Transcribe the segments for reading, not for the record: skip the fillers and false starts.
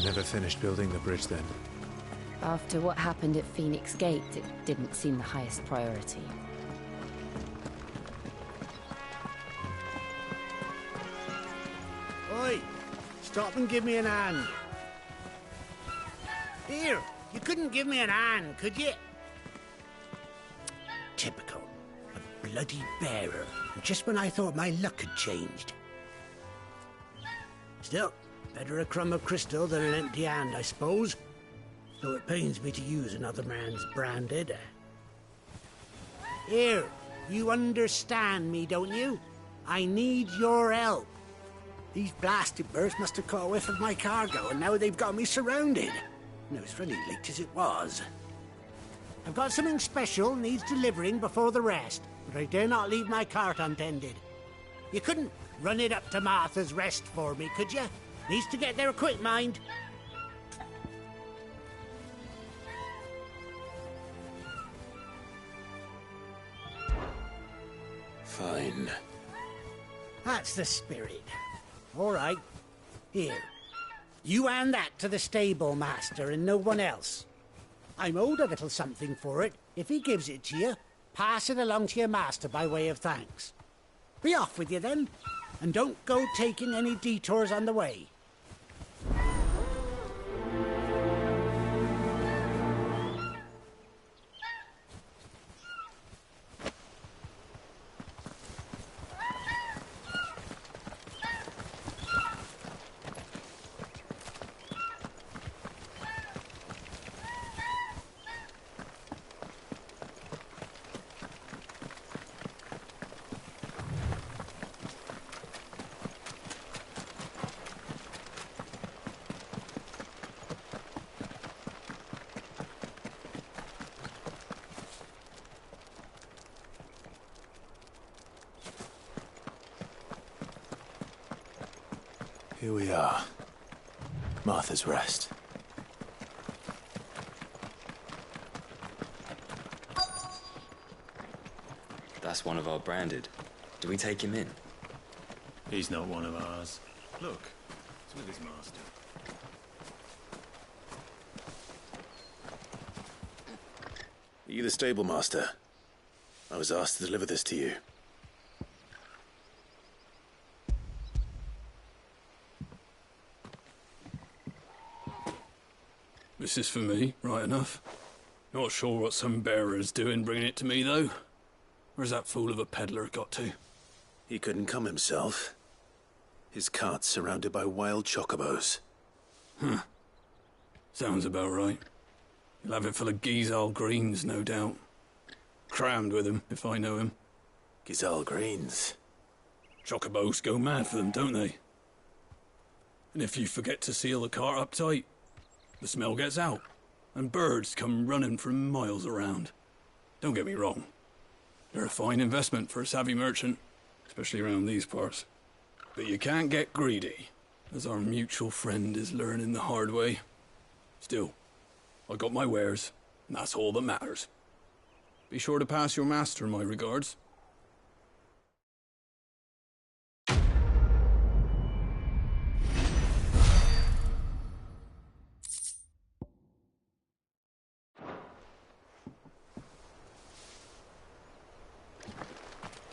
never finished building the bridge then? After what happened at Phoenix Gate, it didn't seem the highest priority. Oi! Stop and give me an hand. Here, you couldn't give me an hand, could you? Typical. A bloody bearer. Just when I thought my luck had changed. Still, better a crumb of crystal than an empty hand, I suppose. Though it pains me to use another man's branded. Here, you understand me, don't you? I need your help. These blasted birds must have caught a whiff of my cargo, and now they've got me surrounded. No, it's really leaked as it was. I've got something special needs delivering before the rest, but I dare not leave my cart untended. You couldn't run it up to Martha's Rest for me, could you? Needs to get there quick, mind. Fine. That's the spirit. All right. Here. You hand that to the stable master and no one else. I'm owed a little something for it. If he gives it to you, pass it along to your master by way of thanks. Be off with you then, and don't go taking any detours on the way. Here we are. Martha's Rest. That's one of our branded. Do we take him in? He's not one of ours. Look, it's with his master. Are you the stable master? I was asked to deliver this to you. This is for me, right enough. Not sure what some bearer's doing bringing it to me, though. Where's that fool of a peddler got to? He couldn't come himself. His cart's surrounded by wild chocobos. Huh. Sounds about right. He'll have it full of Gizal greens, no doubt. Crammed with him, if I know him. Gizal greens? Chocobos go mad for them, don't they? And if you forget to seal the cart up tight, the smell gets out, and birds come running from miles around. Don't get me wrong. They're a fine investment for a savvy merchant, especially around these parts. But you can't get greedy, as our mutual friend is learning the hard way. Still, I got my wares, and that's all that matters. Be sure to pass your master my regards.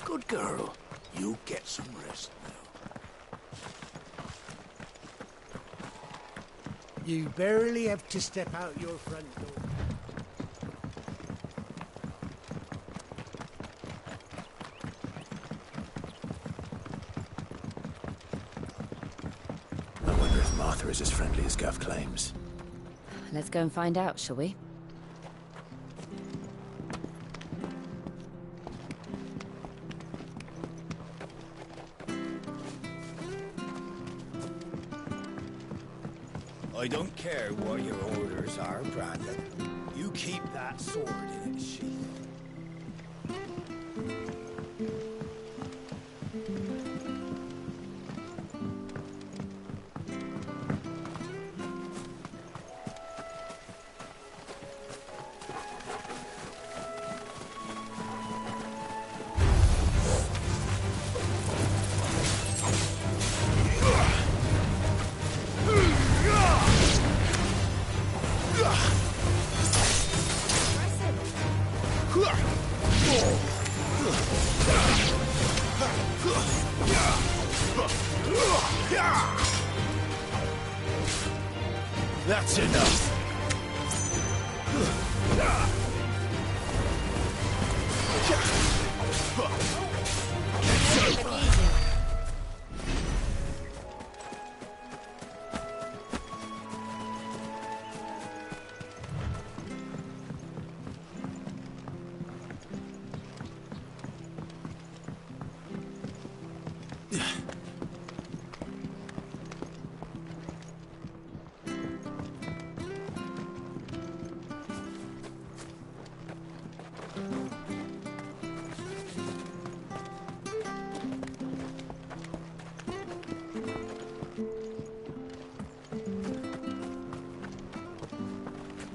Good girl. You get some rest now. You barely have to step out your front door. I wonder if Martha is as friendly as Gav claims. Let's go and find out, shall we? I don't care what your orders are, Brandon. You keep that sword in its sheath. That's enough.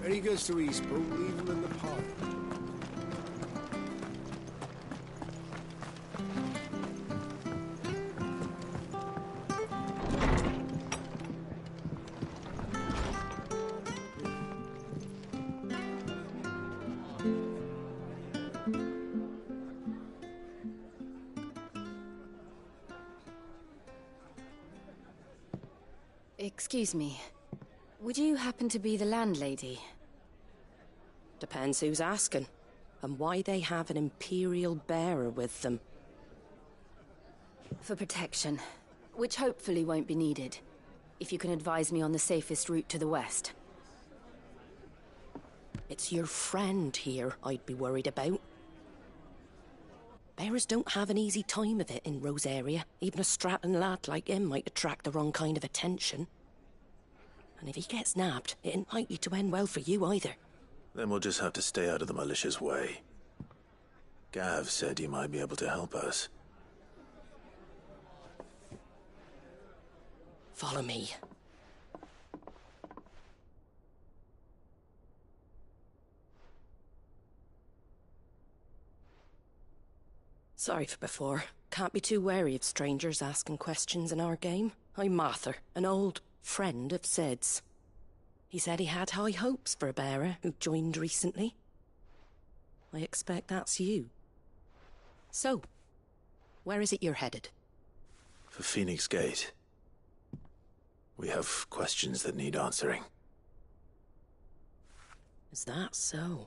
When he goes to Eastpool, leave him in the park. Excuse me. Would you happen to be the landlady? Depends who's asking, and why they have an Imperial bearer with them. For protection, which hopefully won't be needed. If you can advise me on the safest route to the west. It's your friend here I'd be worried about. Bearers don't have an easy time of it in Rosaria. Even a Stratton lad like him might attract the wrong kind of attention. And if he gets nabbed, it ain't likely to end well for you either. Then we'll just have to stay out of the malicious way. Gav said you might be able to help us. Follow me. Sorry for before. Can't be too wary of strangers asking questions in our game. I'm Martha, an old friend of Sid's. He said he had high hopes for a bearer who joined recently. I expect that's you. So, where is it you're headed? For Phoenix Gate. We have questions that need answering. Is that so?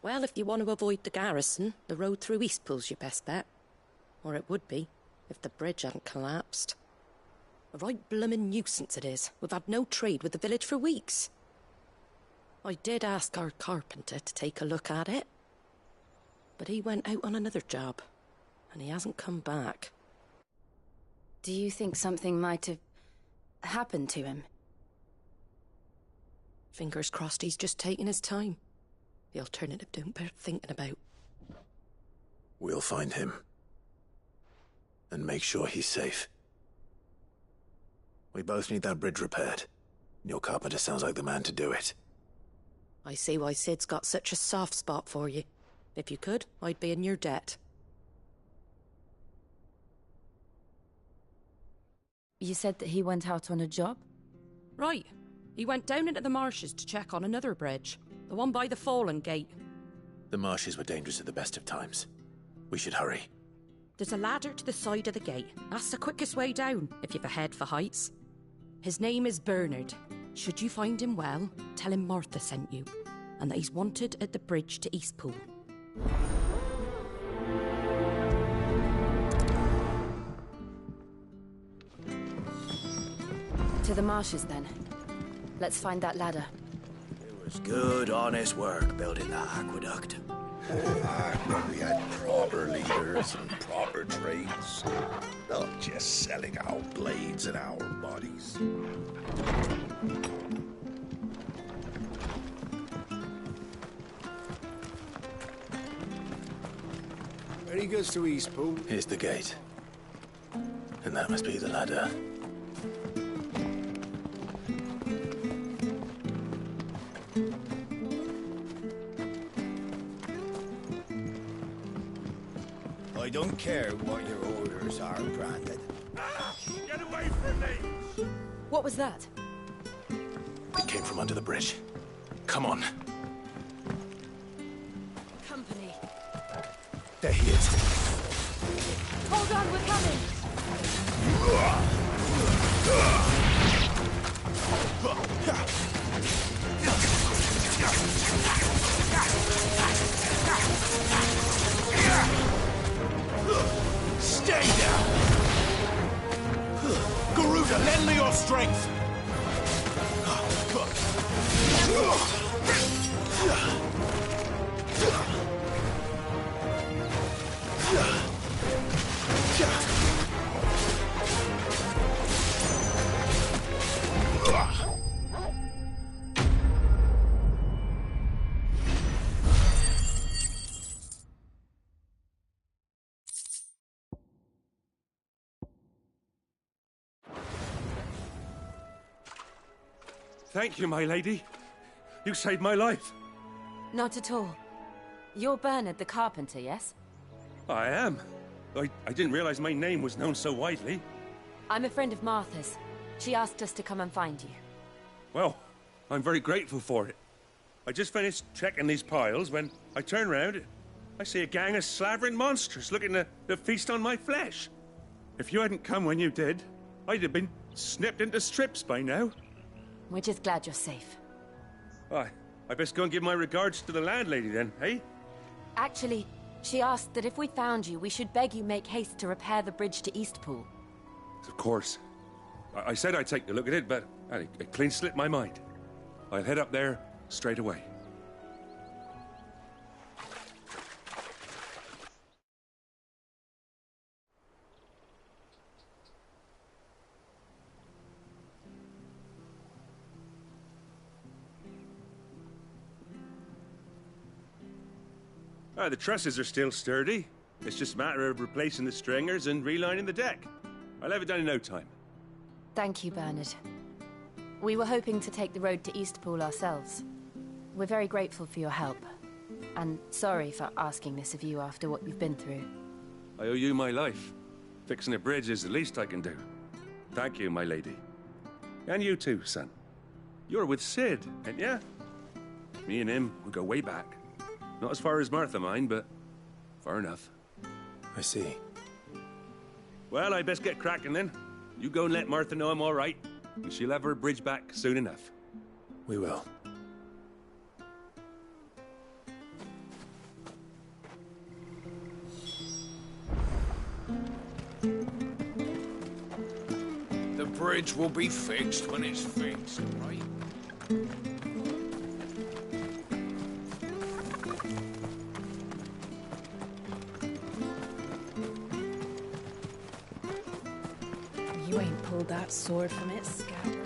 Well, if you want to avoid the garrison, the road through Eastpool's your best bet. Or it would be, if the bridge hadn't collapsed. A right bloomin' nuisance it is. We've had no trade with the village for weeks. I did ask our carpenter to take a look at it. But he went out on another job, and he hasn't come back. Do you think something might have happened to him? Fingers crossed he's just taking his time. The alternative don't bear thinking about. We'll find him. And make sure he's safe. We both need that bridge repaired. Your carpenter sounds like the man to do it. I see why Sid's got such a soft spot for you. If you could, I'd be in your debt. You said that he went out on a job? Right. He went down into the marshes to check on another bridge. The one by the Fallen Gate. The marshes were dangerous at the best of times. We should hurry. There's a ladder to the side of the gate. That's the quickest way down, if you've a head for heights. His name is Bernard. Should you find him well, tell him Martha sent you, and that he's wanted at the bridge to Eastpool. To the marshes, then. Let's find that ladder. It was good, honest work building that aqueduct. When we had proper leaders and proper trades, not just selling our blades and our bodies. When he goes to Eastpool... Here's the gate. And that must be the ladder. I don't care what your orders are, Brandon. Get away from me! What was that? It came from under the bridge. Come on. Company. There he is. Hold on, we're coming! Stay down! Garuda, lend me your strength! Thank you, my lady. You saved my life. Not at all. You're Bernard the carpenter, yes? I am. I didn't realize my name was known so widely. I'm a friend of Martha's. She asked us to come and find you. Well, I'm very grateful for it. I just finished checking these piles when I turn round. I see a gang of slavering monsters looking to feast on my flesh. If you hadn't come when you did, I'd have been snipped into strips by now. We're just glad you're safe. I best go and give my regards to the landlady then, eh? Actually, she asked that if we found you, we should beg you make haste to repair the bridge to Eastpool. Of course. I said I'd take a look at it, but it clean slipped my mind. I'll head up there straight away. The trusses are still sturdy. It's just a matter of replacing the stringers and relining the deck. I'll have it done in no time. Thank you, Bernard. We were hoping to take the road to Eastpool ourselves. We're very grateful for your help. And sorry for asking this of you after what you've been through. I owe you my life. Fixing a bridge is the least I can do. Thank you, my lady. And you too, son. You're with Sid, ain't ya? Me and him, we go way back. Not as far as Martha, mind, but far enough. I see. Well, I best get cracking then. You go and let Martha know I'm all right, and she'll have her bridge back soon enough. We will. The bridge will be fixed when it's fixed, right? You ain't pulled that sword from its scabbard.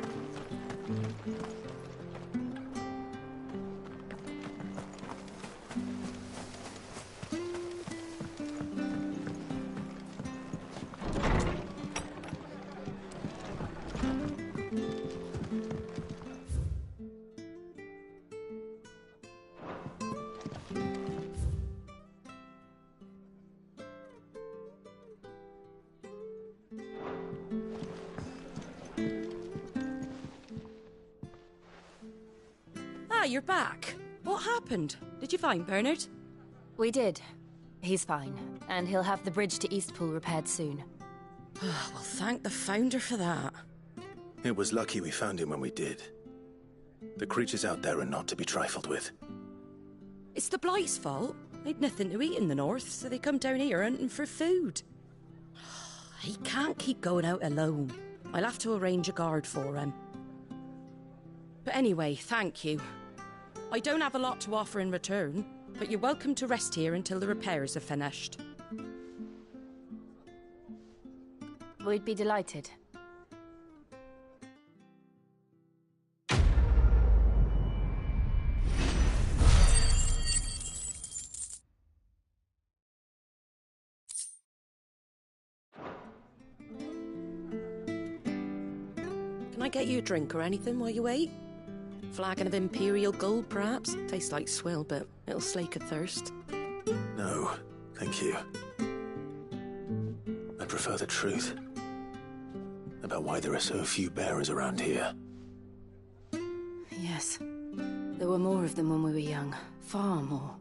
You're back. What happened? Did you find Bernard? We did. He's fine, and he'll have the bridge to Eastpool repaired soon. Well, thank the Founder for that. It was lucky we found him when we did. The creatures out there are not to be trifled with. It's the Blight's fault. They'd nothing to eat in the north, so they come down here hunting for food. He can't keep going out alone. I'll have to arrange a guard for him. But anyway, thank you. I don't have a lot to offer in return, but you're welcome to rest here until the repairs are finished. We'd be delighted. Can I get you a drink or anything while you wait? Flagon of Imperial Gold, perhaps? Tastes like swill, but it'll slake a thirst. No, thank you. I prefer the truth. About why there are so few bearers around here. Yes. There were more of them when we were young. Far more.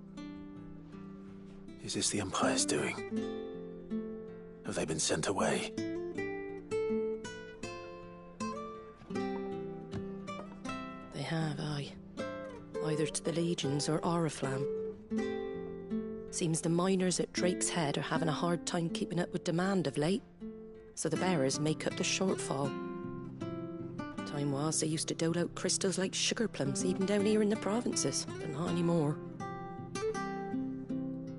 Is this the Empire's doing? Have they been sent away? have, aye. Either to the Legions or Oriflamme. Seems the miners at Drake's Head are having a hard time keeping up with demand of late, so the bearers make up the shortfall. Time was they used to dole out crystals like sugar plums even down here in the provinces, but not anymore.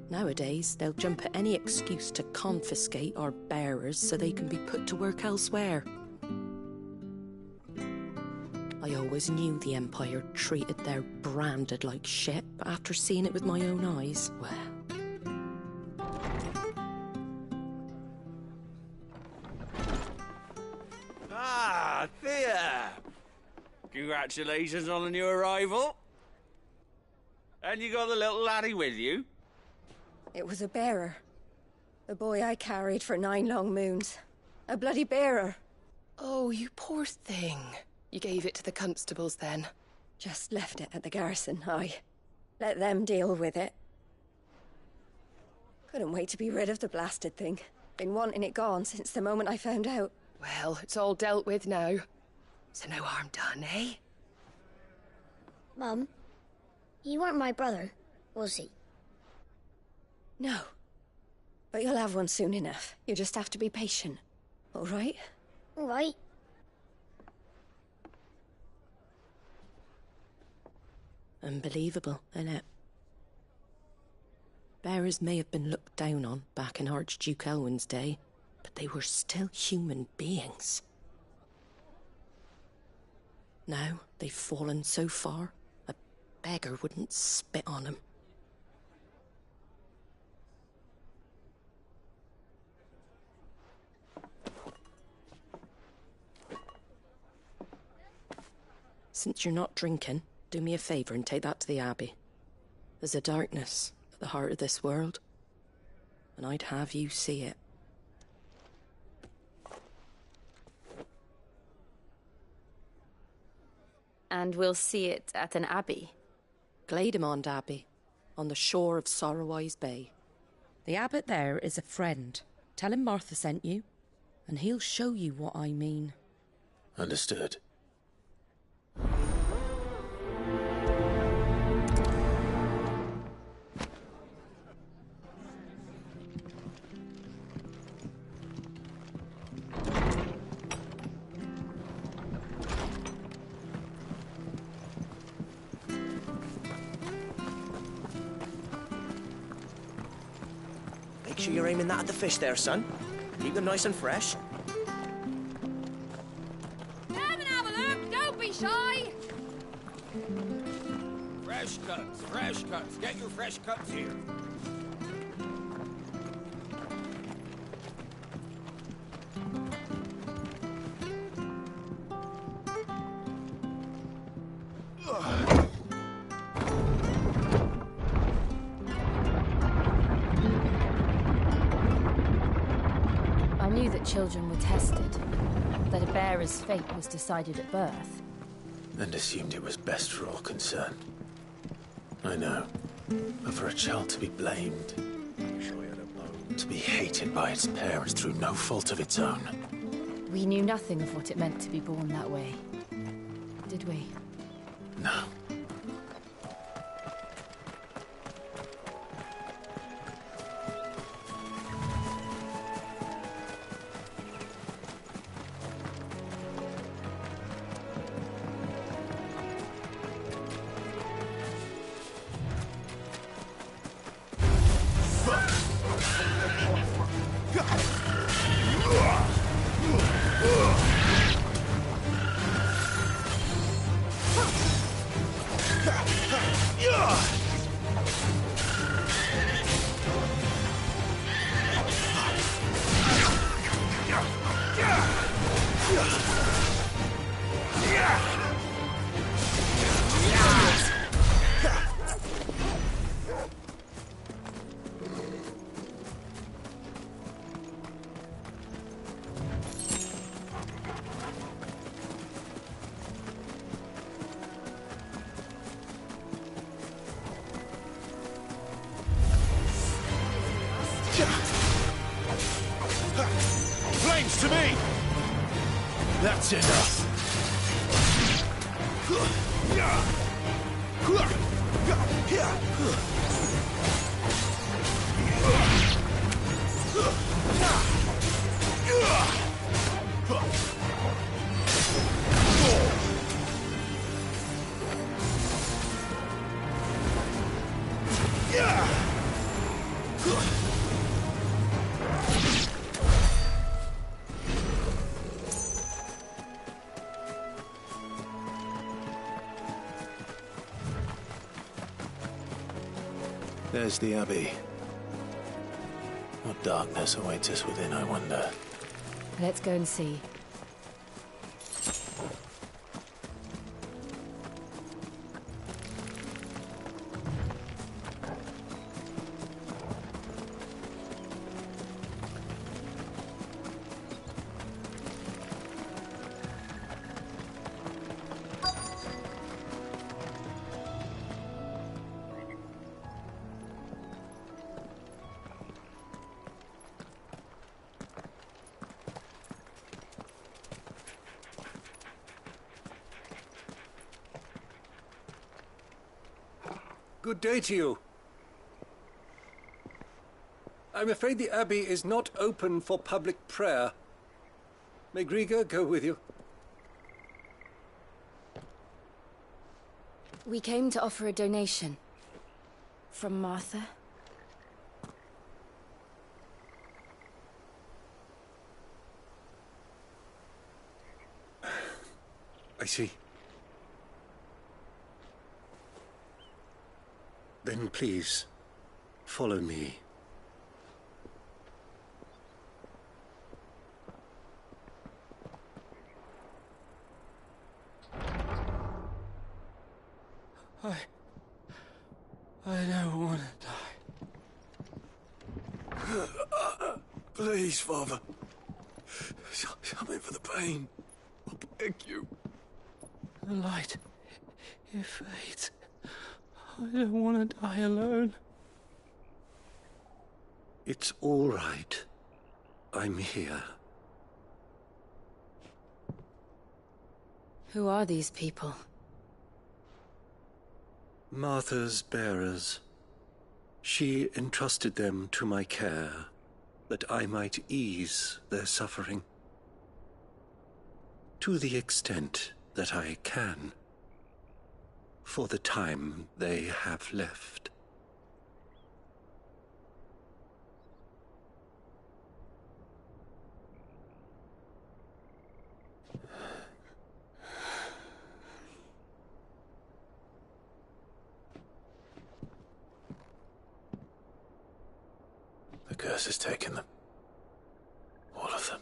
Nowadays, they'll jump at any excuse to confiscate our bearers so they can be put to work elsewhere. I always knew the Empire treated their branded like shit, but after seeing it with my own eyes, well... Ah, Thea! Congratulations on the new arrival. And you got the little laddie with you? It was a bearer. The boy I carried for 9 long moons. A bloody bearer. Oh, you poor thing. You gave it to the constables then? Just left it at the garrison, aye. Let them deal with it. Couldn't wait to be rid of the blasted thing. Been wanting it gone since the moment I found out. Well, it's all dealt with now. So no harm done, eh? Mum, he weren't my brother, was he? No. But you'll have one soon enough. You just have to be patient. All right? All right. Unbelievable, innit? Bearers may have been looked down on back in Archduke Elwin's day, but they were still human beings. Now they've fallen so far, a beggar wouldn't spit on them. Since you're not drinking, do me a favour and take that to the Abbey. There's a darkness at the heart of this world, and I'd have you see it. And we'll see it at an abbey? Glademond Abbey, on the shore of Sorrowwise Bay. The abbot there is a friend. Tell him Martha sent you, and he'll show you what I mean. Understood. Make sure you're aiming that at the fish there, son. Keep them nice and fresh. Come and have a look, don't be shy! Fresh cuts, fresh cuts. Get your fresh cuts here. I knew that children were tested, that a bearer's fate was decided at birth. And assumed it was best for all concerned. I know. But for a child to be blamed, to be hated by its parents through no fault of its own. We knew nothing of what it meant to be born that way, did we? No. Flames to me! That's enough. There's the Abbey. What darkness awaits us within, I wonder? Let's go and see. Good day to you. I'm afraid the Abbey is not open for public prayer. May Grieger go with you? We came to offer a donation. From Martha. I see. Then please, follow me. I don't want to die. Please, Father. Come in for the pain. I beg you. The light, it fades. I don't want to die alone. It's all right. I'm here. Who are these people? Martha's bearers. She entrusted them to my care, that I might ease their suffering. To the extent that I can. For the time they have left. The curse has taken them. All of them.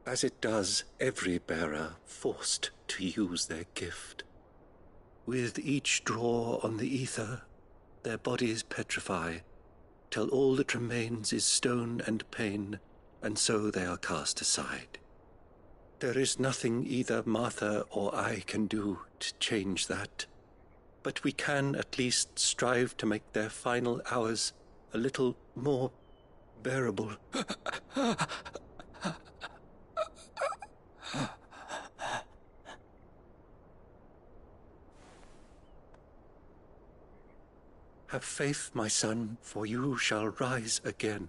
As it does every bearer forced to use their gift. With each draw on the ether, their bodies petrify, till all that remains is stone and pain, and so they are cast aside. There is nothing either Martha or I can do to change that, but we can at least strive to make their final hours a little more bearable. Have faith, my son, for you shall rise again,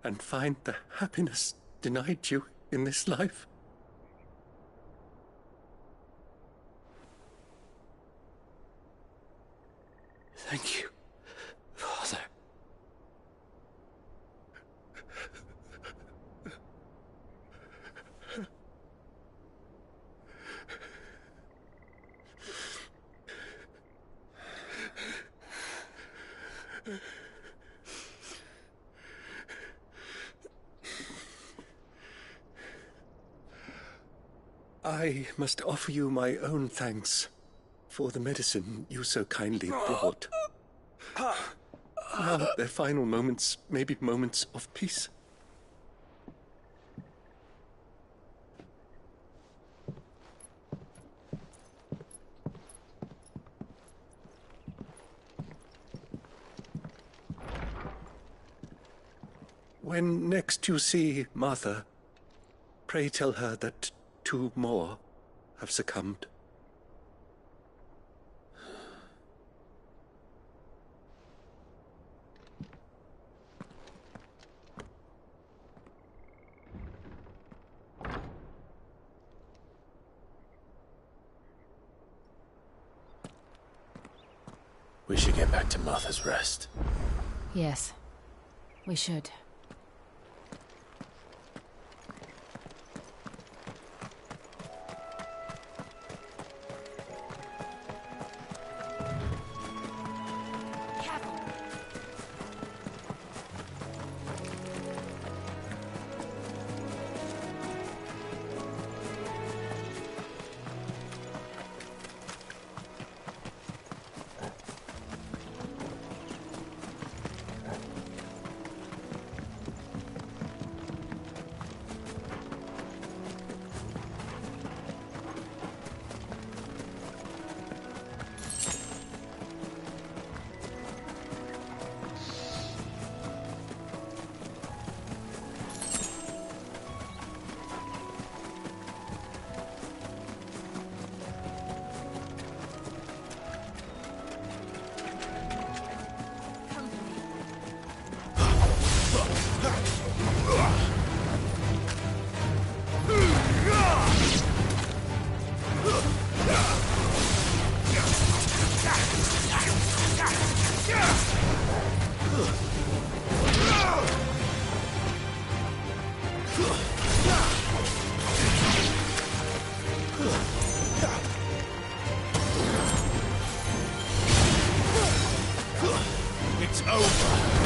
and find the happiness denied you in this life. Thank you, Father. I must offer you my own thanks for the medicine you so kindly brought. Now their final moments may be moments of peace. When next you see Martha, pray tell her that 2 more have succumbed. We should get back to Martha's Rest. Yes, we should. It's over.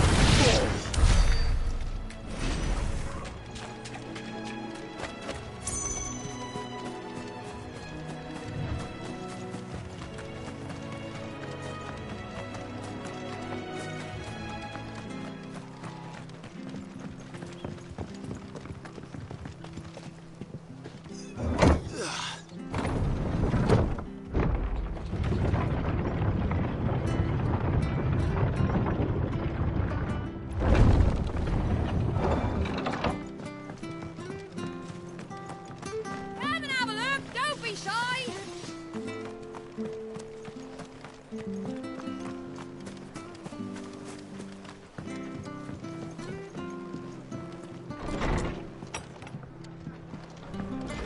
Come and have a look. Don't be shy.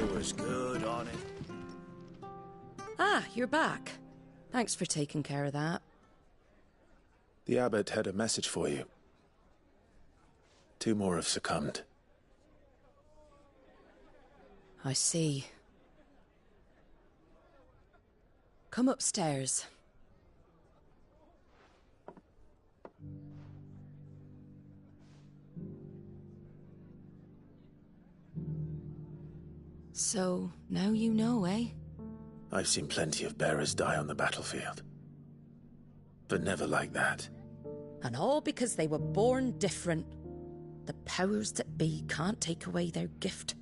It was good on it. Ah, you're back. Thanks for taking care of that. The abbot had a message for you. 2 more have succumbed. I see. Come upstairs. So, now you know, eh? I've seen plenty of bearers die on the battlefield. But never like that. And all because they were born different. The powers that be can't take away their gift,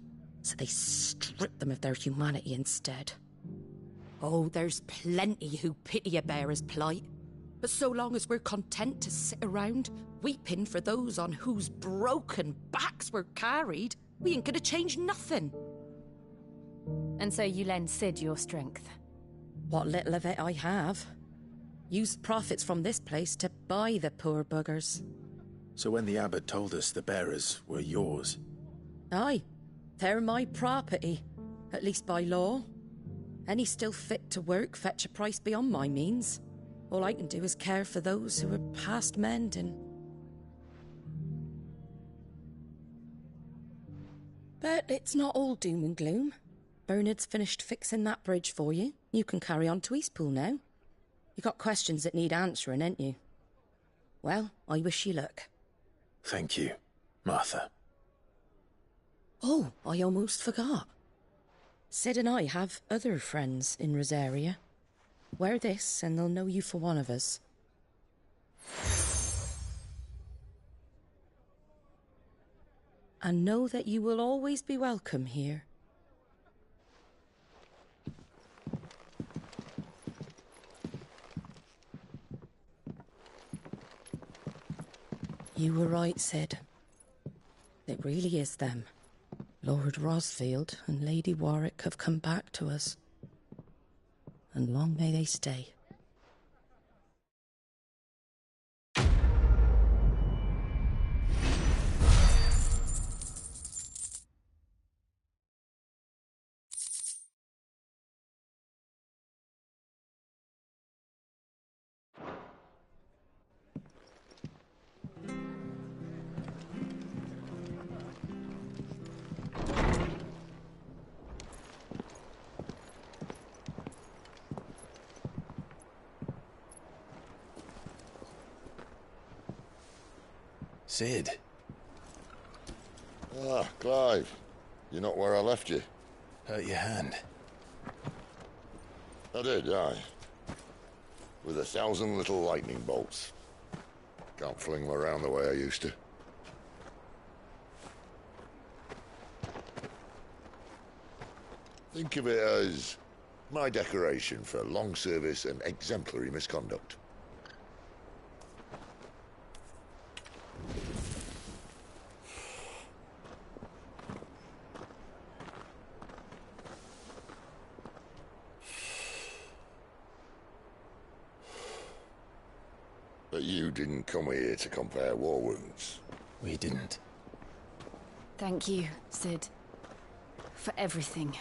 so they strip them of their humanity instead. Oh, there's plenty who pity a bearer's plight. But so long as we're content to sit around, weeping for those on whose broken backs we're carried, we ain't gonna change nothing. And so you lend Sid your strength? What little of it I have. Used profits from this place to buy the poor buggers. So when the abbot told us the bearers were yours... Aye, they're my property, at least by law. Any still fit to work fetch a price beyond my means. All I can do is care for those who are past mending. But it's not all doom and gloom. Bernard's finished fixing that bridge for you. You can carry on to Eastpool now. You got questions that need answering, ain't you? Well, I wish you luck. Thank you, Martha. Oh, I almost forgot. Sid and I have other friends in Rosaria. Wear this and they'll know you for one of us. And know that you will always be welcome here. You were right, Sid. It really is them. Lord Rosfield and Lady Warwick have come back to us. and long may they stay. Sid. Ah, Clive. You're not where I left you. Hurt your hand. I did, aye. With 1,000 little lightning bolts. Can't fling them around the way I used to. Think of it as my decoration for long service and exemplary misconduct. But you didn't come here to compare war wounds. We didn't. Thank you, Sid. For everything.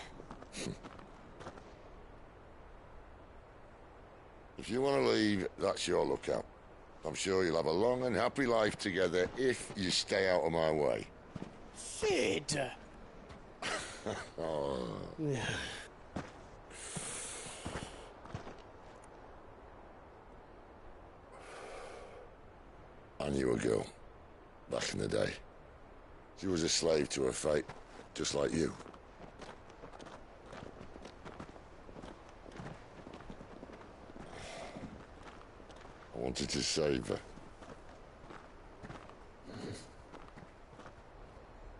If you want to leave, that's your lookout. I'm sure you'll have a long and happy life together if you stay out of my way. Sid! Oh. I knew a girl, back in the day. She was a slave to her fate, just like you. I wanted to save her.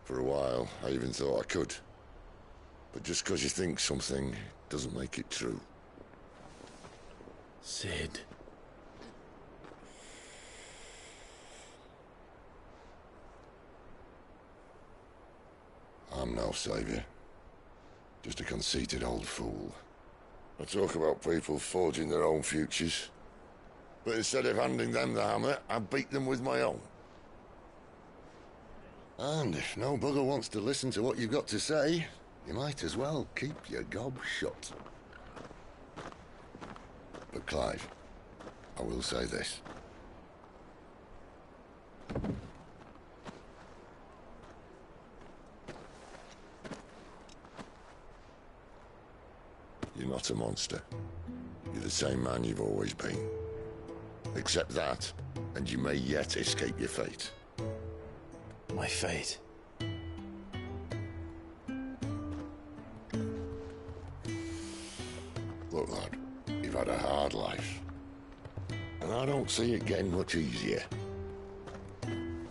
For a while, I even thought I could. But just because you think something doesn't make it true. Sid. I'm no savior. Just a conceited old fool. I talk about people forging their own futures. But instead of handing them the hammer, I beat them with my own. And if no bugger wants to listen to what you've got to say, you might as well keep your gob shut. But Clive, I will say this. You're not a monster. You're the same man you've always been. Accept that, and you may yet escape your fate. My fate? Look, lad, you've had a hard life. And I don't see it getting much easier. You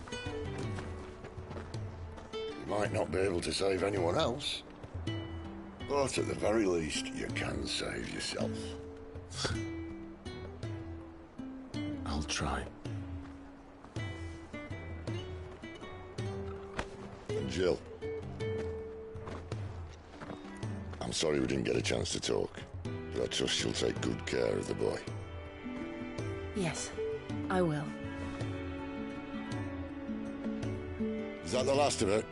might not be able to save anyone else, but at the very least, you can save yourself. I'll try. And Jill, I'm sorry we didn't get a chance to talk, but I trust you'll take good care of the boy. Yes, I will. Is that the last of it?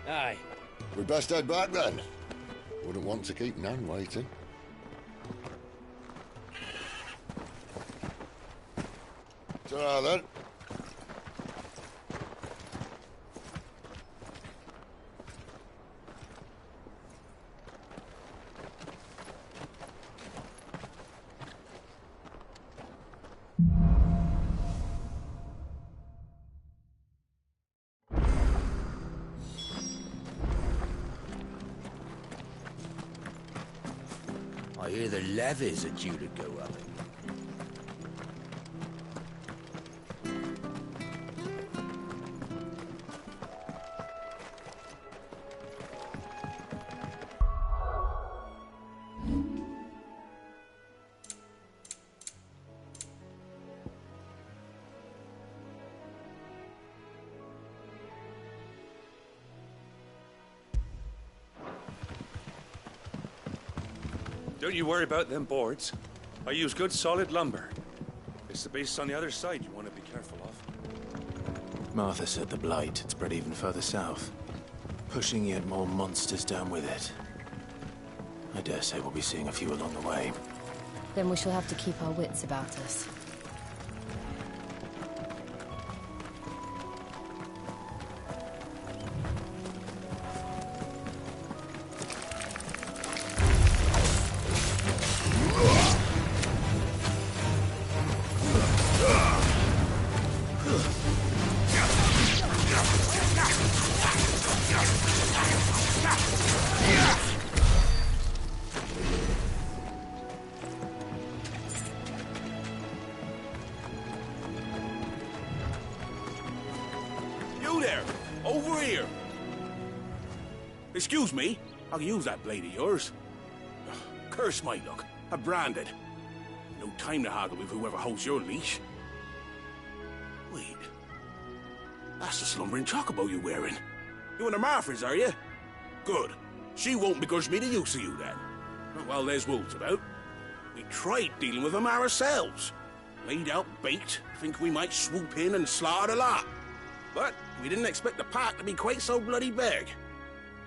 Aye. We'd best head back then. Wouldn't want to keep Nan waiting. Ta-ra then. I hear the levies are due to go up. Don't you worry about them boards. I use good solid lumber. It's the beasts on the other side you want to be careful of. Martha said the blight had spread even further south, pushing yet more monsters down with it. I dare say we'll be seeing a few along the way. Then we shall have to keep our wits about us. Excuse me, I can use that blade of yours. Curse my luck, I'm branded. No time to haggle with whoever holds your leash. Wait, that's the slumbering chocobo you're wearing. You and the Marthas, are you? Good. She won't begrudge me the use of you then. Well, there's wolves about. We tried dealing with them ourselves. Laid out bait, think we might swoop in and slaughter the lot. But we didn't expect the pack to be quite so bloody big.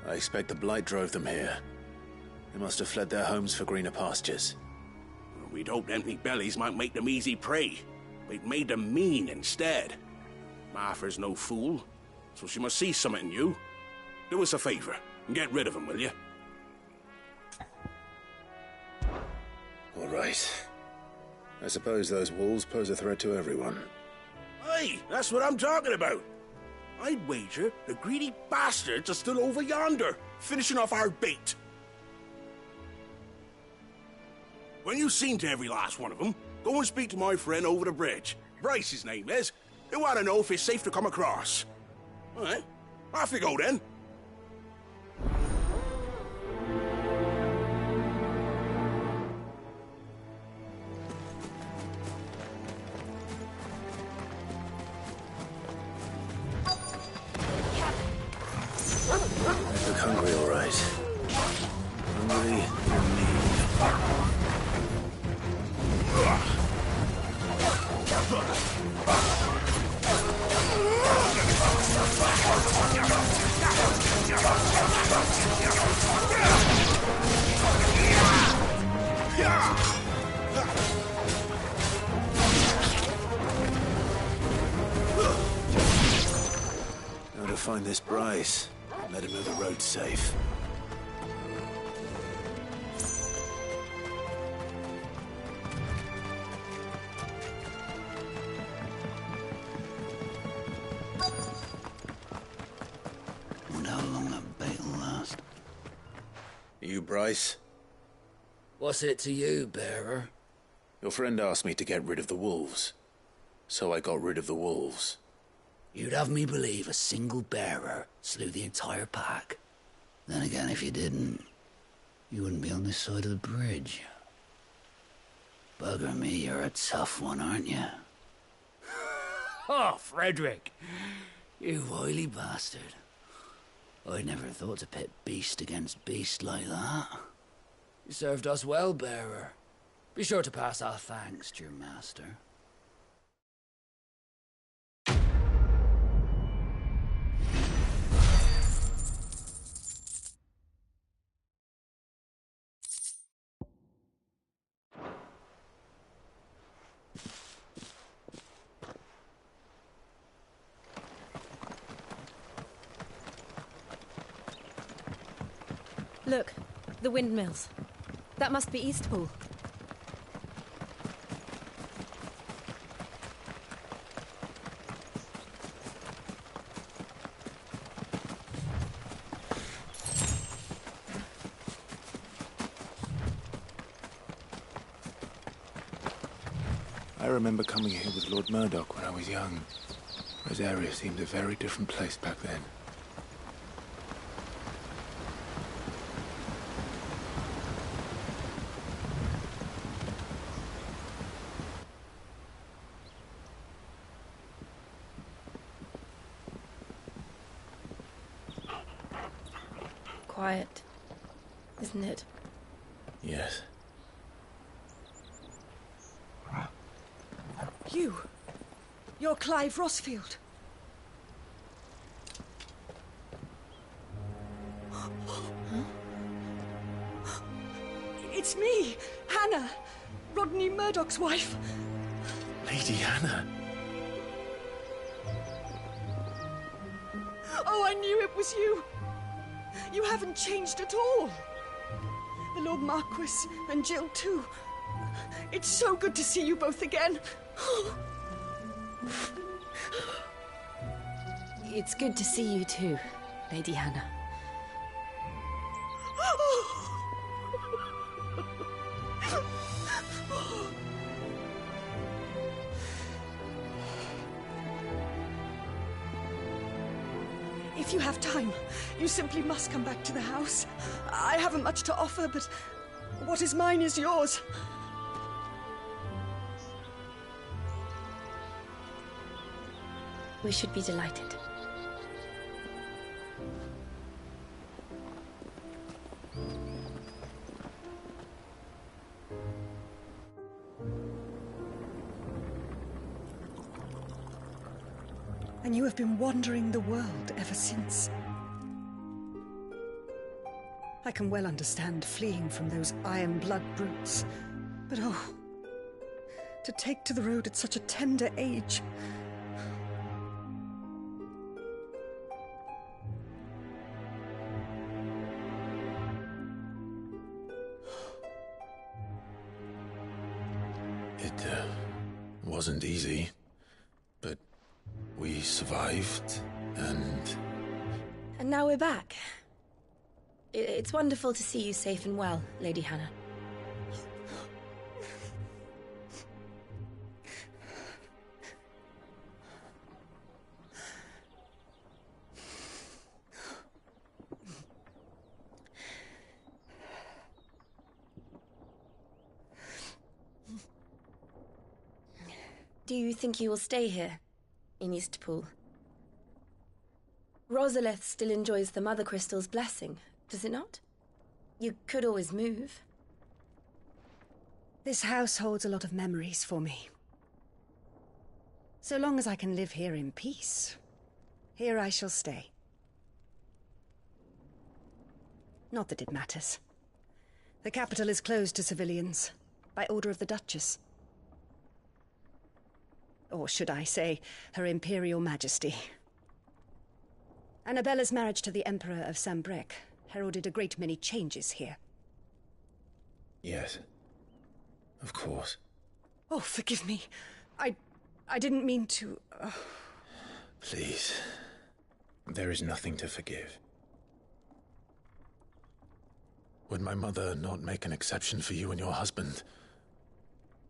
I expect the blight drove them here. They must have fled their homes for greener pastures. We'd hoped empty bellies might make them easy prey. We'd made them mean instead. Martha's no fool, so she must see something in you. Do us a favor and get rid of them, will you? All right. I suppose those wolves pose a threat to everyone. Hey, that's what I'm talking about. I'd wager the greedy bastards are still over yonder, finishing off our bait. When you've seen to every last one of them, go and speak to my friend over the bridge. Bryce, his name is. They want to know if it's safe to come across. All right, off you go then. I look hungry, all right. Hungry and mean. Now to find this Bryce. Let him know the road's safe. Wonder how long that bait will last. You, Bryce? What's it to you, bearer? Your friend asked me to get rid of the wolves. So I got rid of the wolves. You'd have me believe a single bearer slew the entire pack. Then again, if you didn't, you wouldn't be on this side of the bridge. Bugger me, you're a tough one, aren't you? Oh, Frederick! You wily bastard. I'd never thought to pit beast against beast like that. You served us well, bearer. Be sure to pass our thanks to your master. Look, the windmills. That must be Eastpool. I remember coming here with Lord Murdoch when I was young. Rosaria seemed a very different place back then. Quiet, isn't it? Yes. You're Clive Rossfield. It's me, Hannah, Rodney Murdoch's wife. Lady Hannah. Oh, I knew it was you. You haven't changed at all. The Lord Marquis and Jill too. It's so good to see you both again. It's good to see you too, Lady Hannah. If you have time, you simply must come back to the house. I haven't much to offer, but what is mine is yours. We should be delighted. And you have been wandering the world ever since. I can well understand fleeing from those iron blood brutes, but oh, to take to the road at such a tender age. It wasn't easy, but we survived, and now we're back. It's wonderful to see you safe and well, Lady Hannah. Do you think you will stay here, in Eastpool? Rosalith still enjoys the Mother Crystal's blessing, does it not? You could always move. This house holds a lot of memories for me. So long as I can live here in peace, here I shall stay. Not that it matters. The capital is closed to civilians, by order of the Duchess. Or should I say, Her Imperial Majesty. Annabella's marriage to the Emperor of Sambrec heralded a great many changes here. yes, of course. Oh, forgive me. I didn't mean to... Please, there is nothing to forgive. Would my mother not make an exception for you and your husband?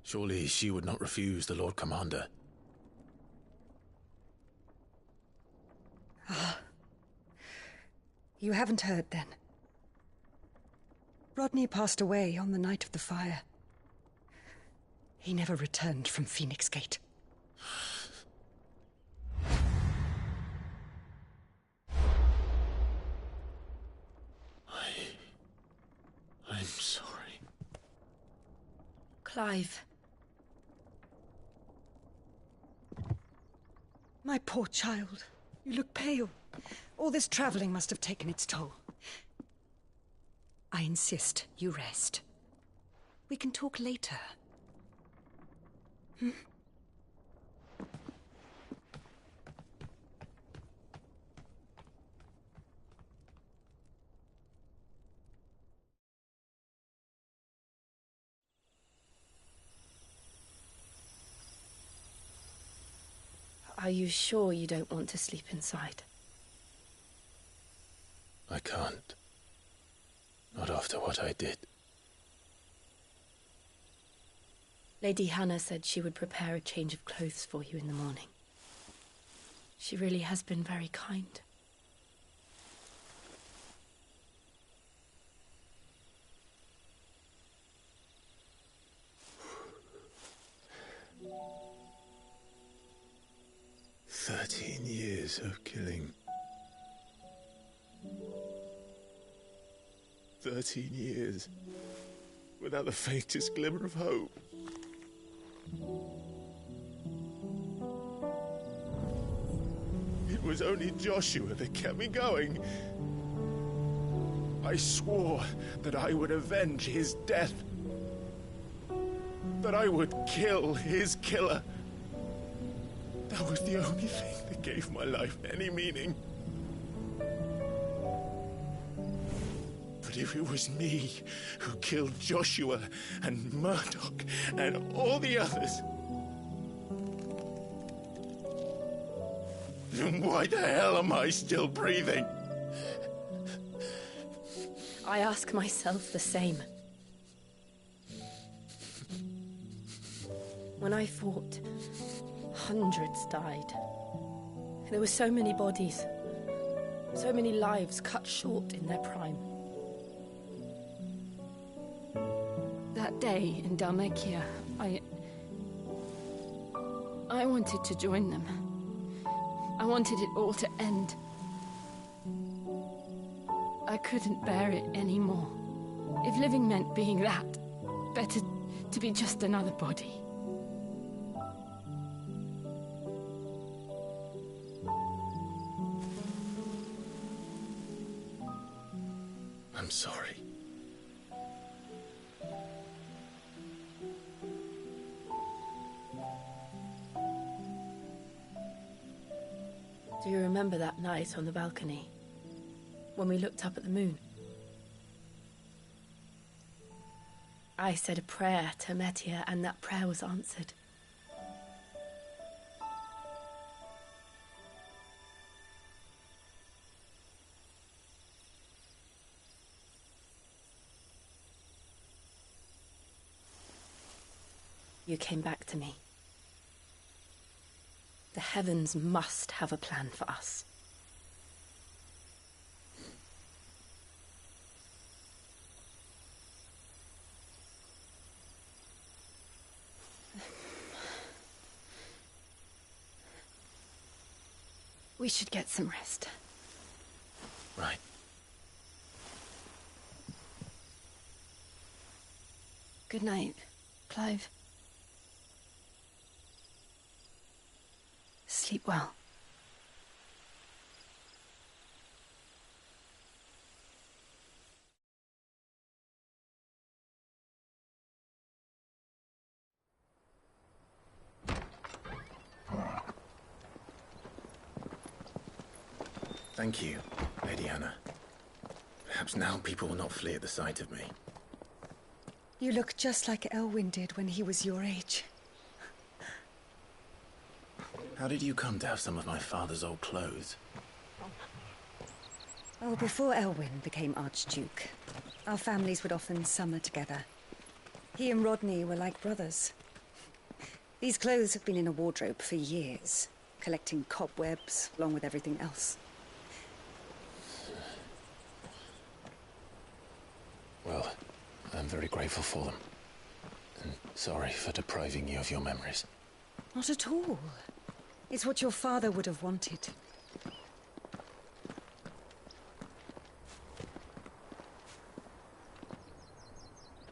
Surely she would not refuse the Lord Commander. You haven't heard, then. Rodney passed away on the night of the fire. He never returned from Phoenix Gate. I'm sorry. Clive. My poor child. You look pale. All this traveling must have taken its toll. I insist you rest. We can talk later. Hmm? Are you sure you don't want to sleep inside? I can't. Not after what I did. Lady Hannah said she would prepare a change of clothes for you in the morning. She really has been very kind. Years of killing. 13 years without the faintest glimmer of hope. was only Joshua that kept me going. I swore that I would avenge his death. That I would kill his killer. That was the only thing that gave my life any meaning. But if it was me who killed Joshua and Murdoch and all the others, then why the hell am I still breathing? I ask myself the same. When I fought, hundreds died. There were so many bodies, so many lives cut short in their prime. That day in Dhalmekia, I wanted to join them. I wanted it all to end. I couldn't bear it anymore. If living meant being that, better to be just another body. I'm sorry. Do you remember that night on the balcony? When we looked up at the moon? I said a prayer to Metia, and that prayer was answered. You came back to me. The heavens must have a plan for us. We should get some rest. Right. Good night, Clive. Sleep well. Thank you, Lady Hannah. Perhaps now people will not flee at the sight of me. You look just like Elwyn did when he was your age. How did you come to have some of my father's old clothes? Oh, before Elwyn became Archduke, our families would often summer together. He and Rodney were like brothers. These clothes have been in a wardrobe for years, collecting cobwebs along with everything else. Well, I'm very grateful for them. And sorry for depriving you of your memories. Not at all. It's what your father would have wanted.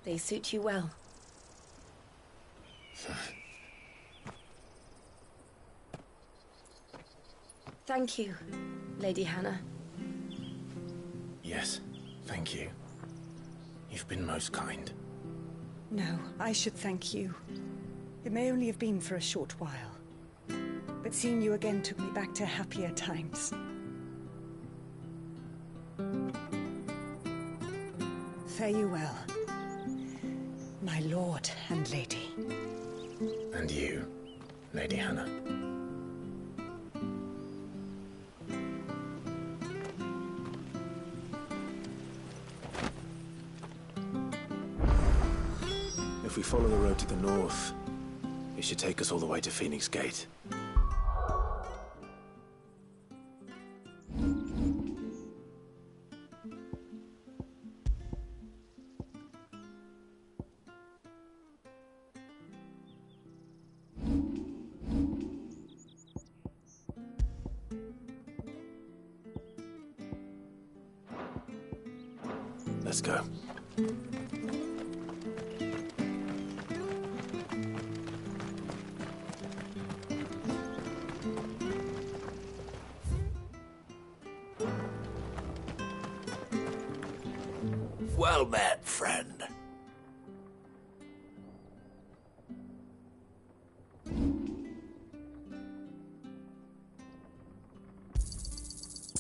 They suit you well. Thank you, Lady Hannah. Yes, thank you. You've been most kind. No, I should thank you. It may only have been for a short while, but seeing you again took me back to happier times. Fare you well, my lord and lady. And you, Lady Hannah. If we follow the road to the north, it should take us all the way to Phoenix Gate. Let's go. Well met, friend.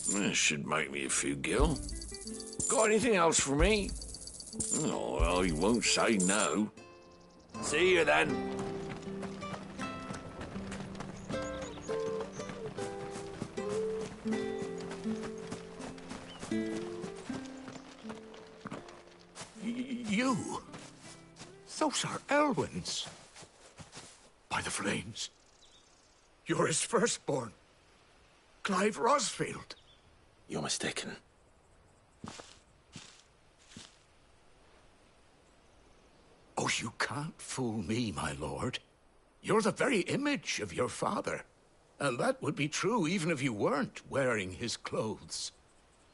This should make me a few gil. Got anything else for me? Oh, well, you won't say no. See you then. You? Those are Elwyn's. By the flames. You're his firstborn. Clive Rosfield. You're mistaken. Oh, you can't fool me, my lord. You're the very image of your father. And that would be true even if you weren't wearing his clothes.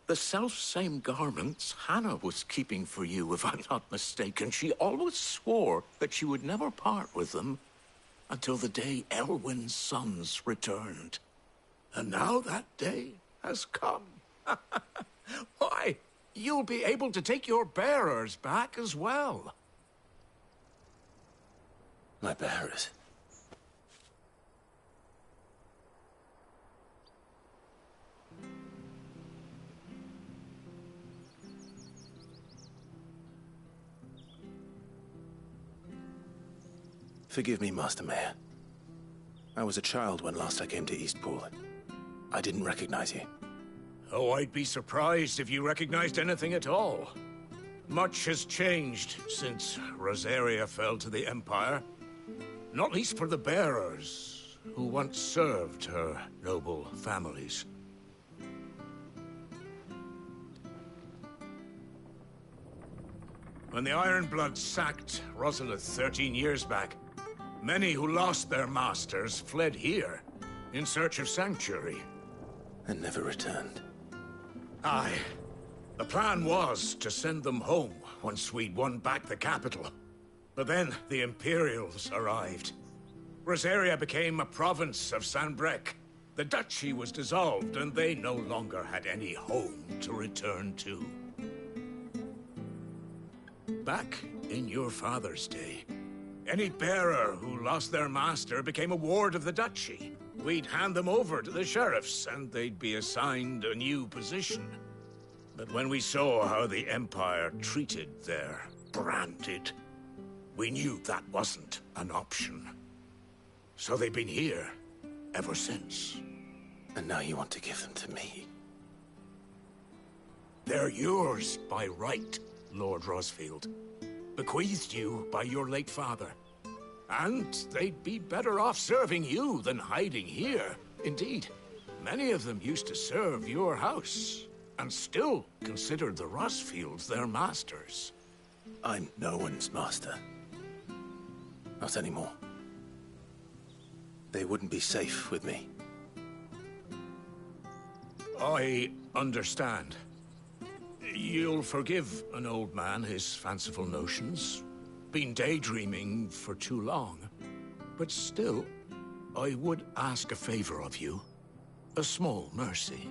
The self-same garments Hannah was keeping for you, if I'm not mistaken. She always swore that she would never part with them until the day Elwyn's sons returned. And now that day has come. Why, you'll be able to take your bearers back as well. My bearers? Forgive me, Master Mayor. I was a child when last I came to Eastpool. I didn't recognize you. Oh, I'd be surprised if you recognized anything at all. Much has changed since Rosaria fell to the Empire. Not least for the bearers, who once served her noble families. When the Ironbloods sacked Rosalith 13 years back, many who lost their masters fled here in search of sanctuary. And never returned. Aye. The plan was to send them home once we'd won back the capital. But then the Imperials arrived. Rosaria became a province of Sanbreque. The duchy was dissolved, and they no longer had any home to return to. Back in your father's day, any bearer who lost their master became a ward of the duchy. We'd hand them over to the sheriffs, and they'd be assigned a new position. But when we saw how the Empire treated their branded, we knew that wasn't an option. So they've been here ever since. And now you want to give them to me? They're yours by right, Lord Rosfield. Bequeathed you by your late father. And they'd be better off serving you than hiding here. Indeed, many of them used to serve your house, and still considered the Rosfields their masters. I'm no one's master. Not anymore. They wouldn't be safe with me. I understand. You'll forgive an old man his fanciful notions. Been daydreaming for too long. But still, I would ask a favor of you. A small mercy.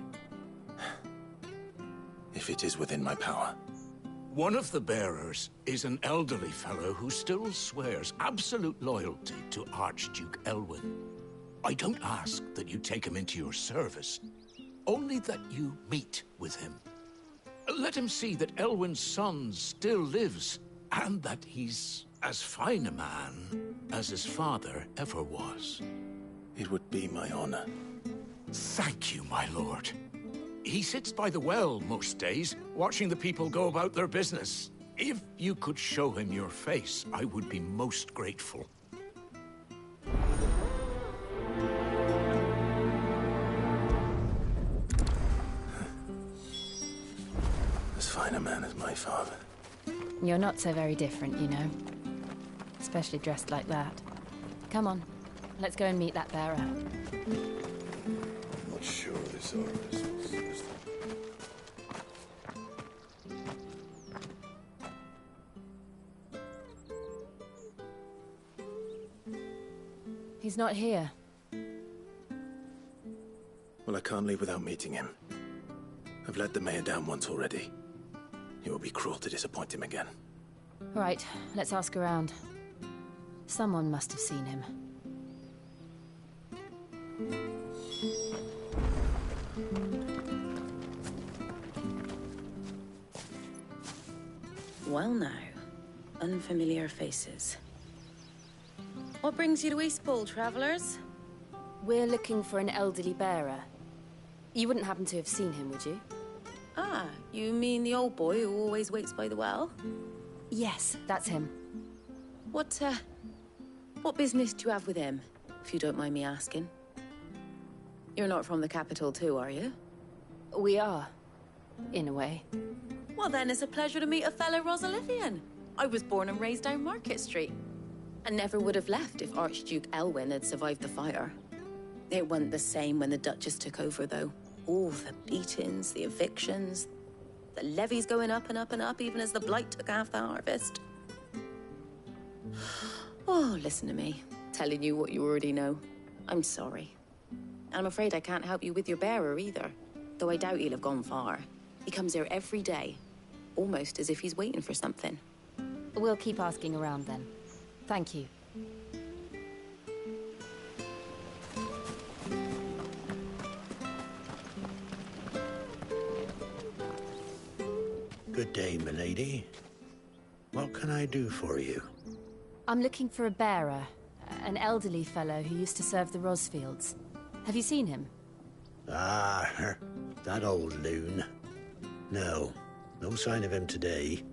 If it is within my power. One of the bearers is an elderly fellow who still swears absolute loyalty to Archduke Elwyn. I don't ask that you take him into your service, only that you meet with him. Let him see that Elwyn's son still lives, and that he's as fine a man as his father ever was. It would be my honor. Thank you, my lord. He sits by the well most days, watching the people go about their business. If you could show him your face, I would be most grateful. As fine a man as my father. You're not so very different, you know. Especially dressed like that. Come on, let's go and meet that bearer. I'm not sure this is. He's not here. Well, I can't leave without meeting him. I've let the mayor down once already. He It would be cruel to disappoint him again. Right, let's ask around. Someone must have seen him. Well now, unfamiliar faces. What brings you to Eastpool, travellers? We're looking for an elderly bearer. You wouldn't happen to have seen him, would you? Ah, you mean the old boy who always waits by the well? Yes, that's him. What business do you have with him, if you don't mind me asking? You're not from the capital too, are you? We are, in a way. Well then, it's a pleasure to meet a fellow Rosalithian. I was born and raised down Market Street. And never would have left if Archduke Elwyn had survived the fire. It wasn't the same when the Duchess took over, though. All the beatings, the evictions, the levies going up and up and up, even as the Blight took half the harvest. Oh, listen to me, telling you what you already know. I'm sorry. And I'm afraid I can't help you with your bearer either, though I doubt he'll have gone far. He comes here every day, almost as if he's waiting for something. We'll keep asking around then. Thank you. Good day, milady. What can I do for you? I'm looking for a bearer, an elderly fellow who used to serve the Rosfields. Have you seen him? Ah, that old loon. No sign of him today.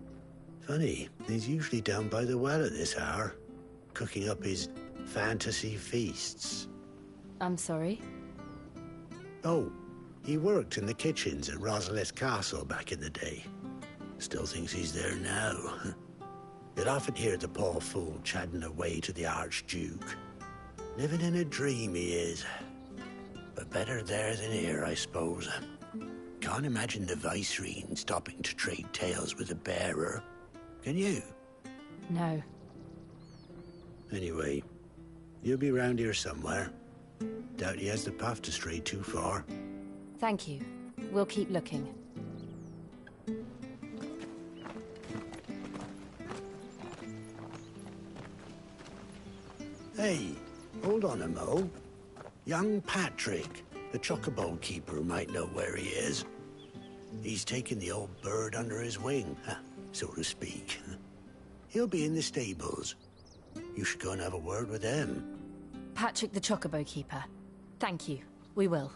Funny, he's usually down by the well at this hour, cooking up his fantasy feasts. I'm sorry? Oh, he worked in the kitchens at Rosalith Castle back in the day. Still thinks he's there now. You'd often hear the poor fool chatting away to the Archduke. Living in a dream he is. But better there than here, I suppose. Can't imagine the Vicereine stopping to trade tales with a bearer. Can you? No. Anyway, you'll be round here somewhere. Doubt he has the path to stray too far. Thank you. We'll keep looking. Hey, hold on a mo. Young Patrick, the chocobo keeper, might know where he is. He's taken the old bird under his wing, so to speak. He'll be in the stables. You should go and have a word with him. Patrick the chocobo keeper. Thank you. We will.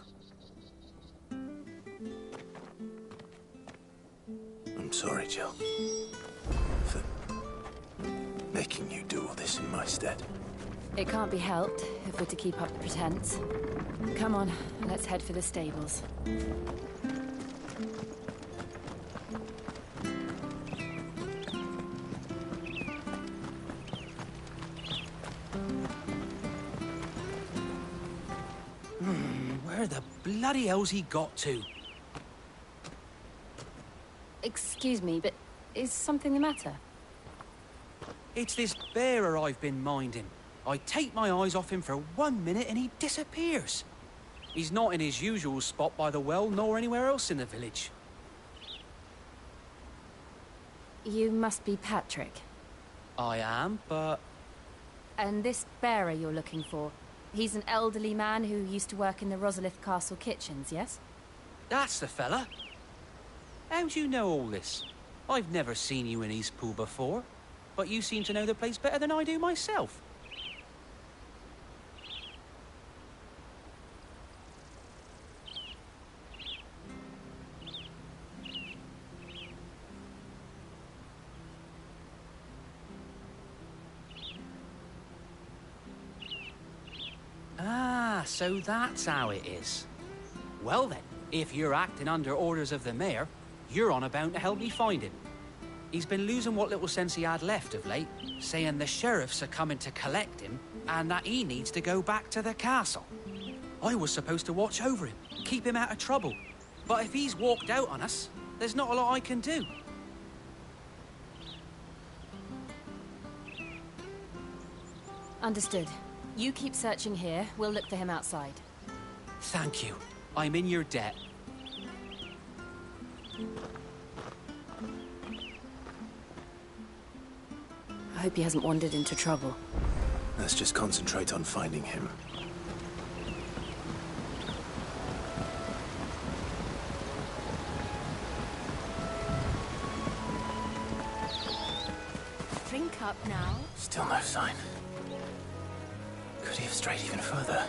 I'm sorry, Jill, for making you do all this in my stead. It can't be helped if we're to keep up the pretense. Come on, let's head for the stables. Where the bloody hell's he got to? Excuse me, but is something the matter? It's this bearer I've been minding. I take my eyes off him for 1 minute and he disappears. He's not in his usual spot by the well, nor anywhere else in the village. You must be Patrick. I am, but... And this bearer you're looking for, he's an elderly man who used to work in the Rosalith Castle kitchens, yes? That's the fella. How do you know all this? I've never seen you in Eastpool before, but you seem to know the place better than I do myself. Ah, so that's how it is. Well then, if you're acting under orders of the mayor, you're on about to help me find him. He's been losing what little sense he had left of late, saying the sheriffs are coming to collect him and that he needs to go back to the castle. I was supposed to watch over him, keep him out of trouble. But if he's walked out on us, there's not a lot I can do. Understood. You keep searching here, we'll look for him outside. Thank you. I'm in your debt. Hope he hasn't wandered into trouble. Let's just concentrate on finding him. Drink up now. Still no sign. Could he have strayed even further?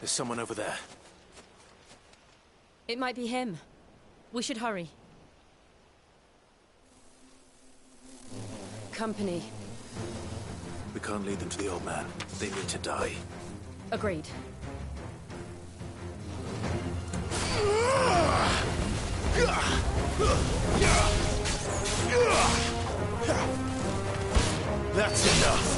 There's someone over there. It might be him. We should hurry. Company. We can't lead them to the old man. They need to die. Agreed. That's enough.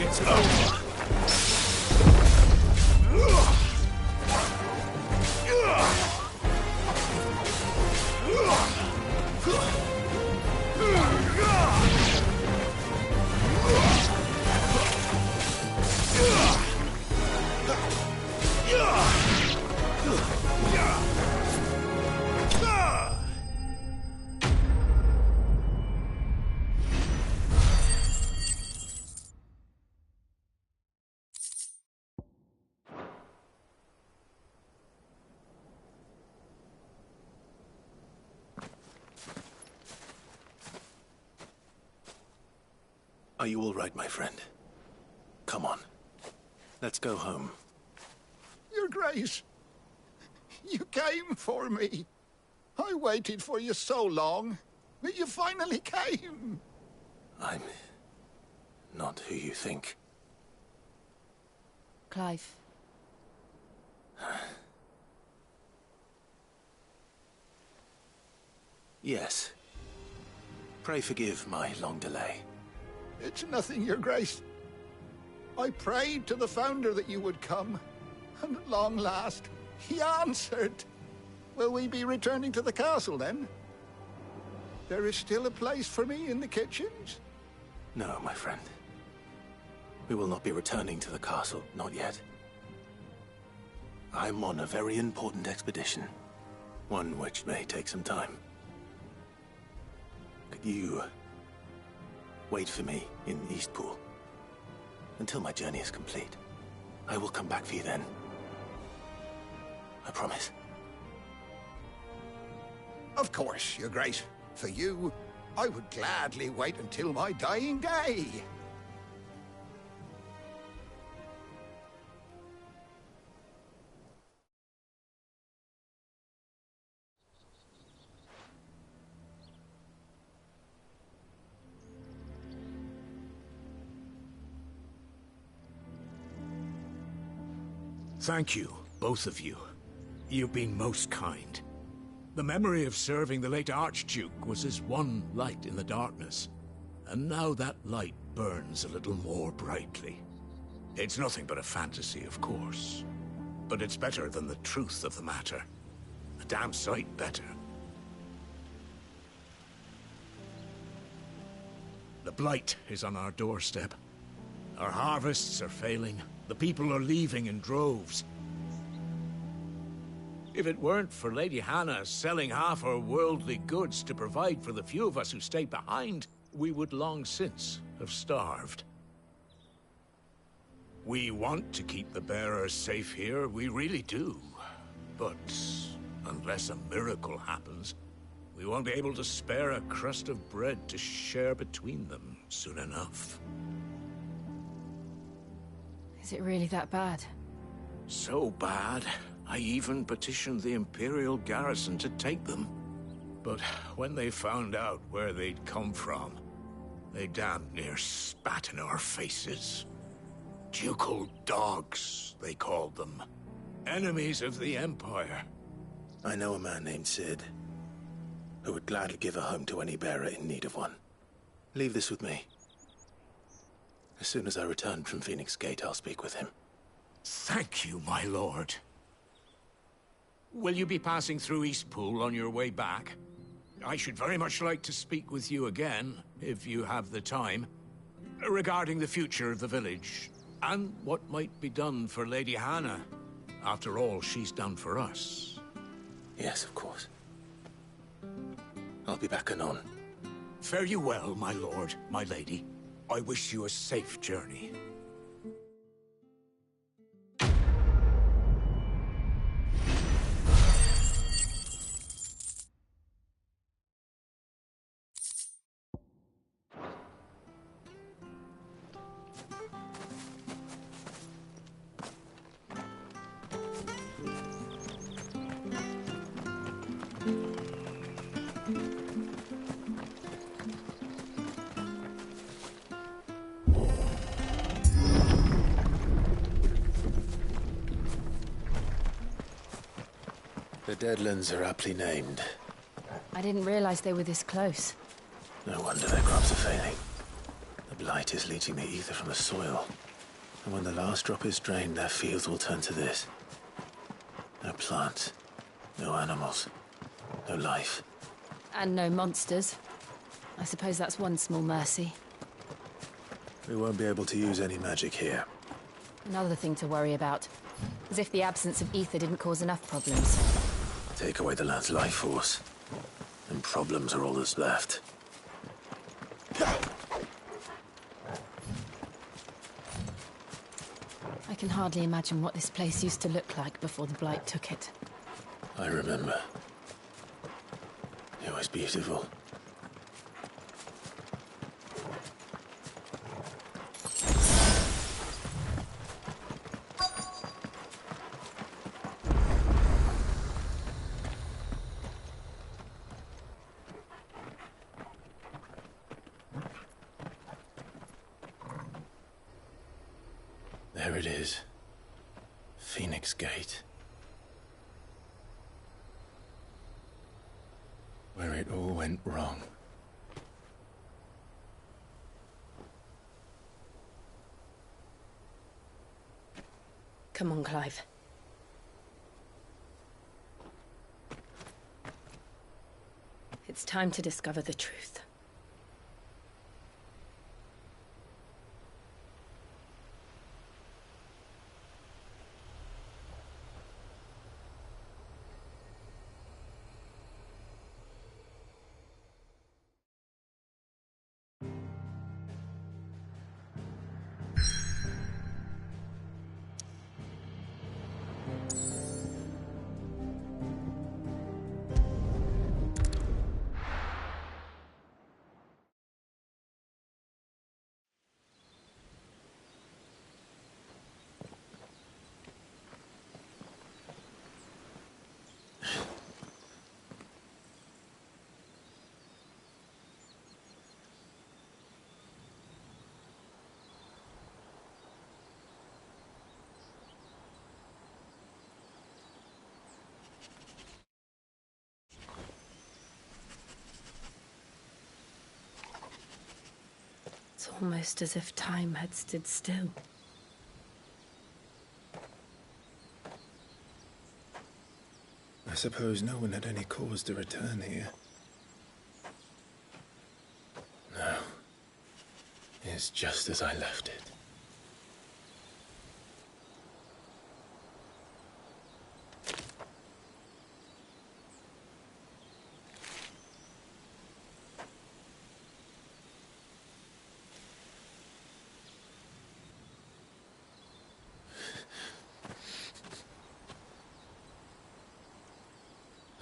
It's over. Are you all right, my friend? Come on. Let's go home. Your Grace, you came for me. I waited for you so long, but you finally came. I'm not who you think. Clive. Yes. Pray forgive my long delay. It's nothing, Your Grace. I prayed to the Founder that you would come, and at long last, he answered. Will we be returning to the castle, then? There is still a place for me in the kitchens? No, my friend. We will not be returning to the castle, not yet. I'm on a very important expedition. One which may take some time. Could you wait for me in Eastpool until my journey is complete? I will come back for you then. I promise. Of course, Your Grace. For you, I would gladly wait until my dying day. Thank you, both of you. You've been most kind. The memory of serving the late Archduke was as one light in the darkness, and now that light burns a little more brightly. It's nothing but a fantasy, of course, but it's better than the truth of the matter. A damn sight better. The Blight is on our doorstep. Our harvests are failing. The people are leaving in droves. If it weren't for Lady Hannah selling half her worldly goods to provide for the few of us who stay behind, we would long since have starved. We want to keep the bearers safe here, we really do. But unless a miracle happens, we won't be able to spare a crust of bread to share between them soon enough. Is it really that bad? So bad, I even petitioned the Imperial garrison to take them. But when they found out where they'd come from, they damn near spat in our faces. Ducal dogs, they called them. Enemies of the Empire. I know a man named Cid, who would gladly give a home to any bearer in need of one. Leave this with me. As soon as I return from Phoenix Gate, I'll speak with him. Thank you, my lord. Will you be passing through Eastpool on your way back? I should very much like to speak with you again, if you have the time, regarding the future of the village, and what might be done for Lady Hannah, after all she's done for us. Yes, of course. I'll be back anon. Fare you well, my lord, my lady. I wish you a safe journey. The Deadlands are aptly named. I didn't realize they were this close. No wonder their crops are failing. The blight is leaching the ether from the soil. And when the last drop is drained, their fields will turn to this. No plants, no animals, no life. And no monsters. I suppose that's one small mercy. We won't be able to use any magic here. Another thing to worry about. As if the absence of ether didn't cause enough problems. Take away the lad's life force, and problems are all that's left. I can hardly imagine what this place used to look like before the Blight took it. I remember. It was beautiful. There it is. Phoenix Gate. Where it all went wrong. Come on, Clive. It's time to discover the truth. It's almost as if time had stood still. I suppose no one had any cause to return here. No. It's just as I left it.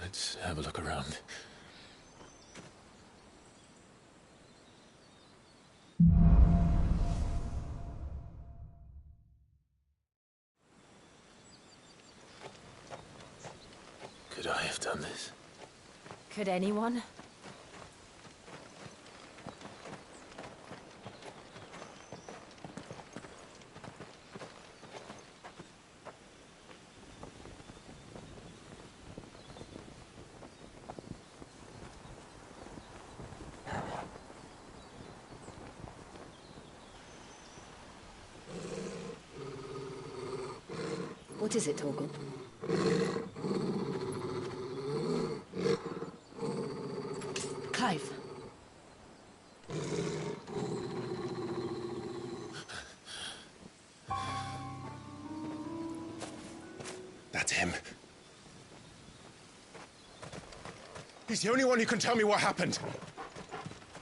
Let's have a look around. I have done this? Could anyone? What is it, Torgal? Clive. That's him. He's the only one who can tell me what happened.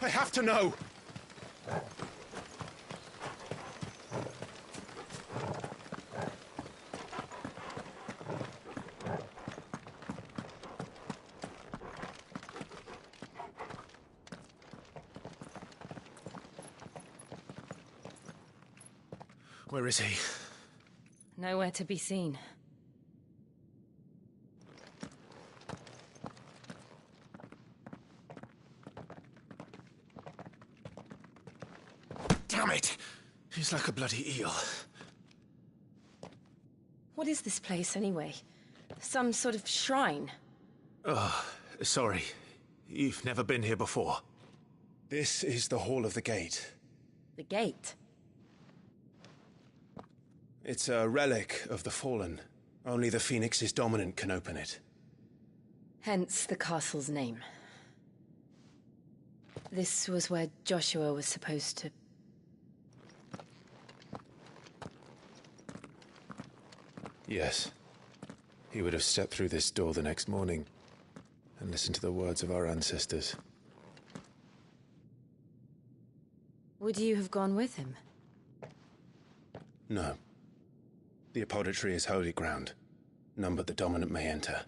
I have to know. Where is he? Nowhere to be seen. Damn it! He's like a bloody eel. What is this place, anyway? Some sort of shrine? Oh, sorry. You've never been here before. This is the Hall of the Gate. The gate? It's a relic of the Fallen. Only the Phoenix's dominant can open it. Hence the castle's name. This was where Joshua was supposed to... Yes. He would have stepped through this door the next morning and listened to the words of our ancestors. Would you have gone with him? No. The Apodatory is holy ground. None but the dominant may enter.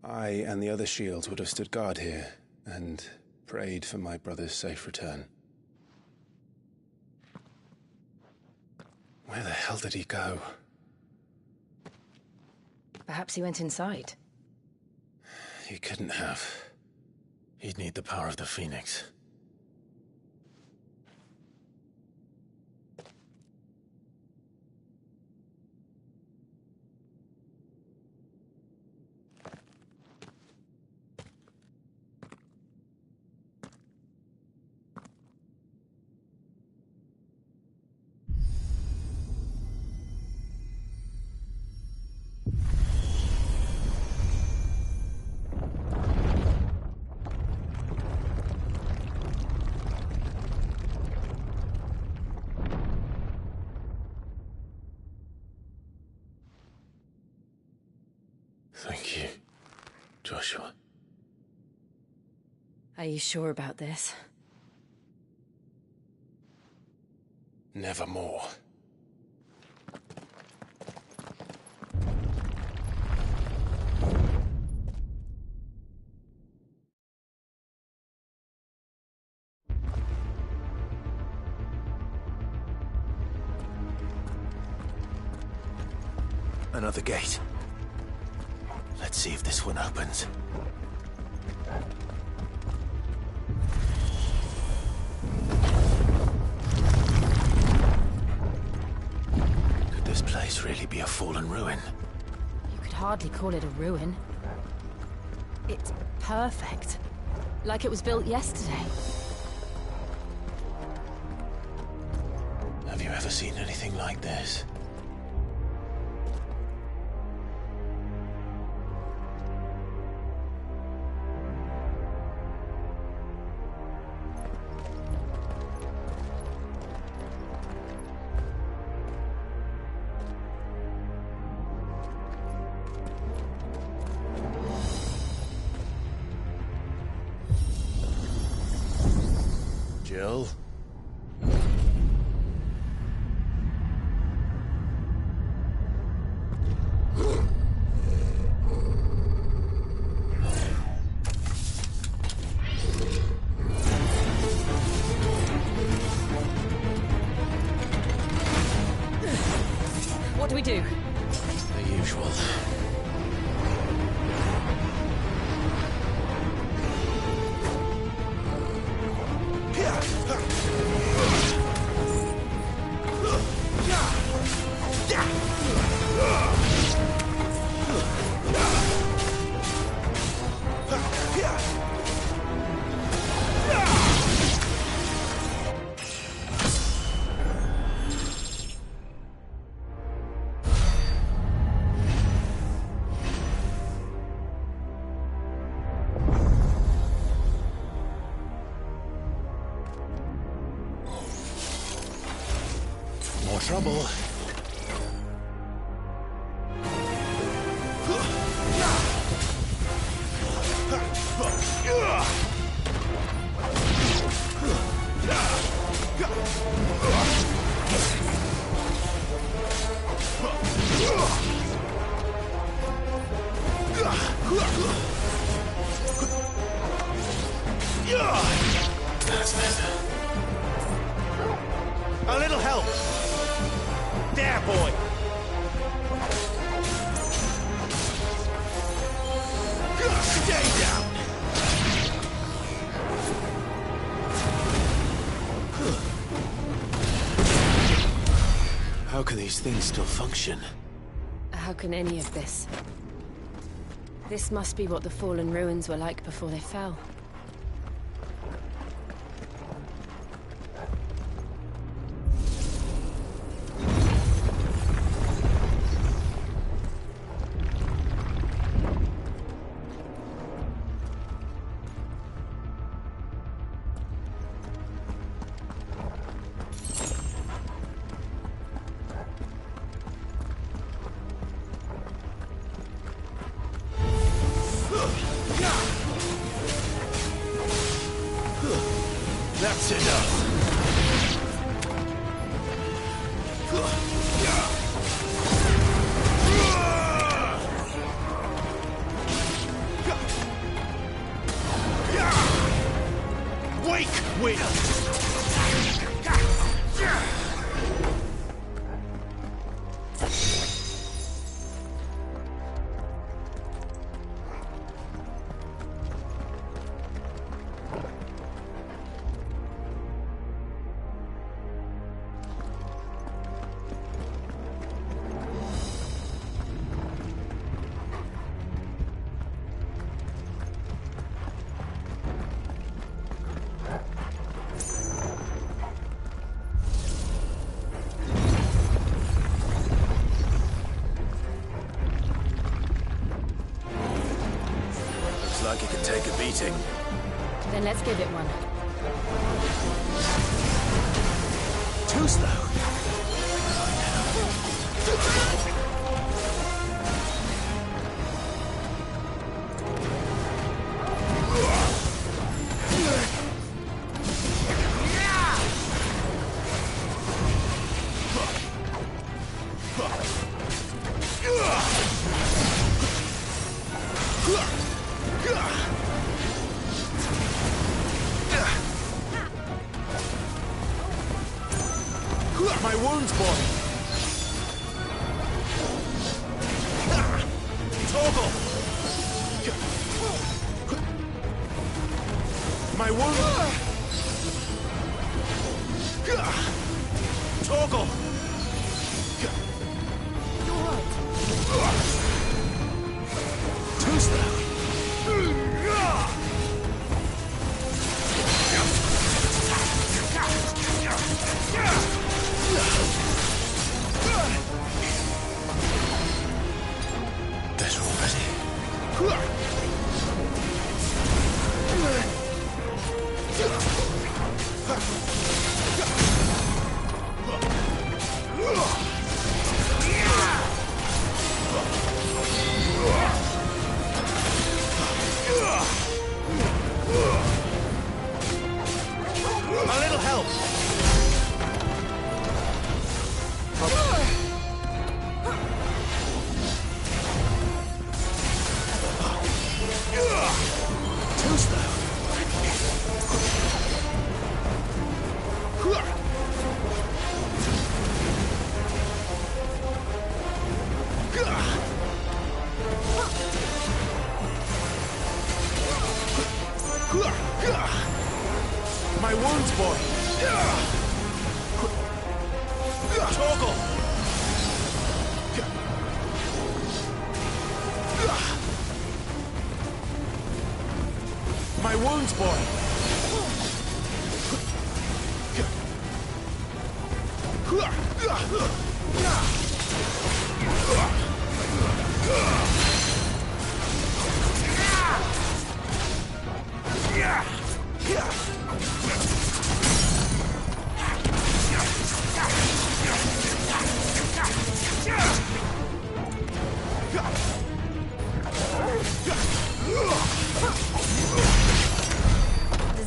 I and the other shields would have stood guard here and prayed for my brother's safe return. Where the hell did he go? Perhaps he went inside. He couldn't have. He'd need the power of the Phoenix. Thank you, Joshua. Are you sure about this? Nevermore. Another gate. Let's see if this one opens. Could this place really be a fallen ruin? You could hardly call it a ruin. It's perfect. Like it was built yesterday. Have you ever seen anything like this? Jill? What do we do? The usual. trouble. A little help! There, boy! Stay down! How can these things still function? How can any of this? This must be what the fallen ruins were like before they fell. That's enough. Wake, waiter! Like it can take a beating. Then let's give it one. Too slow. My wounds, boy! Toggle! My wounds! Toggle! You're right. Too slow! Better already. A little help! Too slow. My wounds, boy. Toggle. My wounds, boy.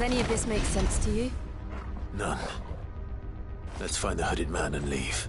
any of this make sense to you? None. Let's find the hooded man and leave.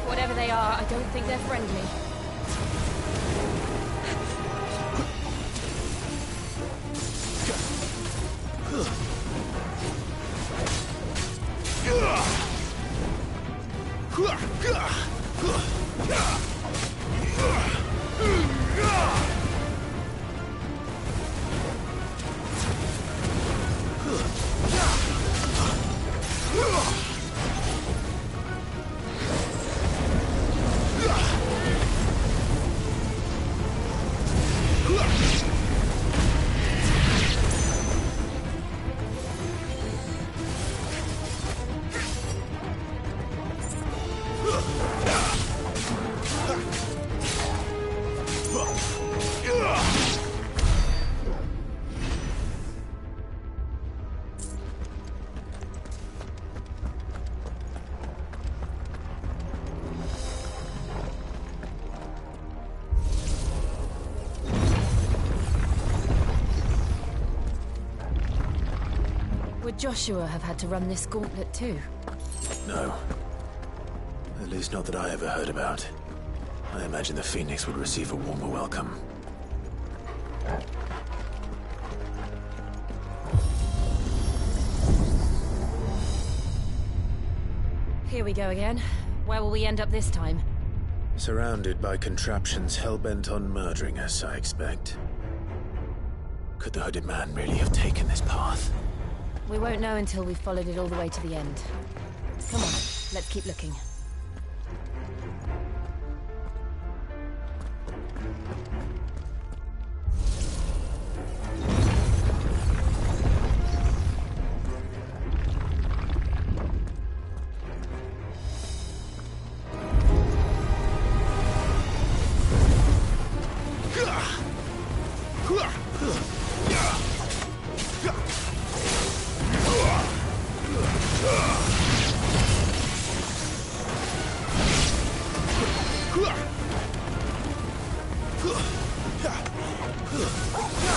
Whatever they are, I don't think they're friendly. Would Joshua have had to run this gauntlet too? No. At least not that I ever heard about. I imagine the Phoenix would receive a warmer welcome. Here we go again. Where will we end up this time? Surrounded by contraptions hell-bent on murdering us, I expect. Could the hooded man really have taken this path? We won't know until we've followed it all the way to the end. Come on, let's keep looking.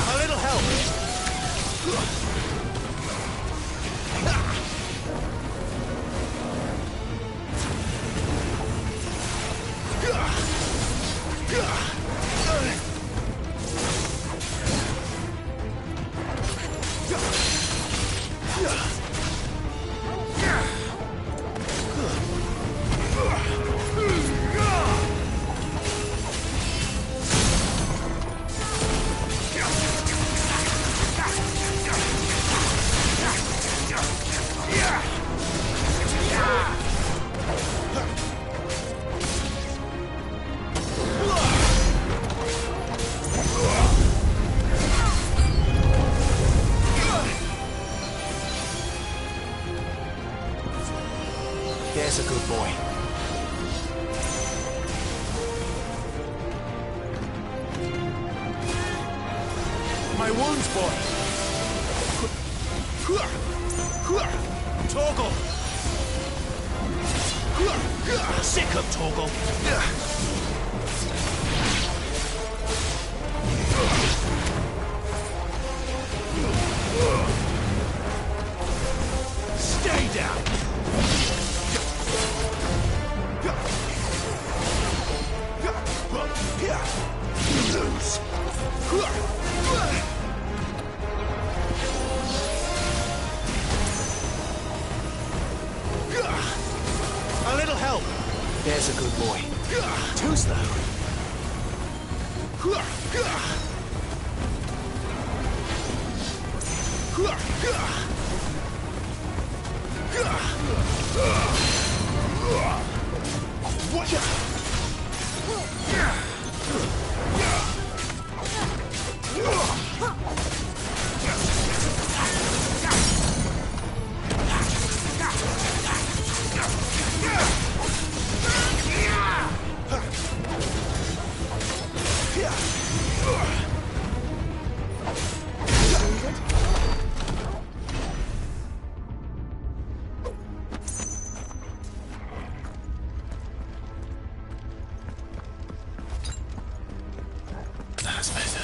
A little help! There's a good boy. My wounds, boy. Torgal. Sick of Torgal. Stay down. There's a good boy. Too slow. That's better.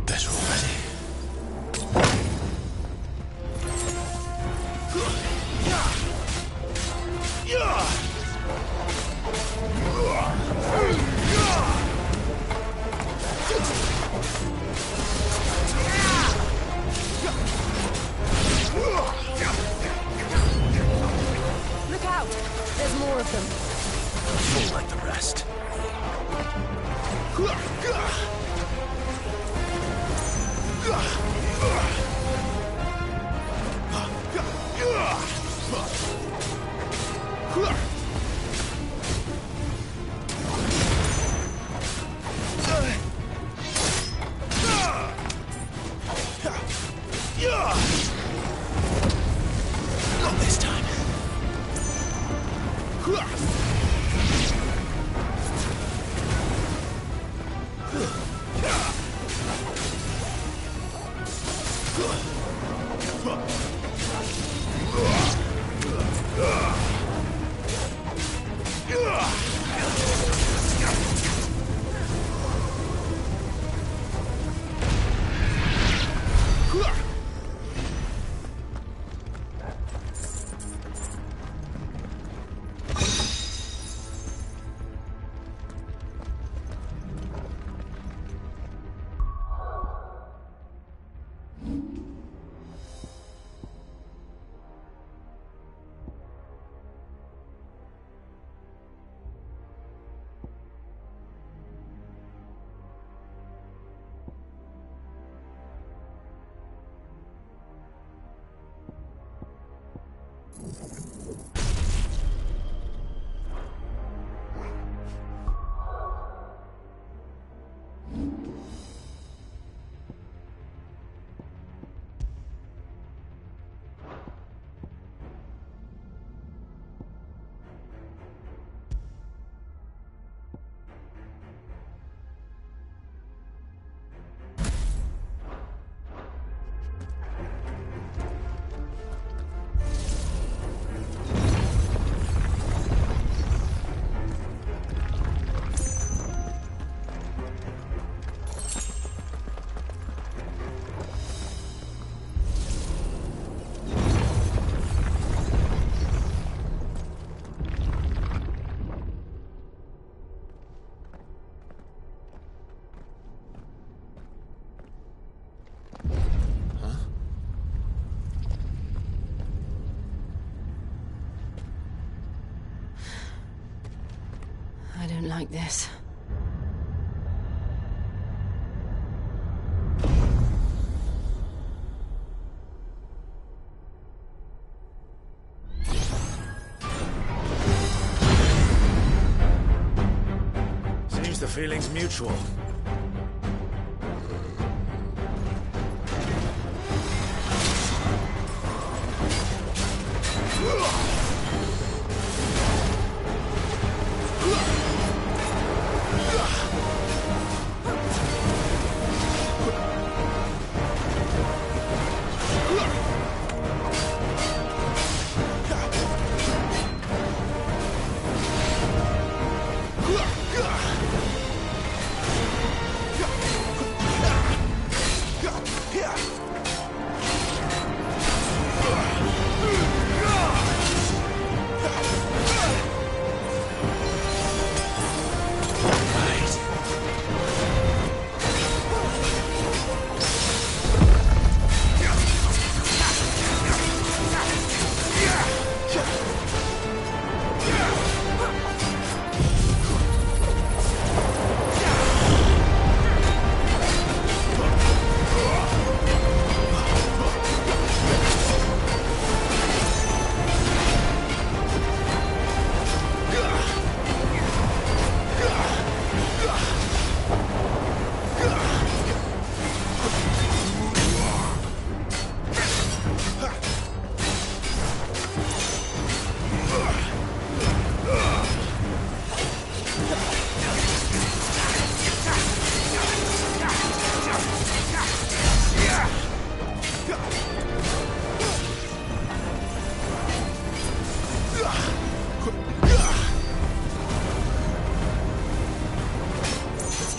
They're all ready. Look out! There's more of them. Full like the rest. Not this time. I don't like this. Seems the feeling's mutual.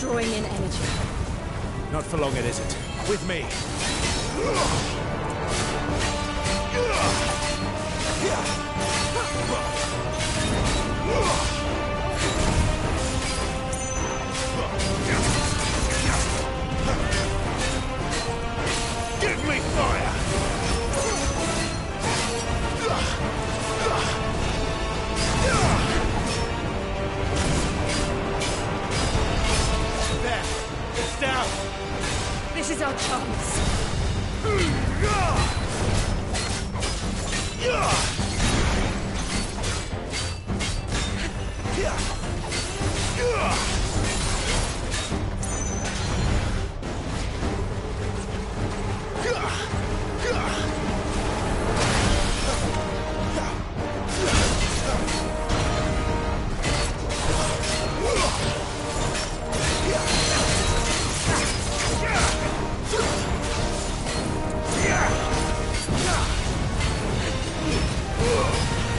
drawing in energy. Not for long, it isn't. With me. Give me fire! There! It's down! This is our chance.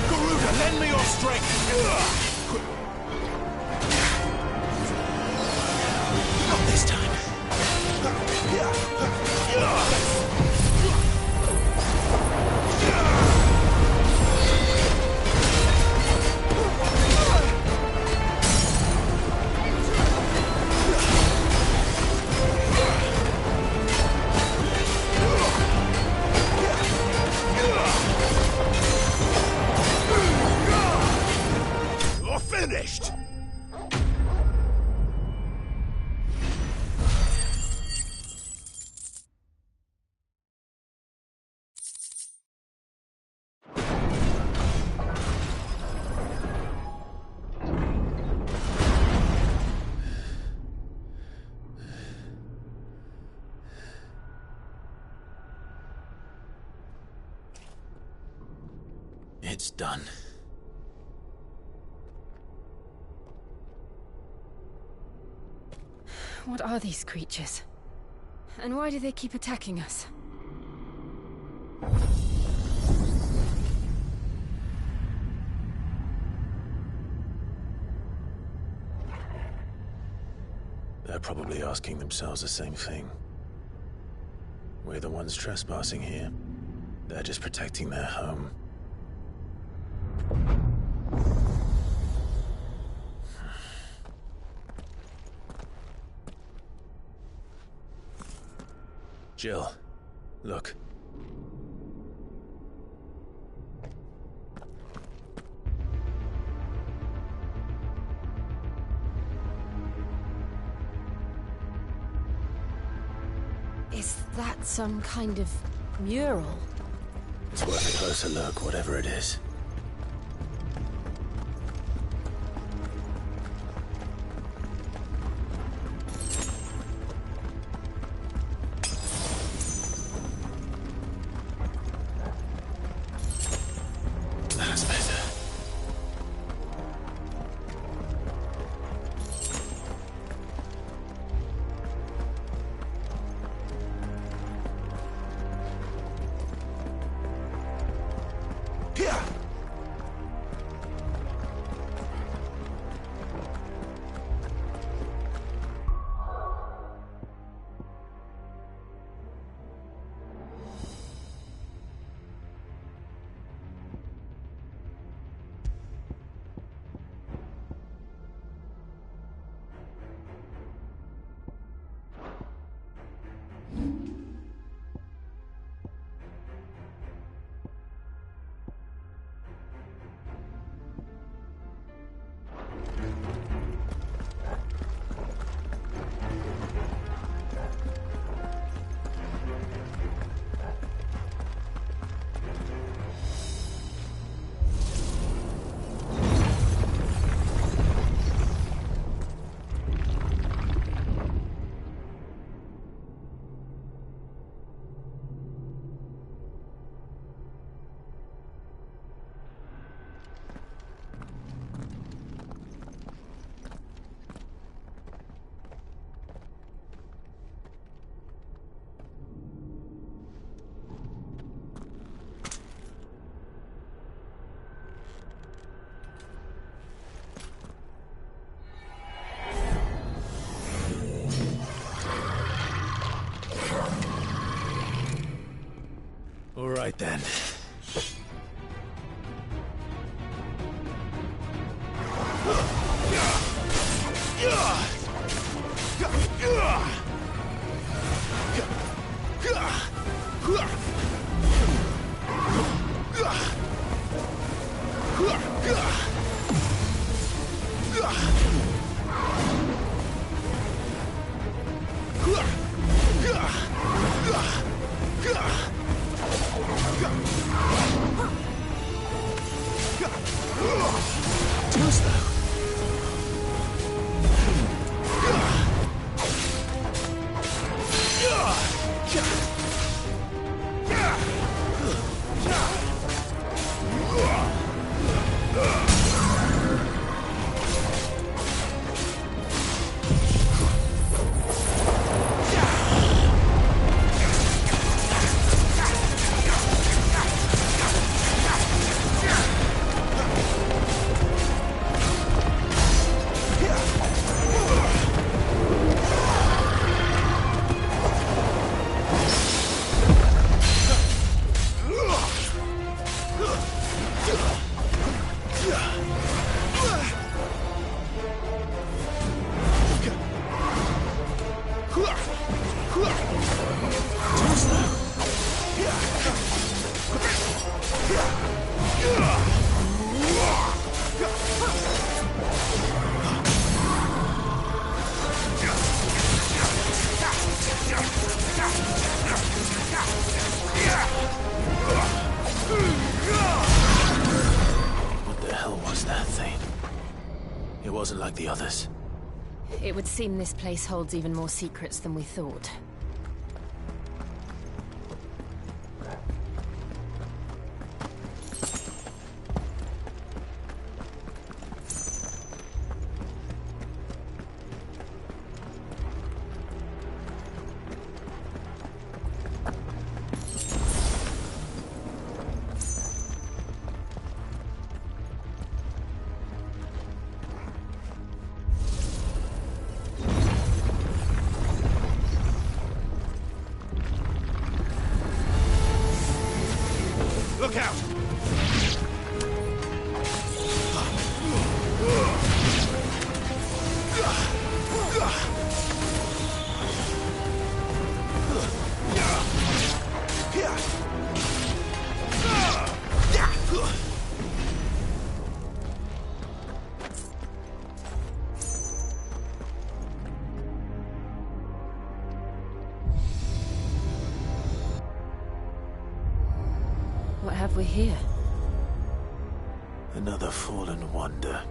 Garuda, lend me your strength! Not this time. You're finished! It's done. What are these creatures? And why do they keep attacking us? They're probably asking themselves the same thing. We're the ones trespassing here. They're just protecting their home. Jill, look. Is that some kind of mural? It's worth a closer look, whatever it is. That's better. Here! right then. What the hell was that thing? It wasn't like the others. It would seem this place holds even more secrets than we thought. Look out! What have we here? Another fallen wonder.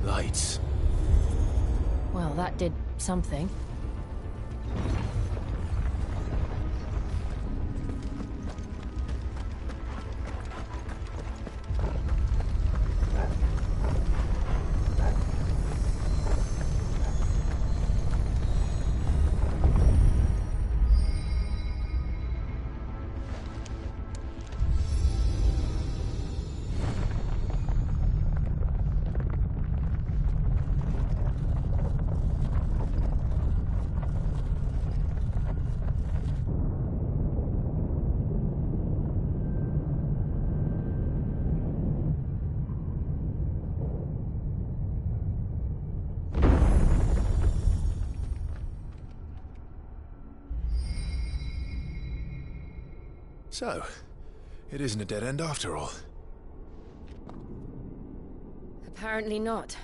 Lights. Well, that did something. So, it isn't a dead end after all. Apparently not.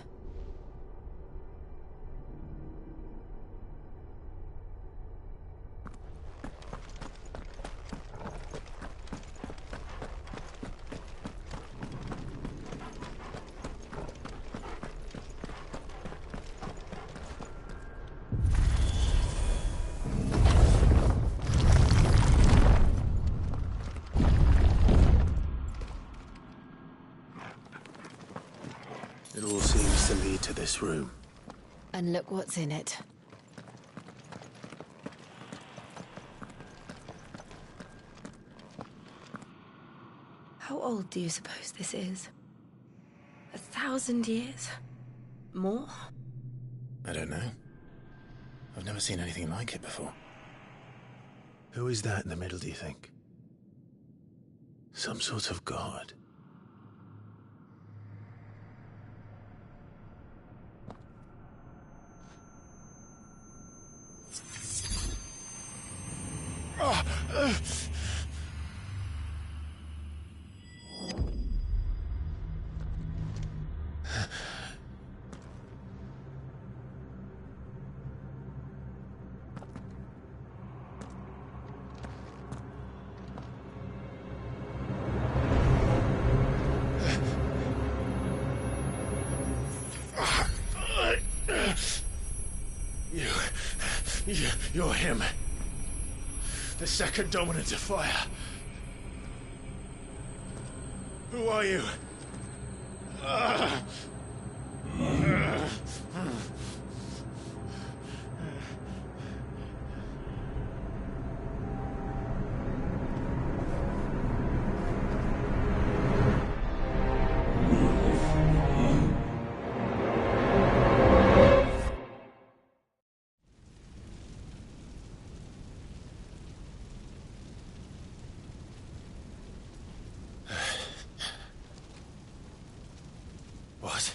It all seems to lead to this room. And look what's in it. How old do you suppose this is? 1,000 years? More? I don't know. I've never seen anything like it before. Who is that in the middle, do you think? Some sort of god? You're him. The second dominant of fire. Who are you? What?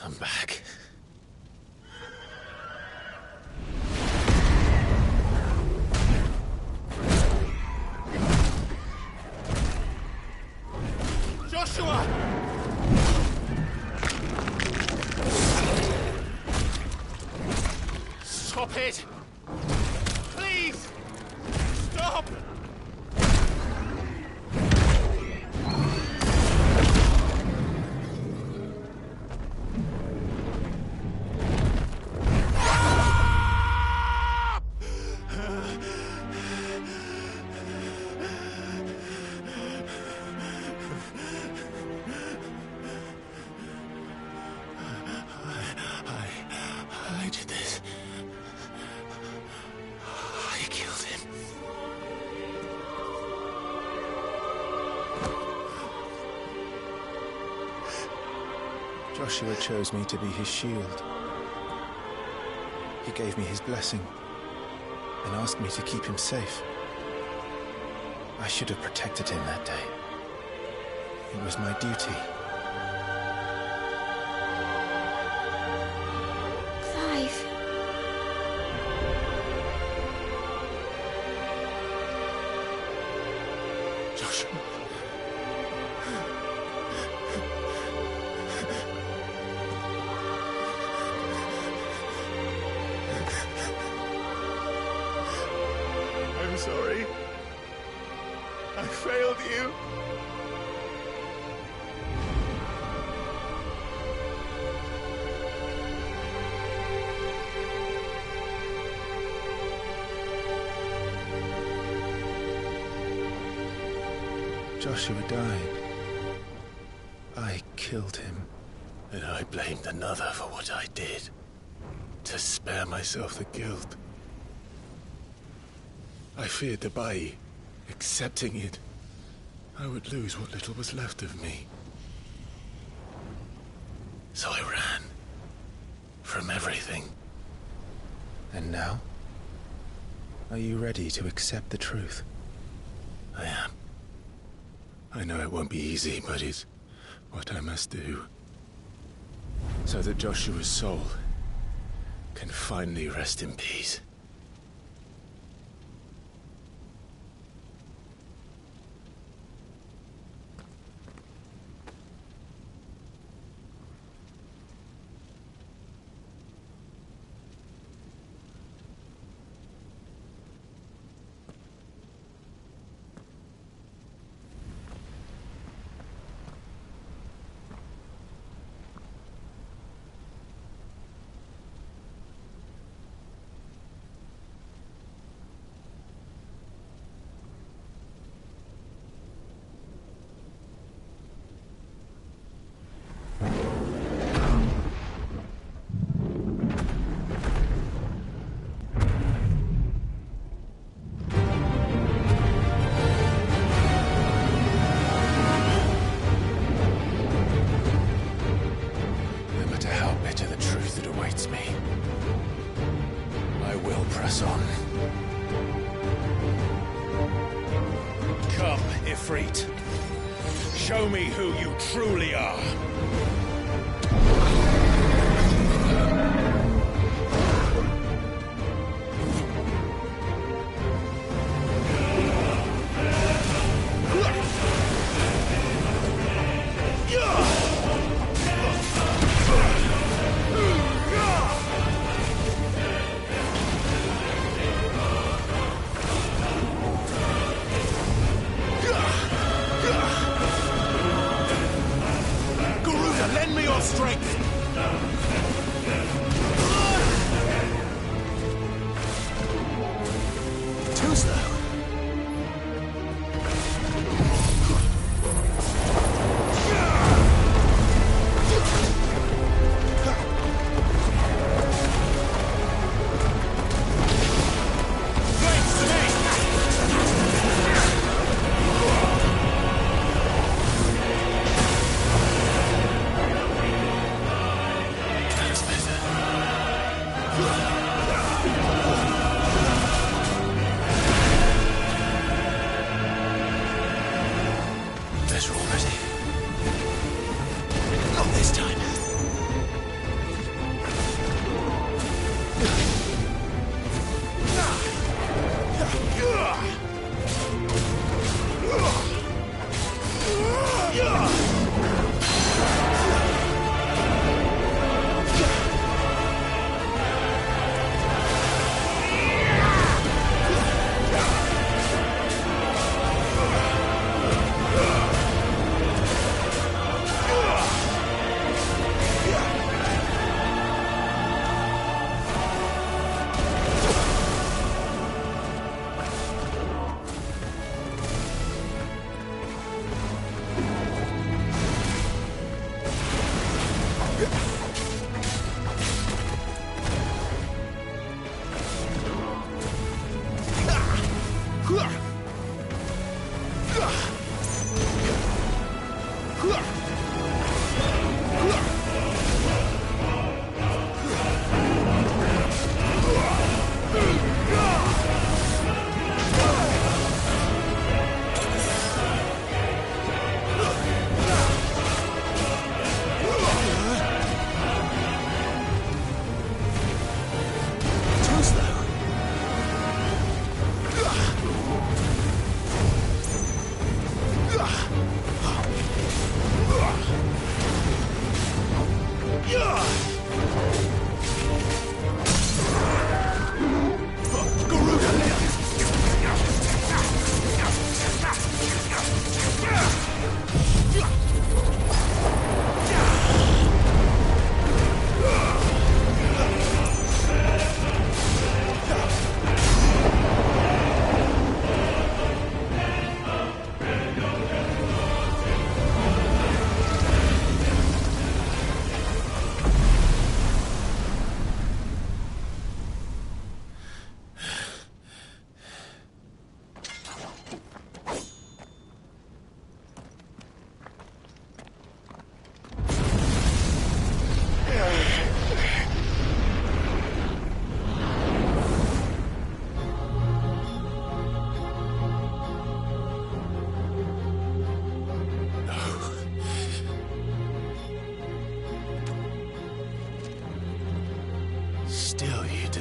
I'm back. Joshua! Stop it! Please! Stop! I did this. I killed him. Joshua chose me to be his shield. He gave me his blessing and asked me to keep him safe. I should have protected him that day. It was my duty. Clive. Joshua. I'm sorry. I failed you. Joshua died. I killed him. And I blamed another for what I did. To spare myself the guilt. I feared that by accepting it, I would lose what little was left of me. So I ran. From everything. And now? Are you ready to accept the truth? I am. I know it won't be easy, but it's what I must do. So that Joshua's soul can finally rest in peace. Show me who you truly are.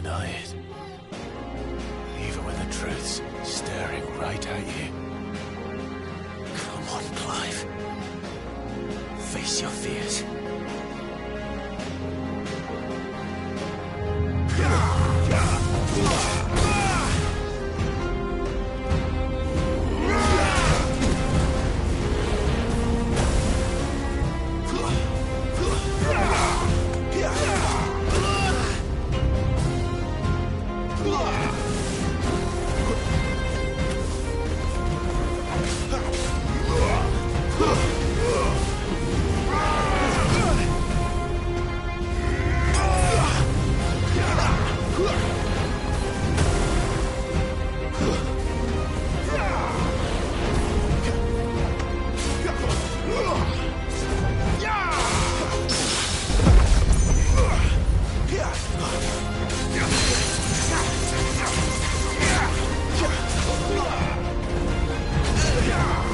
deny it. Even when the truth's staring right at you. Come on, Clive. Face your fears. Yeah!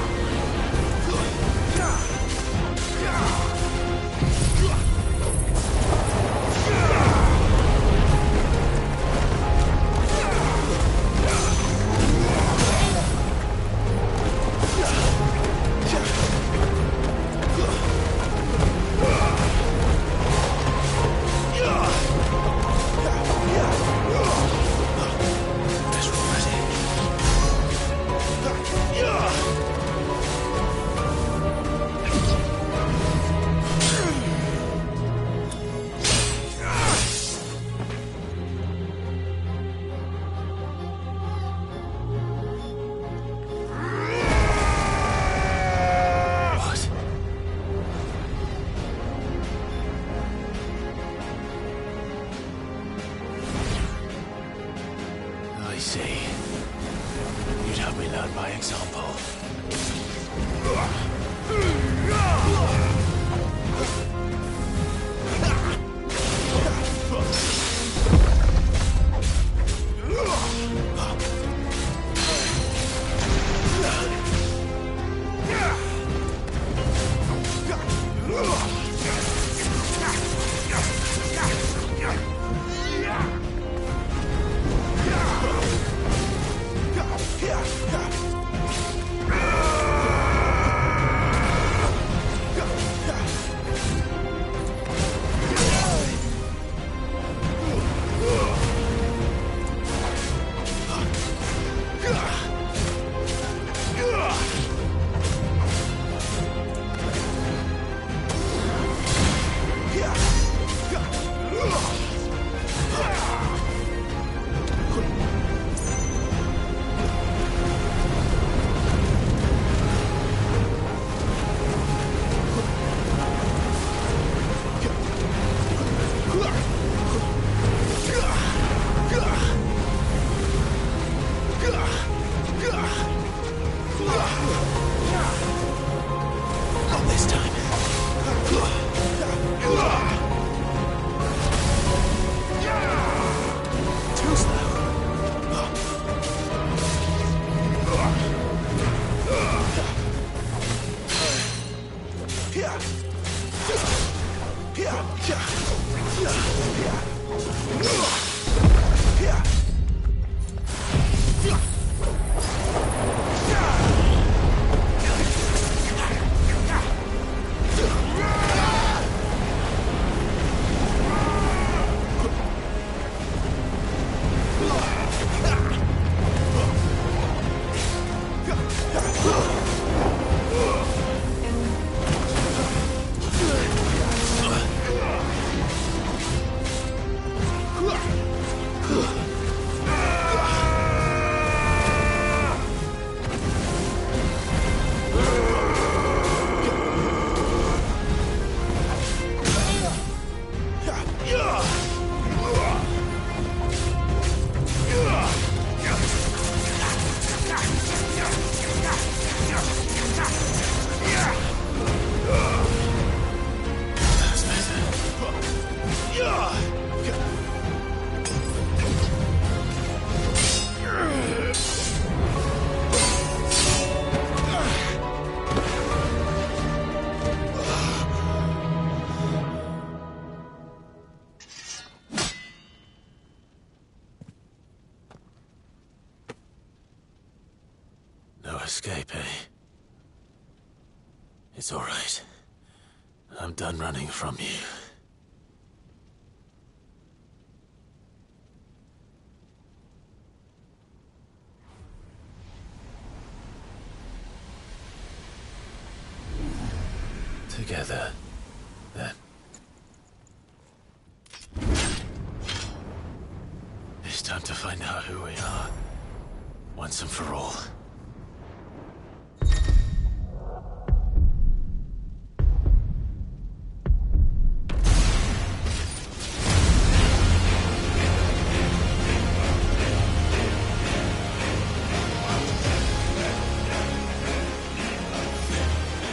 escape, eh? It's all right. I'm done running from you. Together, then. It's time to find out who we are, once and for all.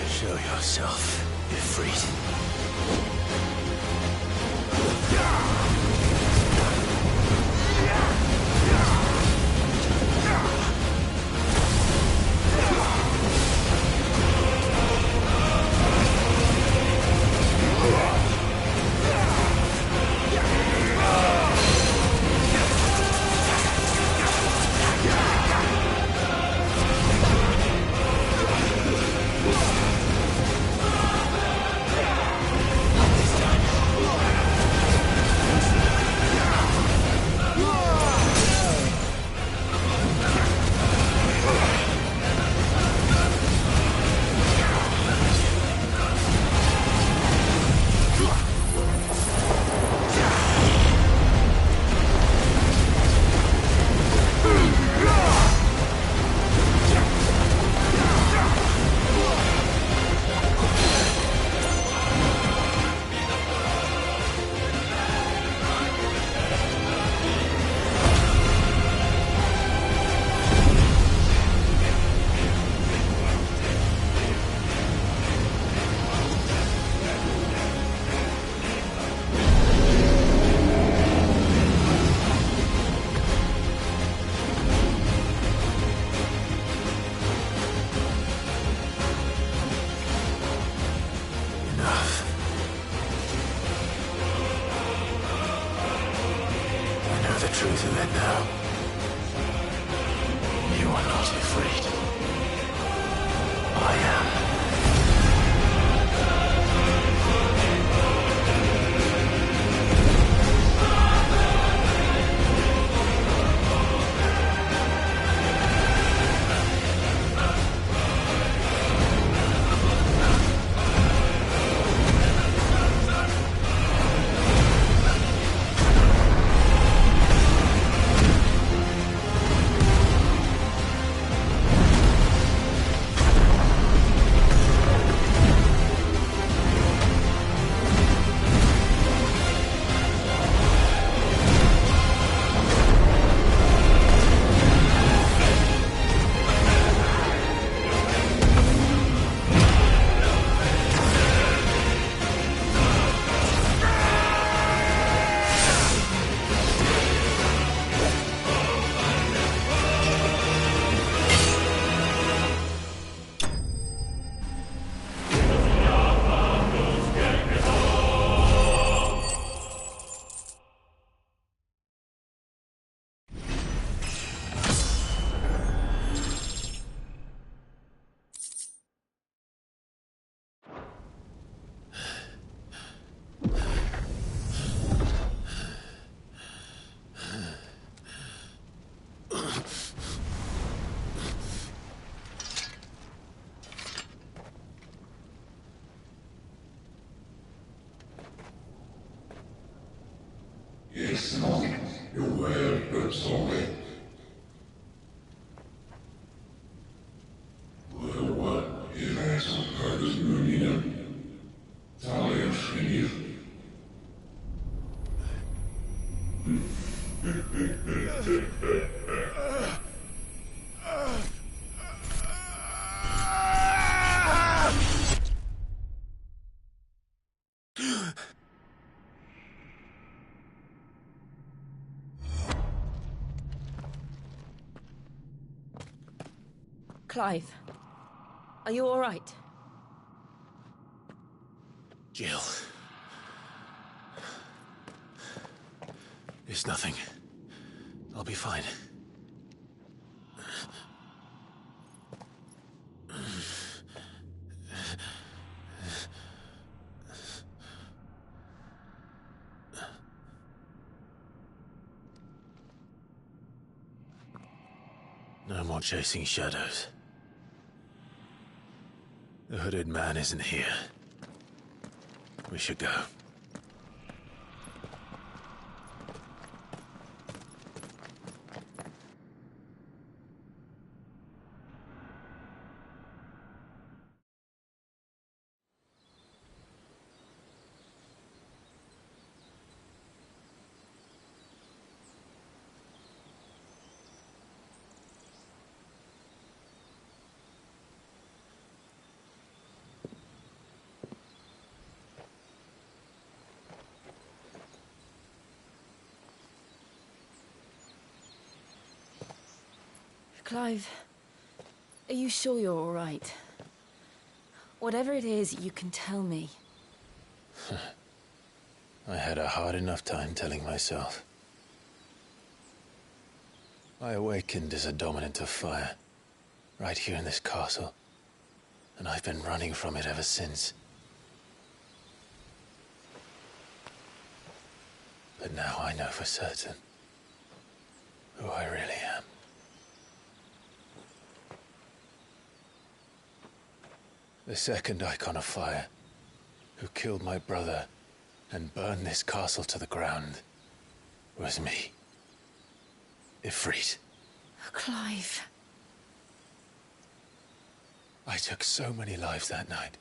Show yourself, Ifrit. Truth of it now. You are not afraid. I am. Yes, no. You're well, but sorry. Well, what? If that's a part of Munina, Talia Shinir. Clive, are you all right? Jill. It's nothing. I'll be fine. No more chasing shadows. The hooded man isn't here. We should go. Clive, are you sure you're all right? Whatever it is, you can tell me. I had a hard enough time telling myself. I awakened as a dominant of fire, right here in this castle, and I've been running from it ever since. But now I know for certain who I really am. The second Icon of Fire, who killed my brother and burned this castle to the ground, was me. Ifrit. Clive. I took so many lives that night,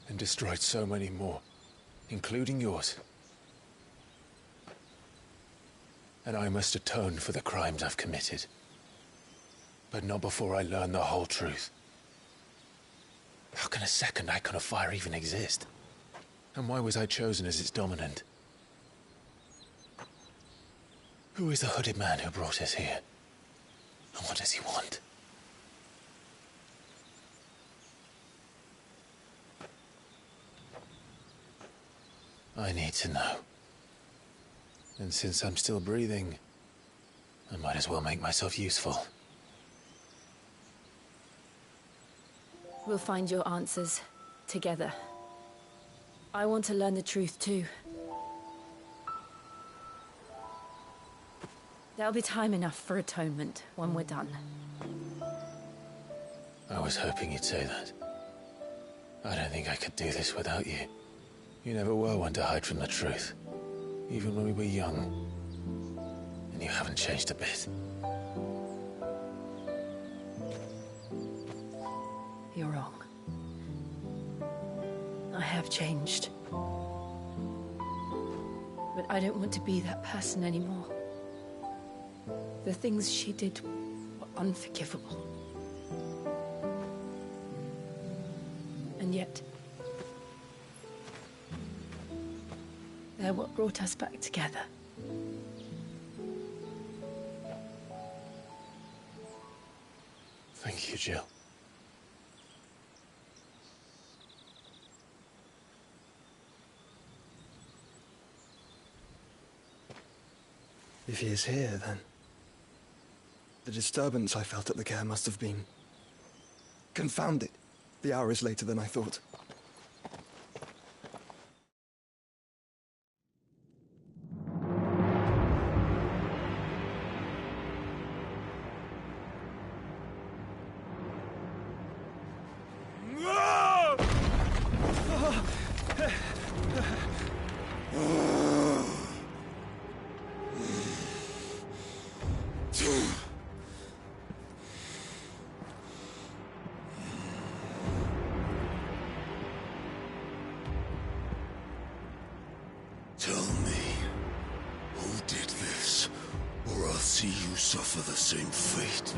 and destroyed so many more, including yours. And I must atone for the crimes I've committed. But not before I learn the whole truth. How can a second Icon of Fire even exist? And why was I chosen as its dominant? Who is the hooded man who brought us here? And what does he want? I need to know. And since I'm still breathing, I might as well make myself useful. We'll find your answers together. I want to learn the truth too. There'll be time enough for atonement when we're done. I was hoping you'd say that. I don't think I could do this without you. You never were one to hide from the truth, even when we were young. And you haven't changed a bit. You're wrong. I have changed. But I don't want to be that person anymore. The things she did were unforgivable. And yet, they're what brought us back together. Thank you, Jill. If he is here, then the disturbance I felt at the care must have been confounded. The hour is later than I thought. Tell me, who did this, or I'll see you suffer the same fate.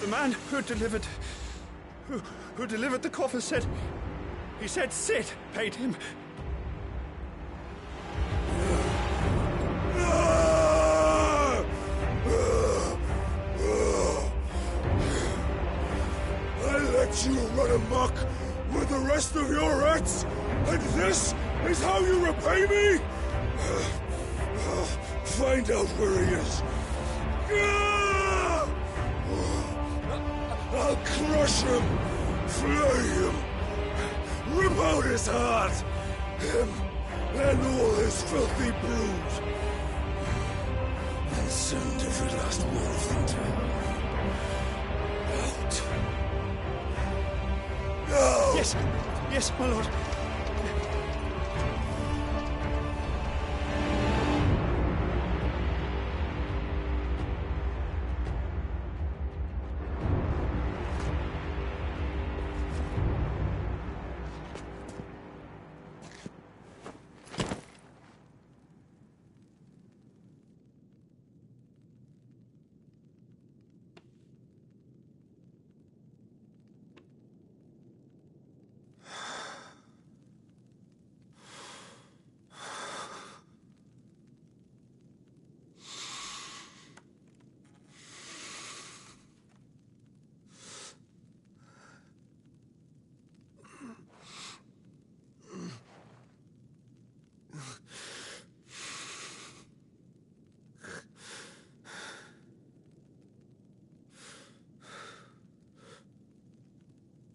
The man who delivered the coffer said... He said Sid paid him. I let you run amok with the rest of your rats, and this is how you repay me? Find out where he is. I'll crush him, flay him, rip out his heart, him and all his filthy brood. And Sound every last one of them down. Out. No! Yes! Yes, my lord.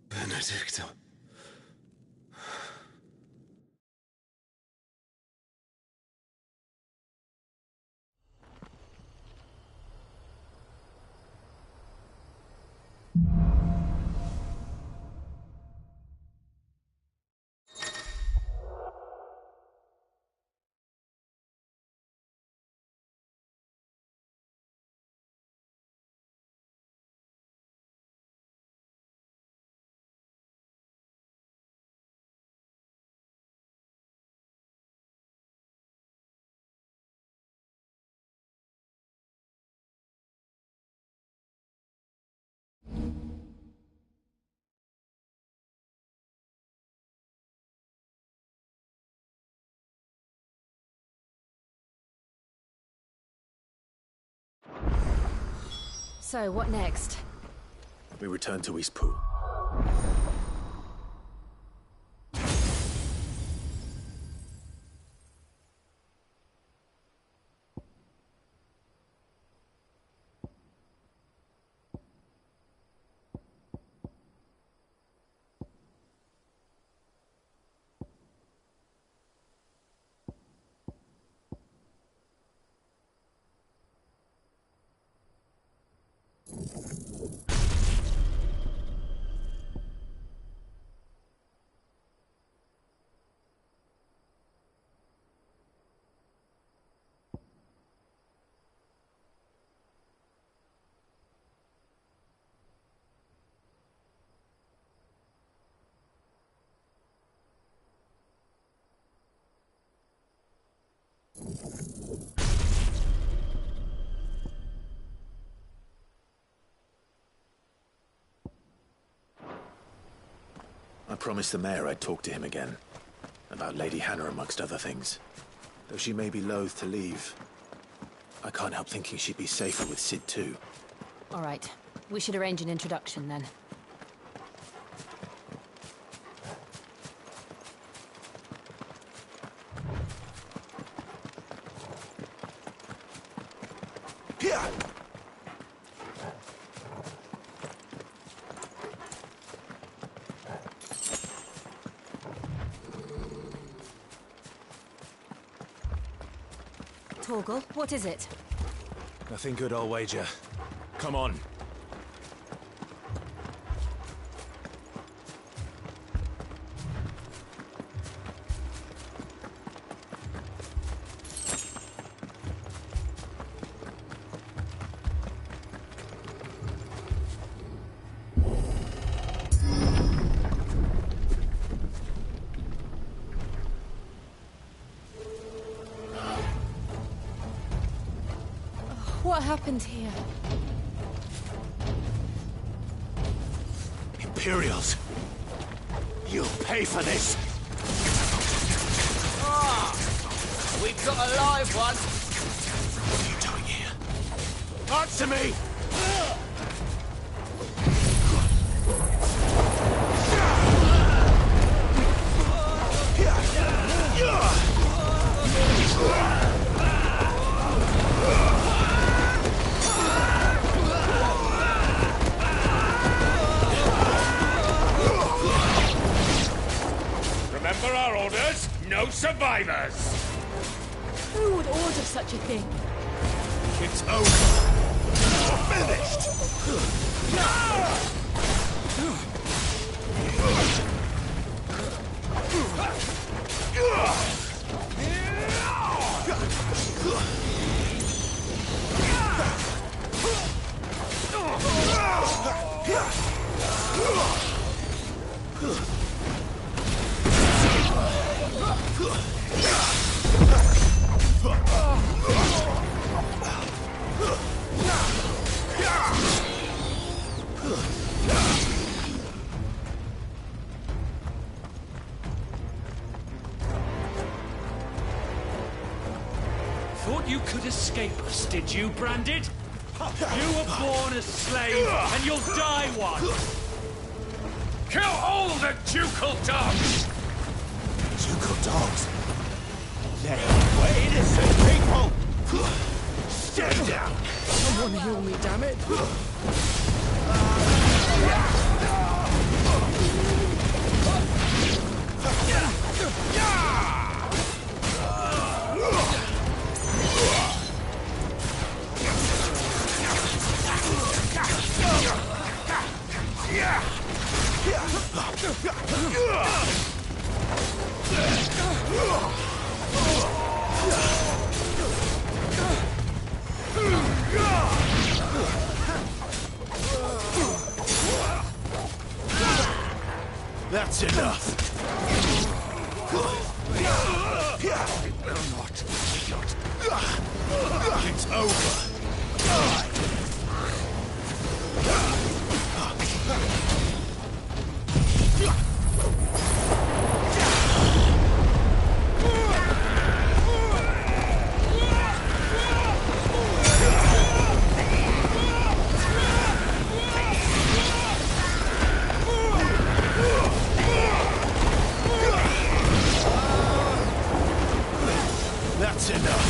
Benedicta. So, what next? We return to Eastpool. I promised the mayor I'd talk to him again. About Lady Hannah, amongst other things. Though she may be loath to leave, I can't help thinking she'd be safer with Cid too. All right. We should arrange an introduction then. Torgal, what is it? Nothing good, I'll wager. Come on. What happened here? Imperials! You'll pay for this! Ah! We've got a live one! What are you doing here? Answer me! Remember our orders? No survivors! Who would order such a thing? It's over. You're finished. Thought you could escape us, did you, Branded? You were born a slave, and you'll die one! Kill all the ducal dogs! Ducal dogs? They were innocent people! Stand down! Someone heal me, damn it! That's enough! It's over! That's enough!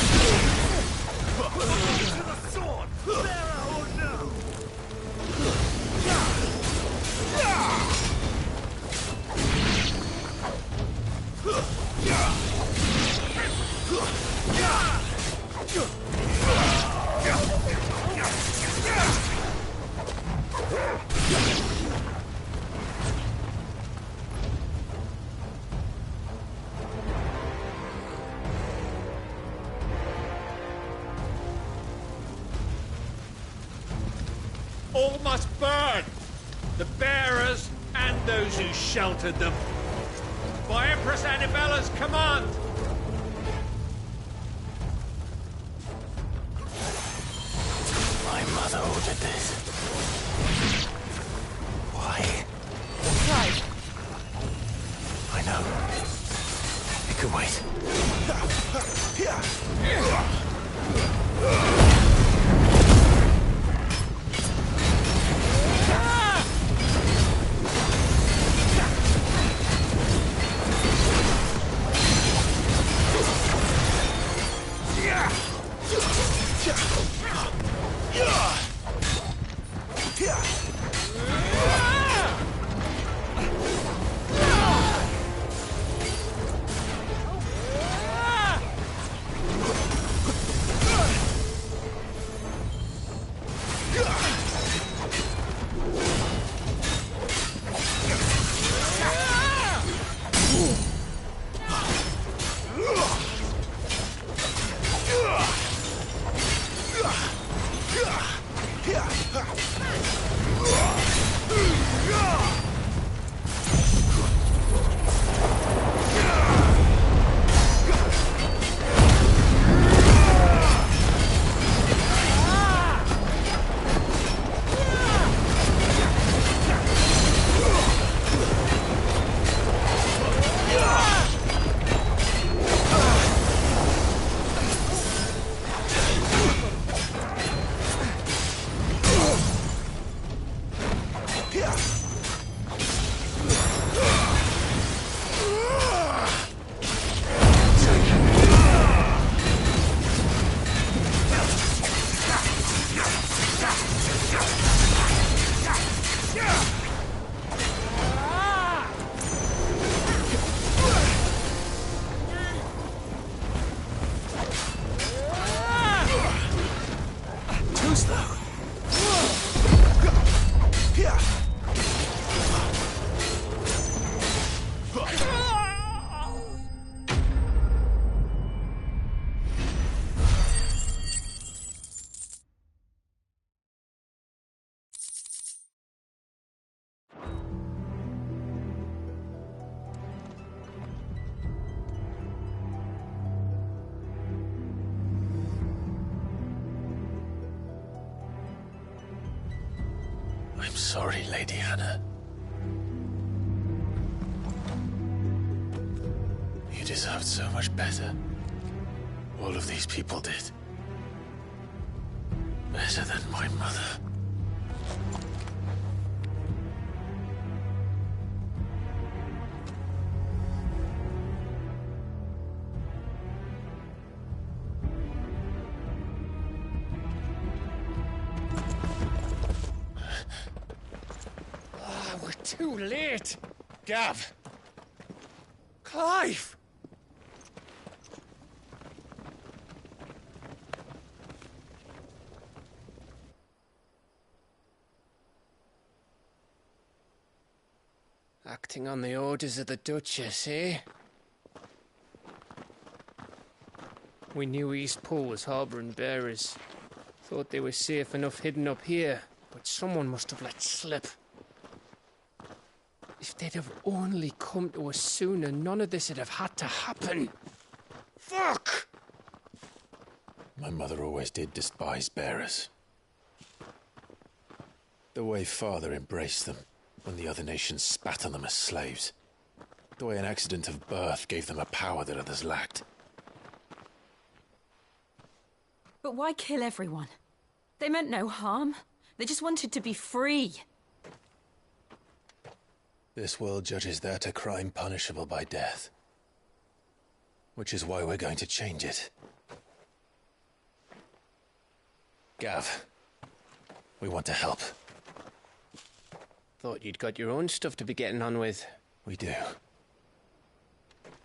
To the sword! Bearer or no! All must burn! The bearers and those who sheltered them. By Empress Annibella's command! My mother ordered this. Why? Right. I know. It can wait. sorry, Lady Hannah. You deserved so much better. All of these people did. Better than my mother. We're too late. Gav. Clive. Acting on the orders of the Duchess, eh? We knew Eastpool was harbouring bearers. Thought they were safe enough hidden up here, but someone must have let slip. If they'd have only come to us sooner, none of this would have had to happen. Fuck! My mother always did despise bearers. The way Father embraced them when the other nations spat on them as slaves. The way an accident of birth gave them a power that others lacked. But why kill everyone? They meant no harm. They just wanted to be free. This world judges that a crime punishable by death. Which is why we're going to change it. Gav, we want to help. Thought you'd got your own stuff to be getting on with. We do.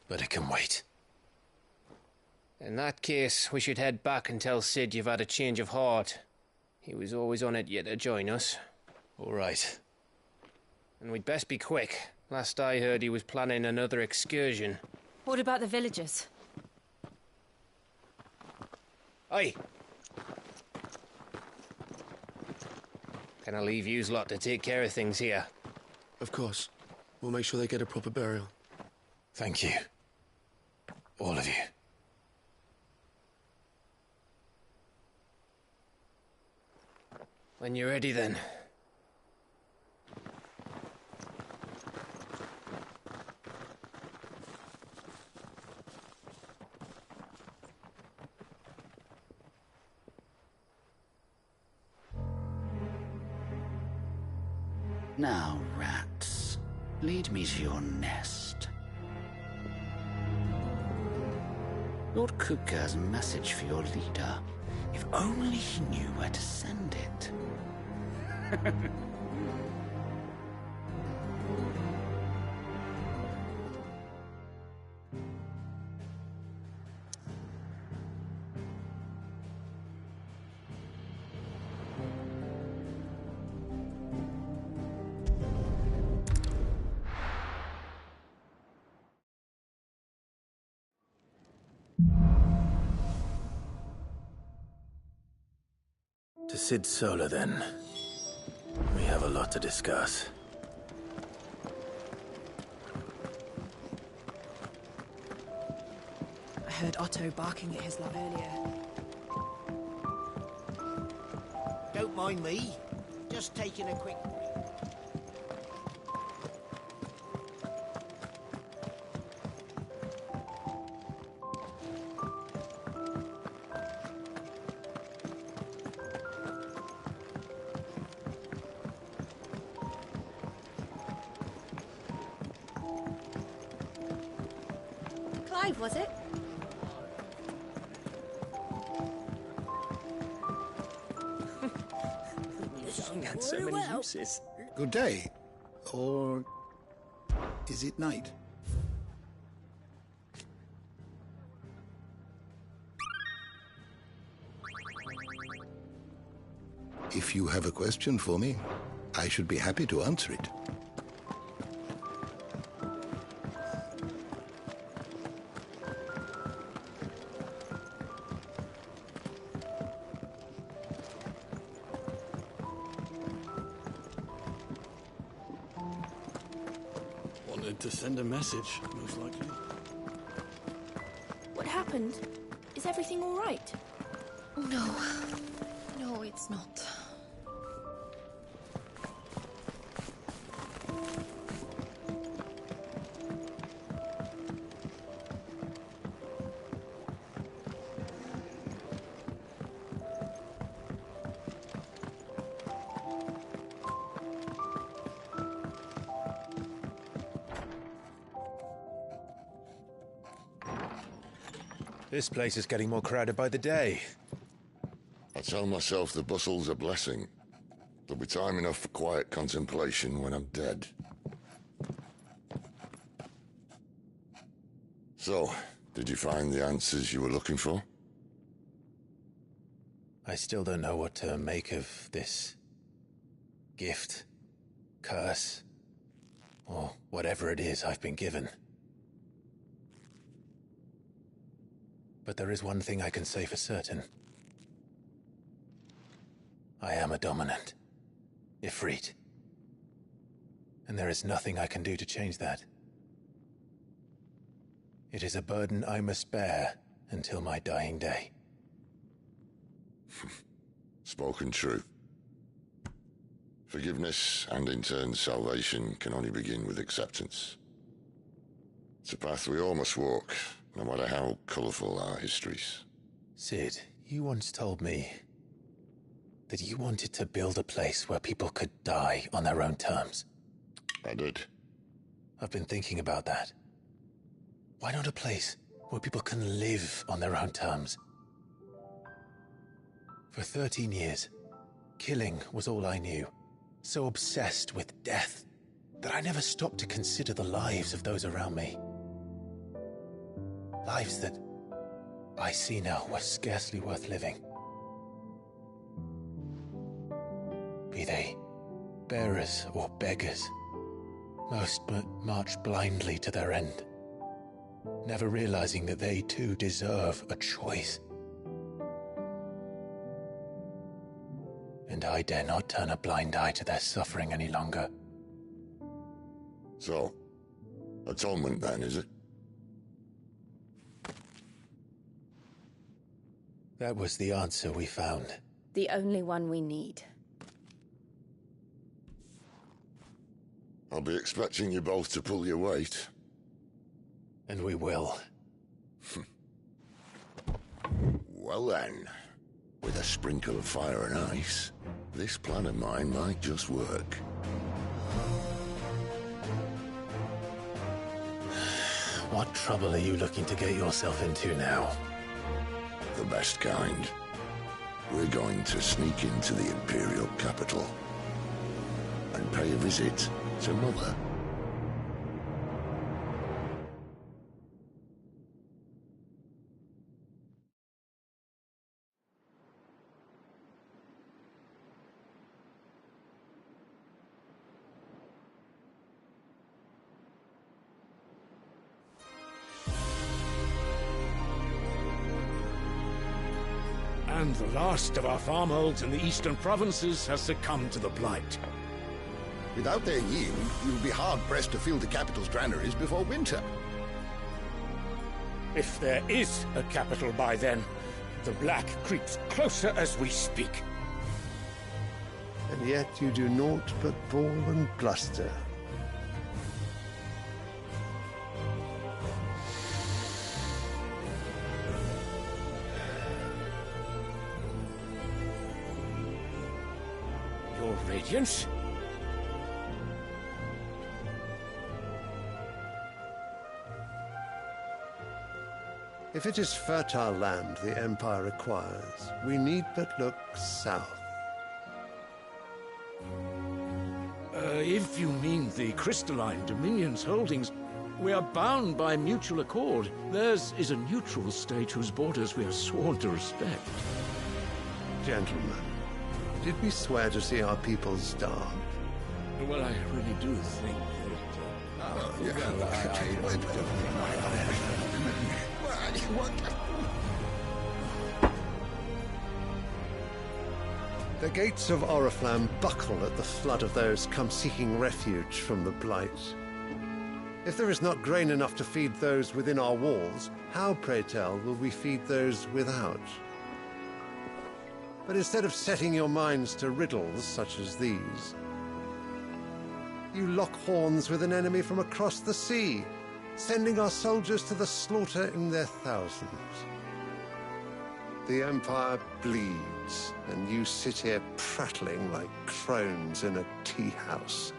But it can wait. In that case, we should head back and tell Sid you've had a change of heart. He was always on it yet to join us. All right. And we'd best be quick. Last I heard, he was planning another excursion. What about the villagers? Aye. Can I leave yous lot to take care of things here? Of course. We'll make sure they get a proper burial. Thank you. All of you. When you're ready, then. Now, rats, lead me to your nest. Lord Cook has a message for your leader. If only he knew where to send it. To Sid Solar, then. We have a lot to discuss. I heard Otto barking at his lot earlier. Don't mind me. Just taking a quick... Clive, was it? Had so many uses. Good day. Or is it night? If you have a question for me, I should be happy to answer it. To send a message, most likely. What happened? Is everything all right? No. No, it's not. This place is getting more crowded by the day. I tell myself the bustle's a blessing. There'll be time enough for quiet contemplation when I'm dead. So, did you find the answers you were looking for? I still don't know what to make of this gift, curse, or whatever it is I've been given. But there is one thing I can say for certain. I am a dominant, Ifrit. And there is nothing I can do to change that. It is a burden I must bear until my dying day. Spoken true. Forgiveness, and in turn salvation, can only begin with acceptance. It's a path we all must walk, no matter how colourful our histories. Cid, you once told me that you wanted to build a place where people could die on their own terms. I did. I've been thinking about that. Why not a place where people can live on their own terms? For 13 years, killing was all I knew. So obsessed with death that I never stopped to consider the lives of those around me. Lives that I see now were scarcely worth living. Be they bearers or beggars, most but march blindly to their end, never realizing that they too deserve a choice. And I dare not turn a blind eye to their suffering any longer. So, atonement then, is it? That was the answer we found. The only one we need. I'll be expecting you both to pull your weight. And we will. Well then, with a sprinkle of fire and ice, this plan of mine might just work. What trouble are you looking to get yourself into now? The best kind. We're going to sneak into the Imperial capital and pay a visit to Mother. And the last of our farmholds in the eastern provinces has succumbed to the blight. Without their yield, you'll be hard-pressed to fill the capital's granaries before winter. If there is a capital by then, the black creeps closer as we speak. And yet you do naught but bawl and bluster. Your Radiance? If it is fertile land the Empire requires, we need but look south. If you mean the Crystalline Dominion's holdings, we are bound by mutual accord. Theirs is a neutral state whose borders we are sworn to respect. Gentlemen, did we swear to see our people starve? Well, I really do think that... The gates of Oriflamme buckle at the flood of those come seeking refuge from the Blight. If there is not grain enough to feed those within our walls, how, pray tell, will we feed those without? But instead of setting your minds to riddles such as these, you lock horns with an enemy from across the sea, sending our soldiers to the slaughter in their thousands. The Empire bleeds, and you sit here prattling like crones in a tea house.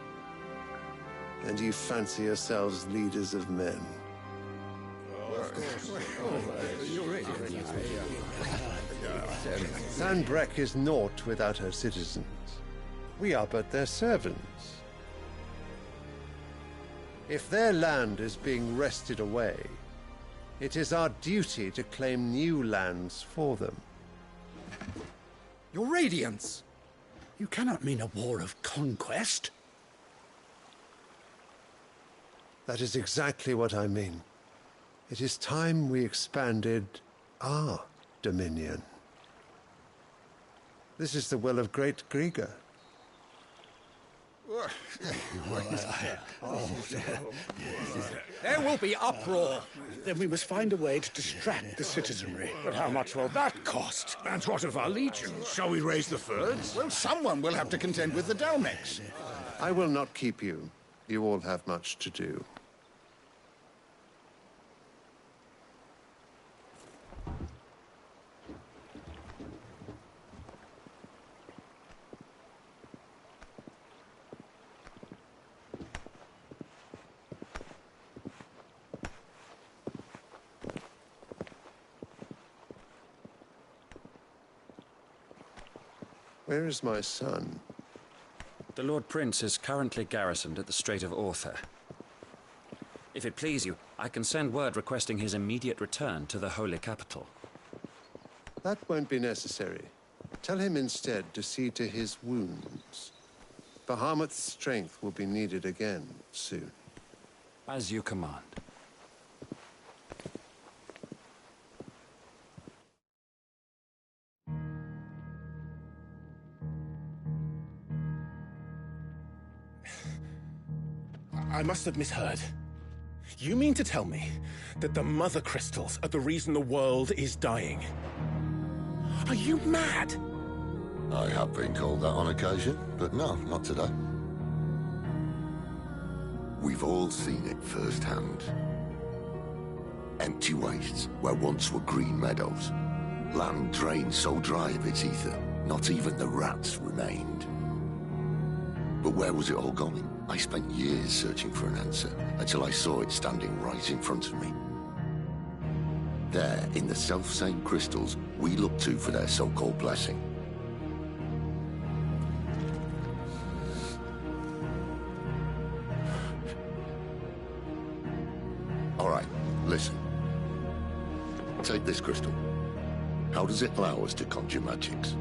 And you fancy yourselves leaders of men. Sanbreque is naught without her citizens. We are but their servants. If their land is being wrested away, it is our duty to claim new lands for them. Your Radiance! You cannot mean a war of conquest. That is exactly what I mean. It is time we expanded our dominion. This is the will of great Griga. There will be uproar. Then we must find a way to distract the citizenry. But how much will that cost? And what of our legions? Shall we raise the Fyrds? Well, someone will have to contend with the Dalmex. I will not keep you. You all have much to do. Where is my son? The Lord Prince is currently garrisoned at the Strait of Orther. If it please you, I can send word requesting his immediate return to the Holy Capital. That won't be necessary. Tell him instead to see to his wounds. Bahamut's strength will be needed again soon. As you command. I must have misheard. You mean to tell me that the Mother Crystals are the reason the world is dying? Are you mad? I have been called that on occasion, but no, not today. We've all seen it firsthand. Empty wastes where once were green meadows. Land drained so dry of its ether, not even the rats remained. But where was it all going? I spent years searching for an answer, until I saw it standing right in front of me. There, in the self-same crystals we look to for their so-called blessing. All right, listen. Take this crystal. How does it allow us to conjure magics?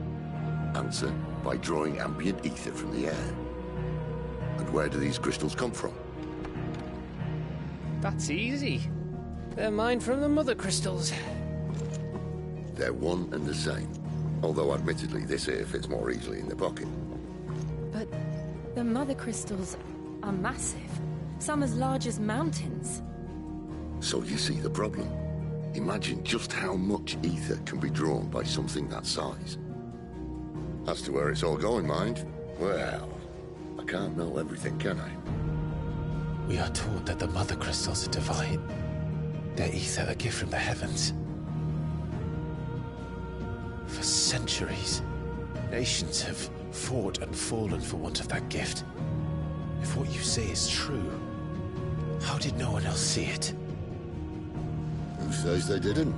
Answer, by drawing ambient ether from the air. And where do these crystals come from? That's easy. They're mined from the Mother Crystals. They're one and the same. Although admittedly this here fits more easily in the pocket. But the Mother Crystals are massive. Some as large as mountains. So you see the problem. Imagine just how much ether can be drawn by something that size. As to where it's all going, mind, well, I can't know everything, can I? We are taught that the Mother Crystals are divine. Their ether a gift from the heavens. For centuries, nations have fought and fallen for want of that gift. If what you say is true, how did no one else see it? Who says they didn't?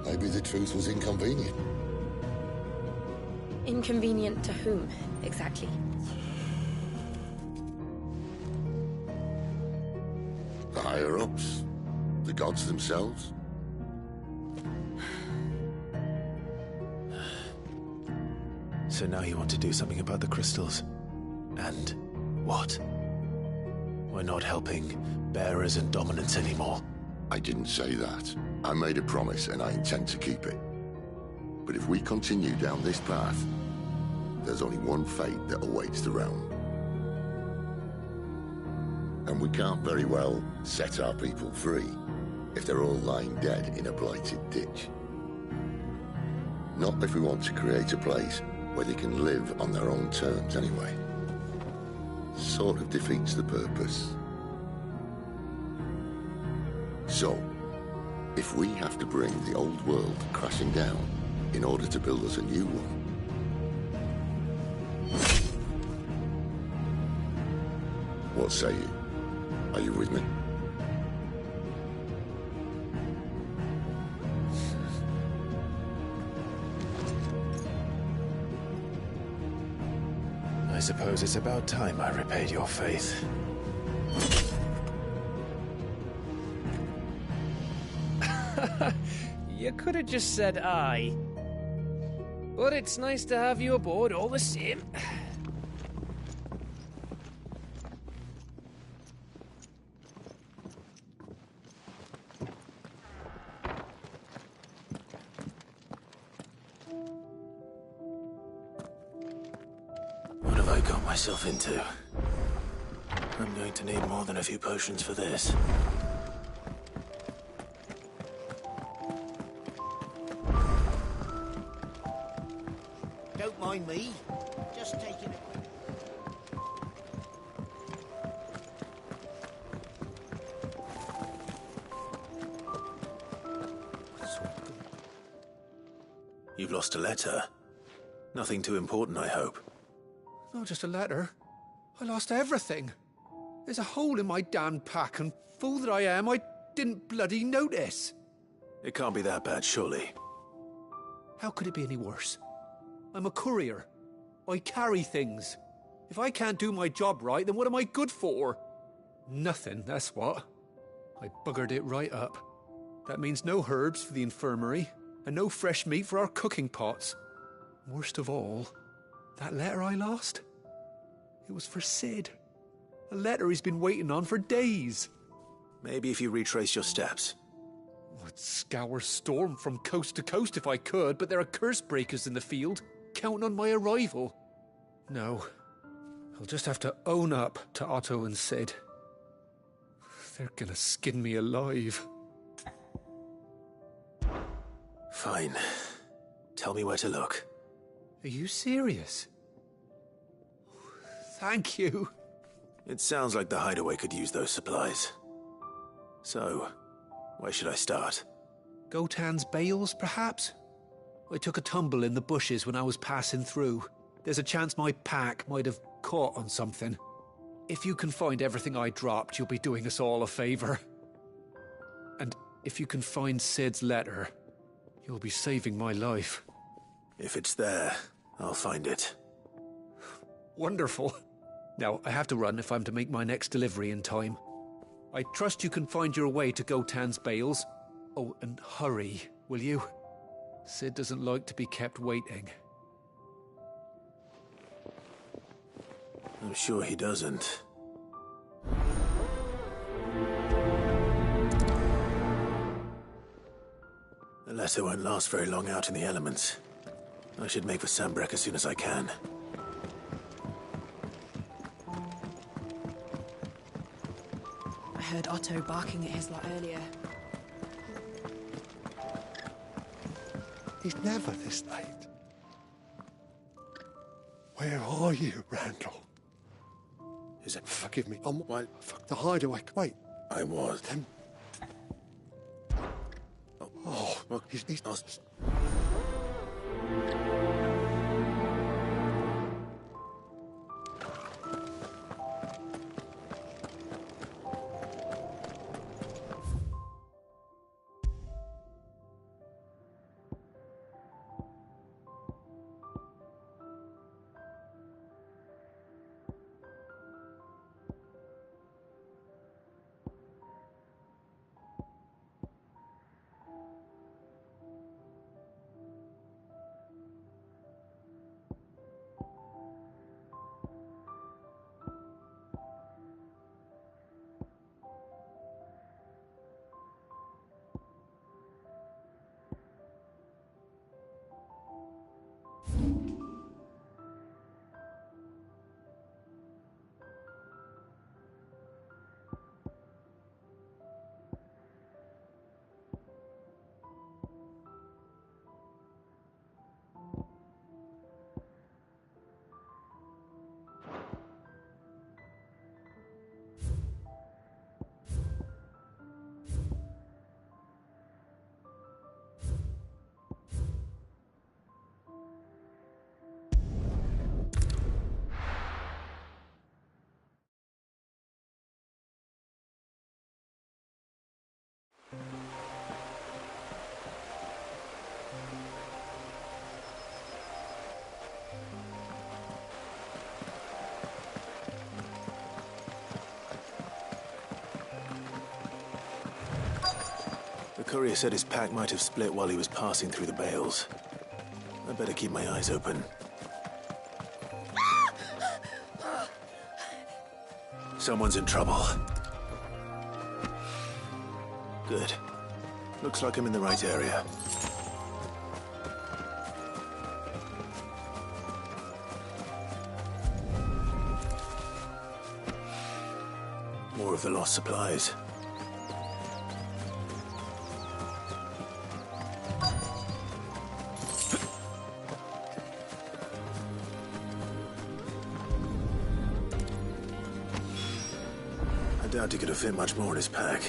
Maybe the truth was inconvenient. Inconvenient to whom, exactly? The higher-ups? The gods themselves? So now you want to do something about the crystals? And what? We're not helping bearers and dominants anymore. I didn't say that. I made a promise and I intend to keep it. But if we continue down this path, there's only one fate that awaits the realm. And we can't very well set our people free if they're all lying dead in a blighted ditch. Not if we want to create a place where they can live on their own terms anyway. Sort of defeats the purpose. So, if we have to bring the old world crashing down in order to build us a new one, what say you? Are you with me? suppose it's about time I repaid your faith. You could have just said aye. But it's nice to have you aboard all the same. What have I got myself into? I'm going to need more than a few potions for this. Don't mind me. Just taking a quick... You've lost a letter. Nothing too important, I hope. Not just a letter. I lost everything. There's a hole in my damn pack, and fool that I am, I didn't bloody notice. It can't be that bad, surely. How could it be any worse? I'm a courier. I carry things. If I can't do my job right, then what am I good for? Nothing, that's what. I buggered it right up. That means no herbs for the infirmary, and no fresh meat for our cooking pots. Worst of all, that letter I lost? It was for Sid. A letter he's been waiting on for days. Maybe if you retrace your steps. I'd scour Storm from coast to coast if I could, but there are curse breakers in the field, counting on my arrival. No, I'll just have to own up to Otto and Sid. They're gonna skin me alive. Fine. Tell me where to look. Are you serious? Thank you. It sounds like the hideaway could use those supplies. So, where should I start? Gotan's bales, perhaps? I took a tumble in the bushes when I was passing through. There's a chance my pack might have caught on something. If you can find everything I dropped, you'll be doing us all a favor. And if you can find Sid's letter, you'll be saving my life. If it's there, I'll find it. Wonderful. Now, I have to run if I'm to make my next delivery in time. I trust you can find your way to Gotan's bales. Oh, and hurry, will you? Sid doesn't like to be kept waiting. I'm sure he doesn't. The letter won't last very long out in the elements. I should make for Sanbreque as soon as I can. I heard Otto barking at his lot earlier. He's never this late. Where are you, Randall? Is it? Forgive me. Fuck the hideaway. Wait. I was. Then... Oh, well, he's... Courier said his pack might have split while he was passing through the bales. I better keep my eyes open. Someone's in trouble. Good. Looks like I'm in the right area. More of the lost supplies. I doubt he could have fit much more in his pack.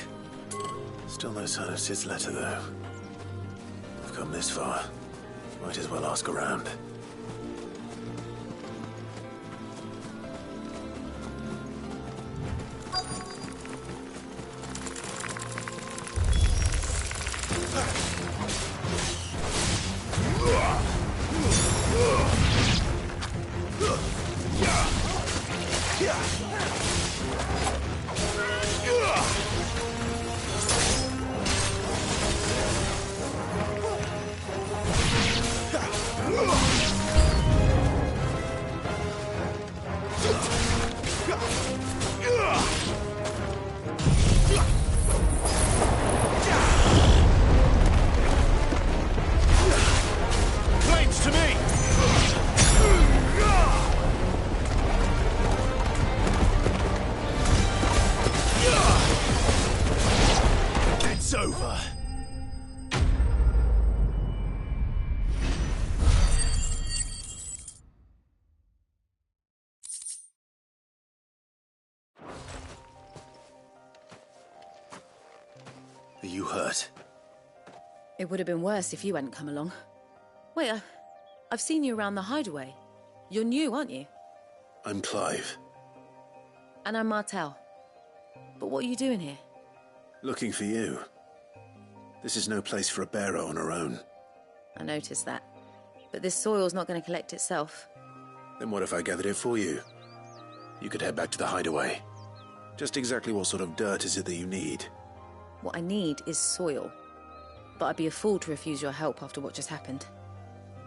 Still no sign of Sid's letter, though. I've come this far. Might as well ask around. Are you hurt? It would have been worse if you hadn't come along. Wait, I've seen you around the hideaway. You're new, aren't you? I'm Clive. And I'm Martel. But what are you doing here? Looking for you. This is no place for a bearer on her own. I noticed that. But this soil's not going to collect itself. Then what if I gathered it for you? You could head back to the hideaway. Just exactly what sort of dirt is it that you need? What I need is soil. But I'd be a fool to refuse your help after what just happened.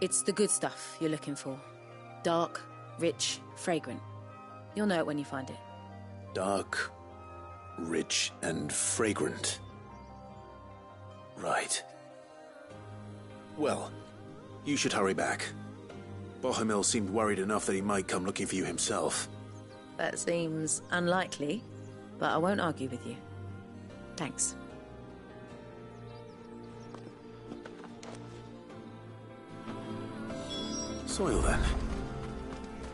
It's the good stuff you're looking for. Dark, rich, fragrant. You'll know it when you find it. Dark, rich, and fragrant. Right. Well, you should hurry back. Bohemil seemed worried enough that he might come looking for you himself. That seems unlikely, but I won't argue with you. Thanks. Soil, then.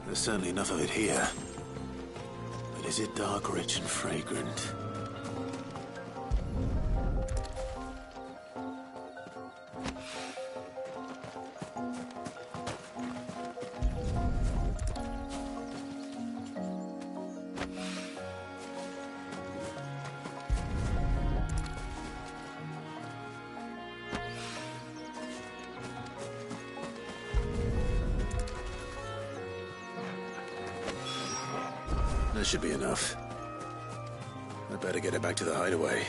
There's certainly enough of it here. But is it dark, rich, and fragrant? That should be enough. I better get it back to the hideaway.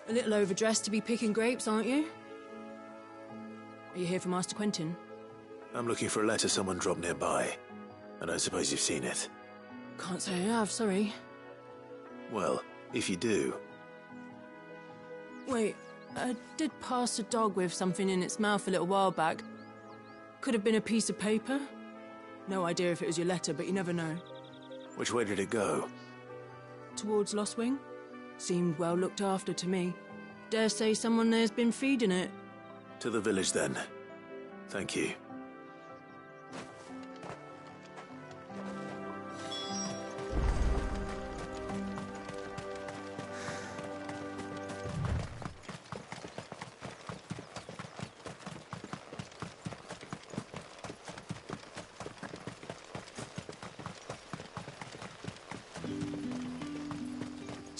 A little overdressed to be picking grapes, aren't you? Are you here for Master Quentin? I'm looking for a letter someone dropped nearby. I don't suppose you've seen it. Can't say I have, sorry. Well, if you do... Wait, I did pass a dog with something in its mouth a little while back. Could have been a piece of paper. No idea if it was your letter, but you never know. Which way did it go? Towards Lostwing? Seemed well looked after to me. Dare say someone there's been feeding it. To the village, then. Thank you.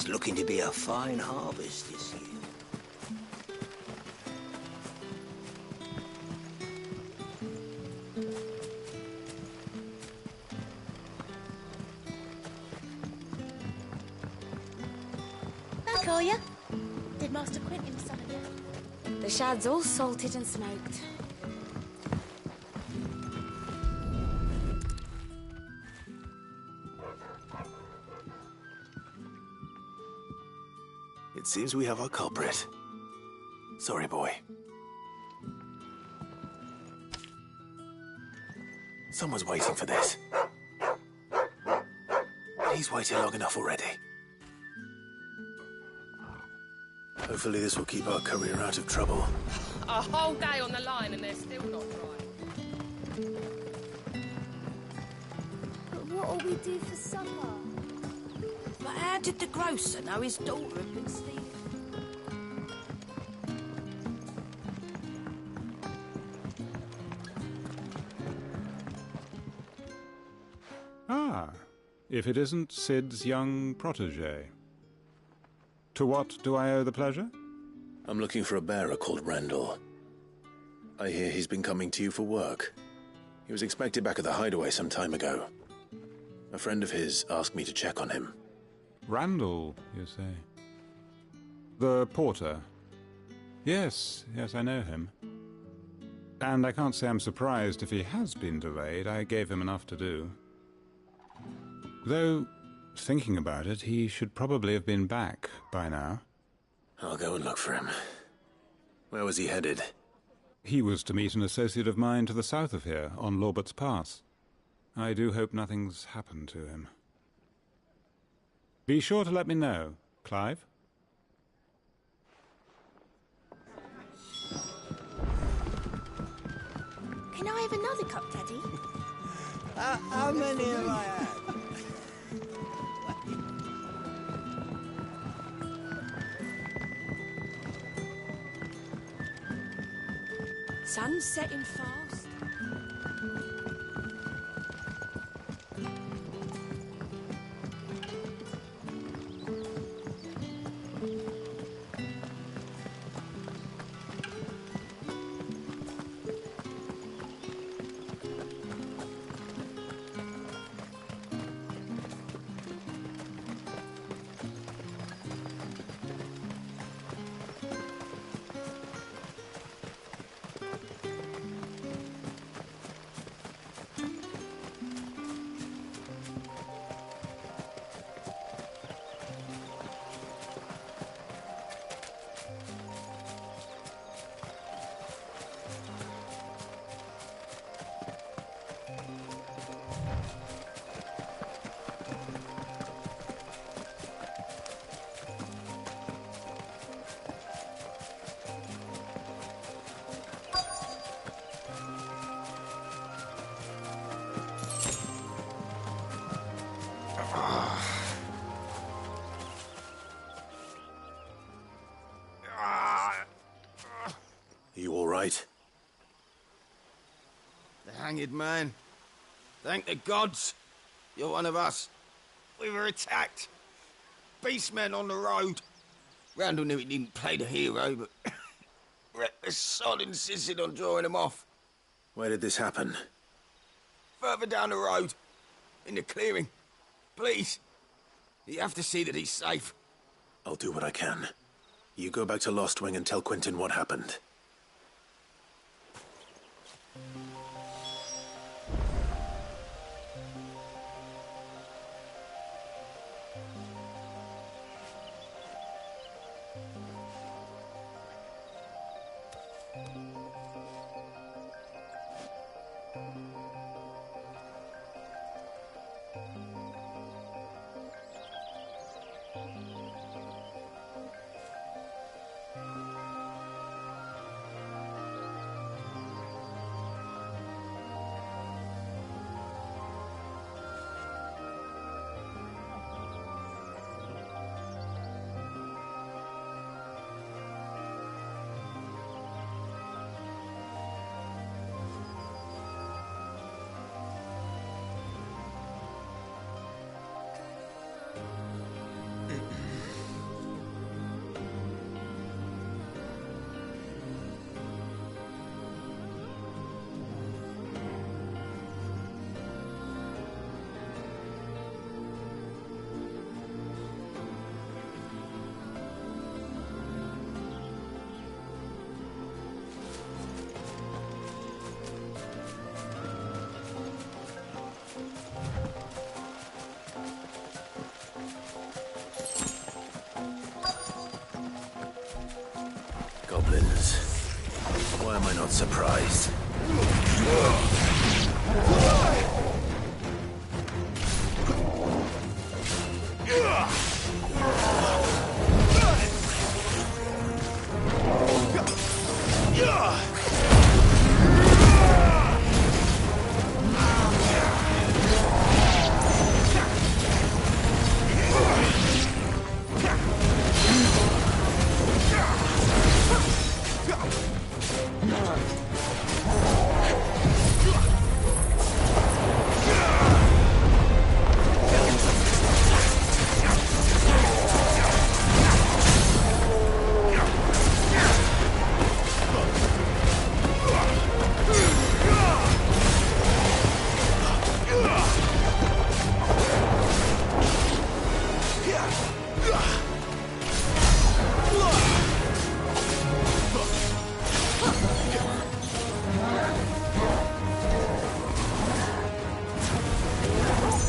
It's looking to be a fine harvest this year. Back, are ya? Did Master Quentin summon you? The shad's all salted and smoked. It seems we have our culprit. Sorry, boy. Someone's waiting for this. He's waited long enough already. Hopefully this will keep our courier out of trouble. A whole day on the line and they're still not dry. But what'll we do for supper? But how did the grocer know his daughter had been stealing? Ah, if it isn't Sid's young protege. To what do I owe the pleasure? I'm looking for a bearer called Randall. I hear he's been coming to you for work. He was expected back at the hideaway some time ago. A friend of his asked me to check on him. Randall, you say? The porter? Yes, I know him. And I can't say I'm surprised if he has been delayed. I gave him enough to do. Though, thinking about it, he should probably have been back by now. I'll go and look for him. Where was he headed? He was to meet an associate of mine to the south of here, on Lorbert's Pass. I do hope nothing's happened to him. Be sure to let me know, Clive. Can I have another cup, Daddy? How many have I had? Sun's setting fast. You all right? The hanged man. Thank the gods. You're one of us. We were attacked. Beastmen on the road. Randall knew he didn't play the hero, but reckless sod insisted on drawing him off. Where did this happen? Further down the road. In the clearing. Please. You have to see that he's safe. I'll do what I can. You go back to Lost Wing and tell Quentin what happened. Goblins. Why am I not surprised?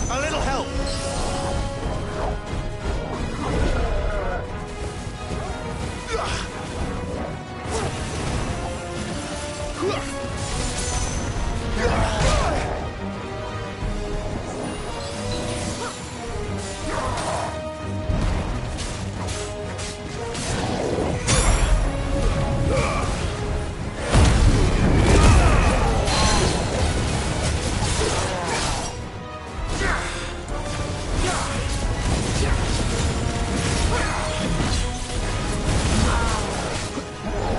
A little help!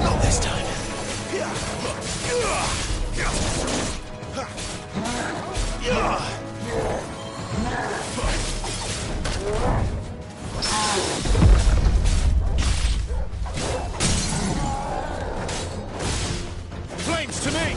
Not this time. Flames to me!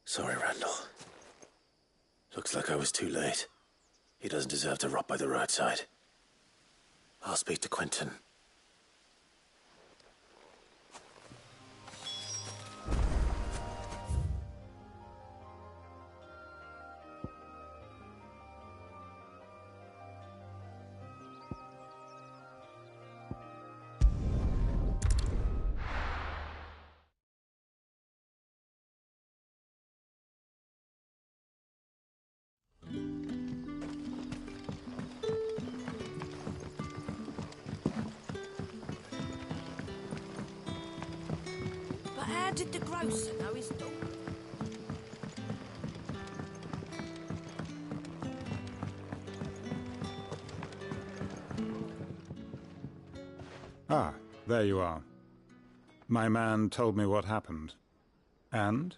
Sorry, Randall. Looks like I was too late. He doesn't deserve to rot by the roadside. I'll speak to Quentin. But how did the grocer know his daughter? Ah, there you are. My man told me what happened. And?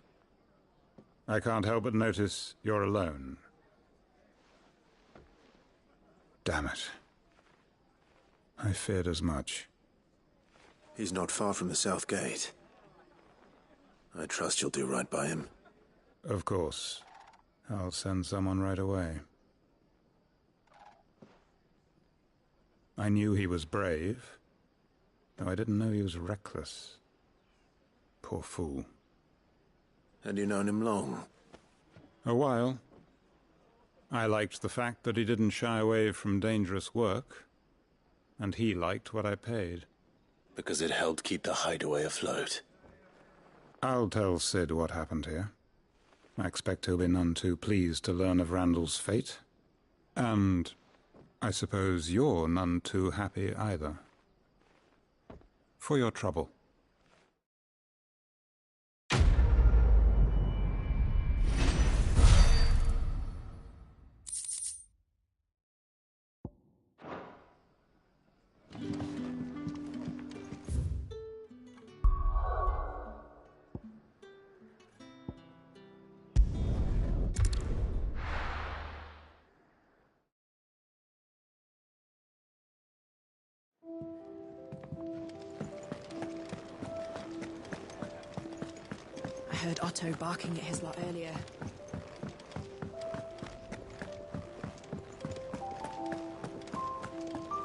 I can't help but notice you're alone. Damn it. I feared as much. He's not far from the South Gate. I trust you'll do right by him. Of course. I'll send someone right away. I knew he was brave, though I didn't know he was reckless. Poor fool. Had you known him long? A while. I liked the fact that he didn't shy away from dangerous work, and he liked what I paid. Because it helped keep the hideaway afloat. I'll tell Sid what happened here. I expect he'll be none too pleased to learn of Randall's fate. And I suppose you're none too happy either. For your trouble. heard Otto barking at his lot earlier.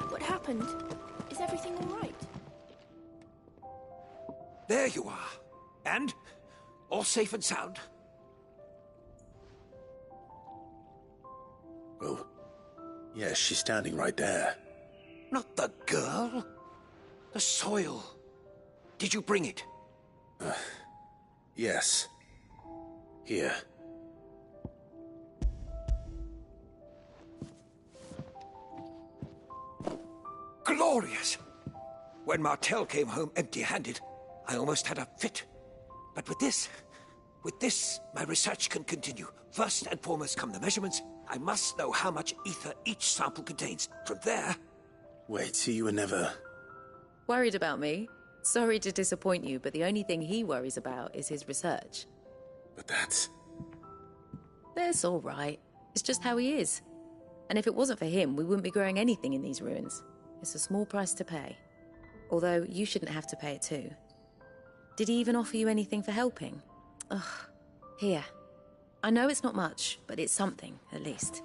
What happened? Is everything all right? There you are. And? All safe and sound? Oh, yes, she's standing right there. Not the girl. The soil. Did you bring it? Yes. Here. Glorious! When Martel came home empty-handed, I almost had a fit. But with this, my research can continue. First and foremost come the measurements. I must know how much ether each sample contains. From there... Wait, so you were never... Worried about me? Sorry to disappoint you, but the only thing he worries about is his research. But that's all right. It's just how he is. And if it wasn't for him, we wouldn't be growing anything in these ruins. It's a small price to pay. Although, you shouldn't have to pay it too. Did he even offer you anything for helping? Ugh. Here. I know it's not much, but it's something, at least.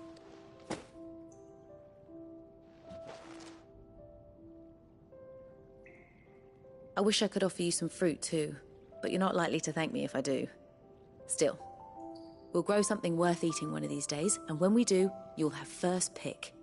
I wish I could offer you some fruit too, but you're not likely to thank me if I do. Still, we'll grow something worth eating one of these days, and when we do, you'll have first pick.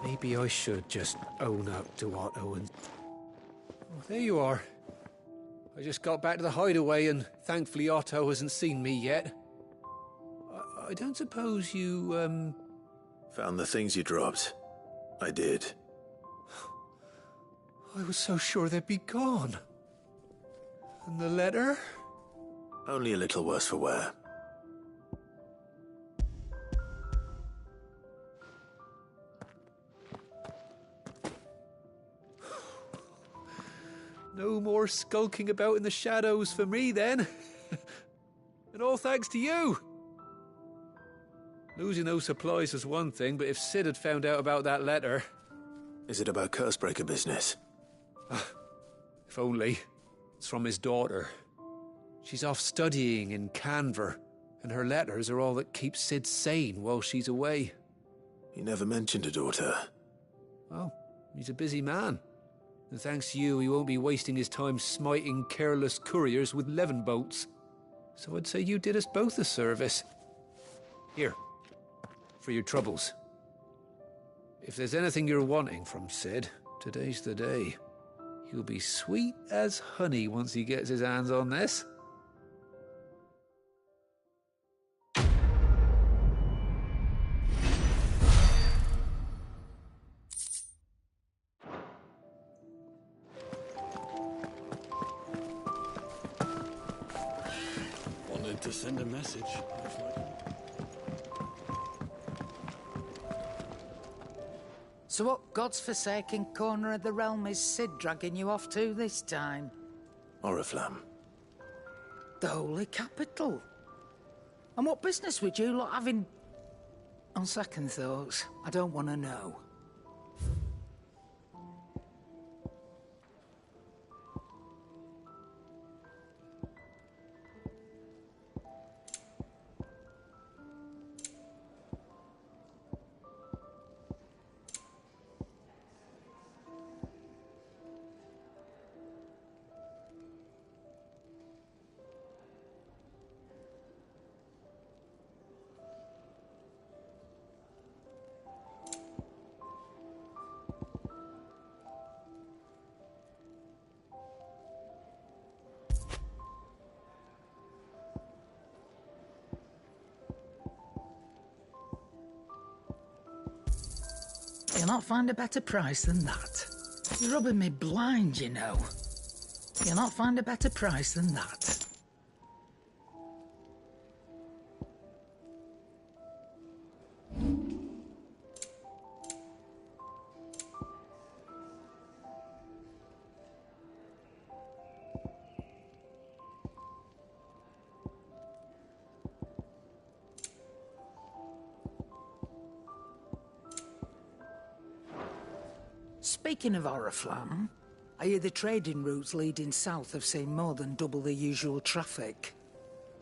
Maybe I should just own up to Otto and... Oh, there you are. I just got back to the hideaway and thankfully Otto hasn't seen me yet. I don't suppose you, Found the things you dropped. I did. I was so sure they'd be gone. And the letter? Only a little worse for wear. No more skulking about in the shadows for me, then. And all thanks to you. Losing those supplies was one thing, but if Sid had found out about that letter... Is it about Cursebreaker business? If only. It's from his daughter. She's off studying in Canver, and her letters are all that keeps Sid sane while she's away. He never mentioned a daughter. Well, he's a busy man. And thanks to you, he won't be wasting his time smiting careless couriers with levin bolts. So I'd say you did us both a service. Here, for your troubles. If there's anything you're wanting from Sid, today's the day. He'll be sweet as honey once he gets his hands on this. Wanted to send a message. So what god's-forsaken corner of the realm is Sid dragging you off to this time? Oriflamme. The Holy Capital. And what business would you lot have in... On second thoughts, I don't want to know. You'll not find a better price than that. You're rubbing me blind, you know. You'll not find a better price than that. Speaking of Oriflamme, I hear the trading routes leading south have seen more than double the usual traffic.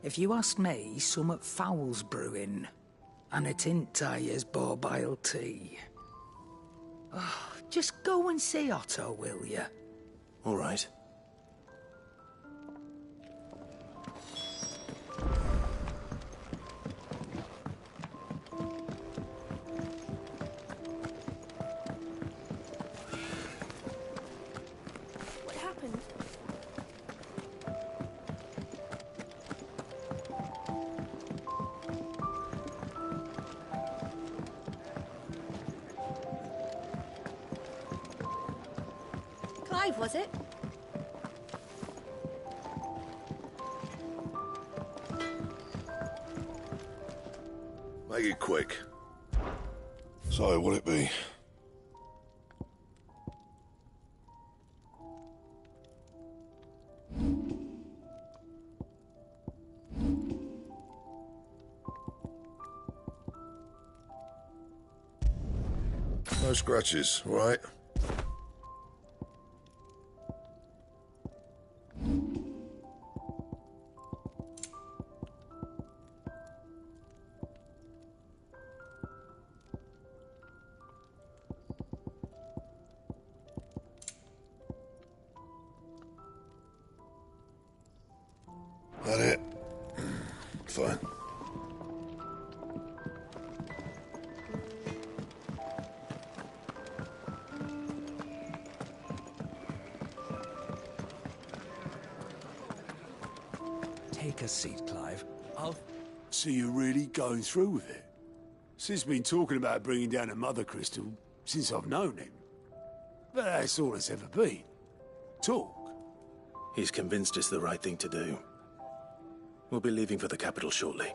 If you ask me, summat foul's brewing. And it ain't Tyre's borbile tea. Oh, just go and see Otto, will you? All right. What happened? Clive, was it? Make it quick. So, will it be? No scratches, all right? That it? Fine. Take a seat, Clive. So you're really going through with it? Sid's been talking about bringing down a mother crystal since I've known him. But that's all it's ever been. Talk. He's convinced it's the right thing to do. We'll be leaving for the capital shortly.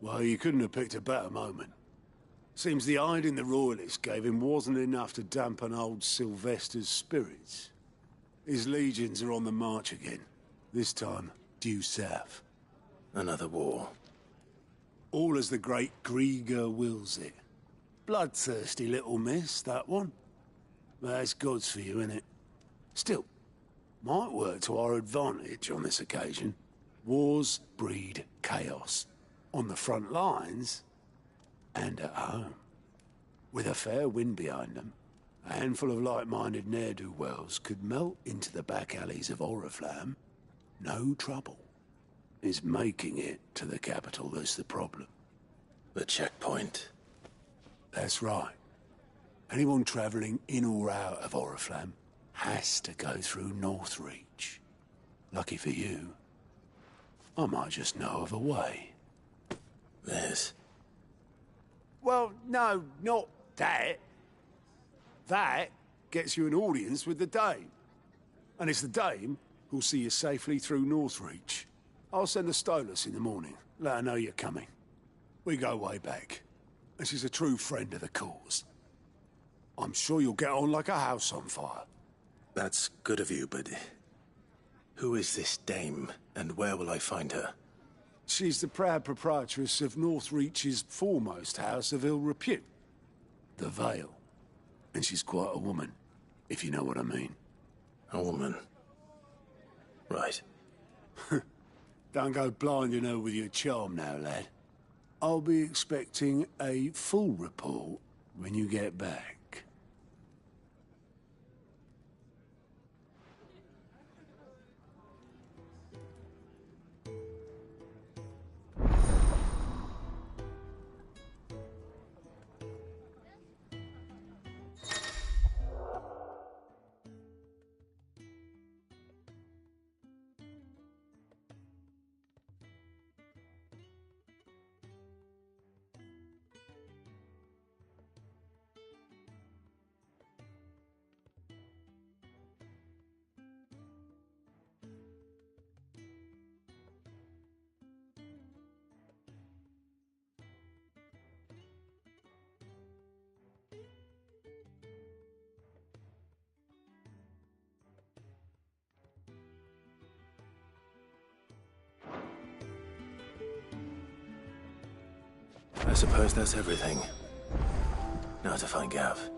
Well, you couldn't have picked a better moment. Seems the hiding the Royalists gave him wasn't enough to dampen old Sylvester's spirits. His legions are on the march again. This time, due south. Another war. All as the great Grieger wills it. Bloodthirsty little miss, that one. But that's God's for you, innit? Still, might work to our advantage on this occasion. Wars breed chaos. On the front lines, and at home. With a fair wind behind them, a handful of like-minded ne'er-do-wells could melt into the back alleys of Oriflamme. No trouble. It's making it to the capital that's the problem. The checkpoint. That's right. Anyone travelling in or out of Oriflamme has to go through Northreach. Lucky for you, I might just know of a way. There's... Well, no, not that. That gets you an audience with the Dame. And it's the Dame who'll see you safely through Northreach. I'll send the Stolas in the morning. Let her know you're coming. We go way back. And she's a true friend of the cause. I'm sure you'll get on like a house on fire. That's good of you, but... who is this Dame, and where will I find her? She's the proud proprietress of Northreach's foremost house of ill repute. The Vale. And she's quite a woman, if you know what I mean. A woman? Right. Don't go blinding her with your charm now, lad. I'll be expecting a full report when you get back. I suppose that's everything. Now to find Gav.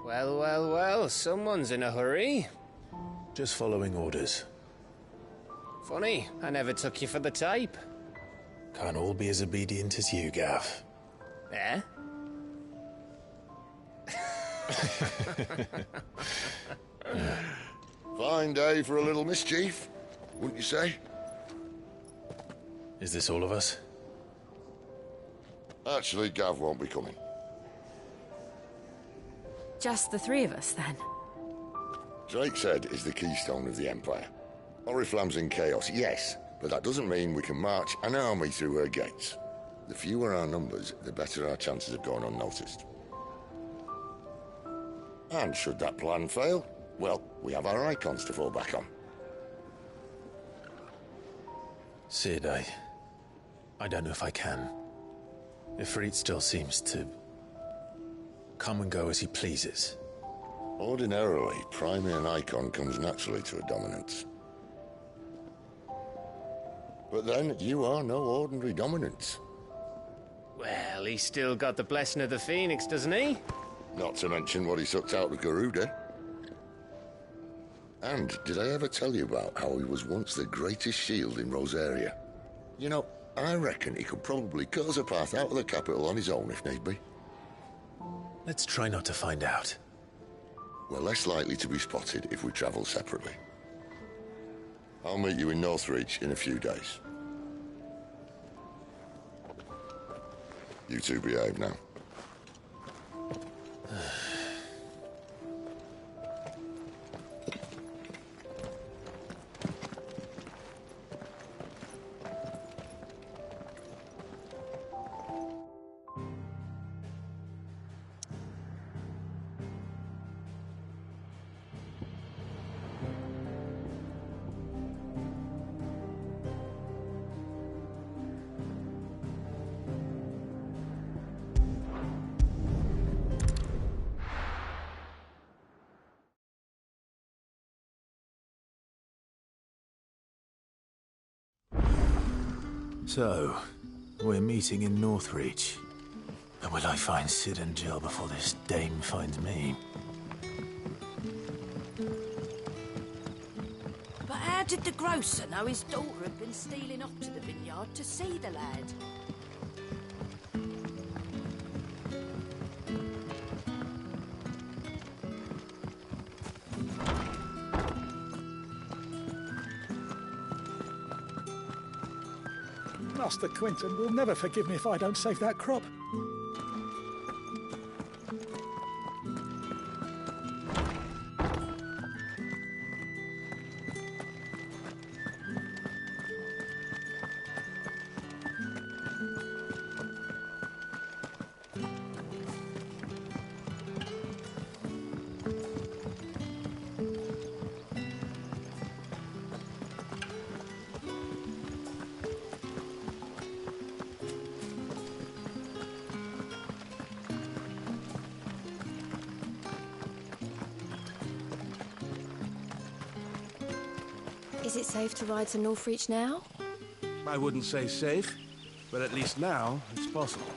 Well, well, well, someone's in a hurry. Just following orders. Funny, I never took you for the type. Can't all be as obedient as you, Gav. Eh? Fine day for a little mischief, wouldn't you say? Is this all of us? Actually, Gav won't be coming. Just the three of us, then? Drake's Head is the keystone of the Empire. Oriflamme's in chaos, yes, but that doesn't mean we can march an army through her gates. The fewer our numbers, the better our chances of going unnoticed. And should that plan fail, well, we have our icons to fall back on. Cid, I don't know if I can. Ifrit still seems to come and go as he pleases. Ordinarily, priming an icon comes naturally to a dominance. But then, you are no ordinary dominance. Well, he's still got the blessing of the Phoenix, doesn't he? Not to mention what he sucked out of Garuda. And did I ever tell you about how he was once the greatest shield in Rosaria? You know, I reckon he could probably cut us a path out of the capital on his own if need be. Let's try not to find out. We're less likely to be spotted if we travel separately. I'll meet you in Northreach in a few days. You two behave now. So, we're meeting in Northreach. And will I find Cid and Jill before this dame finds me? But how did the grocer know his daughter had been stealing off to the vineyard to see the lad? Master Quinton will never forgive me if I don't save that crop. Is it safe to ride to Northreach now? I wouldn't say safe, but at least now it's possible.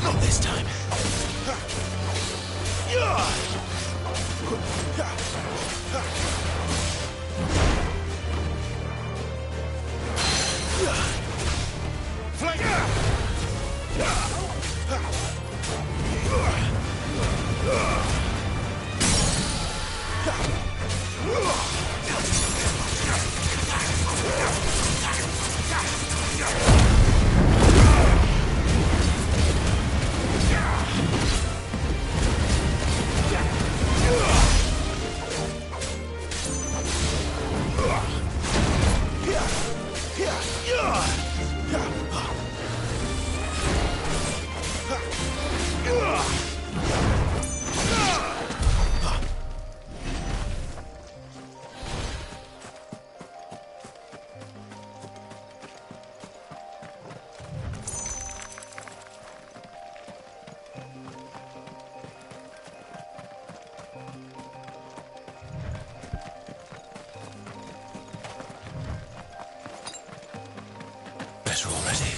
Not this time. Better already.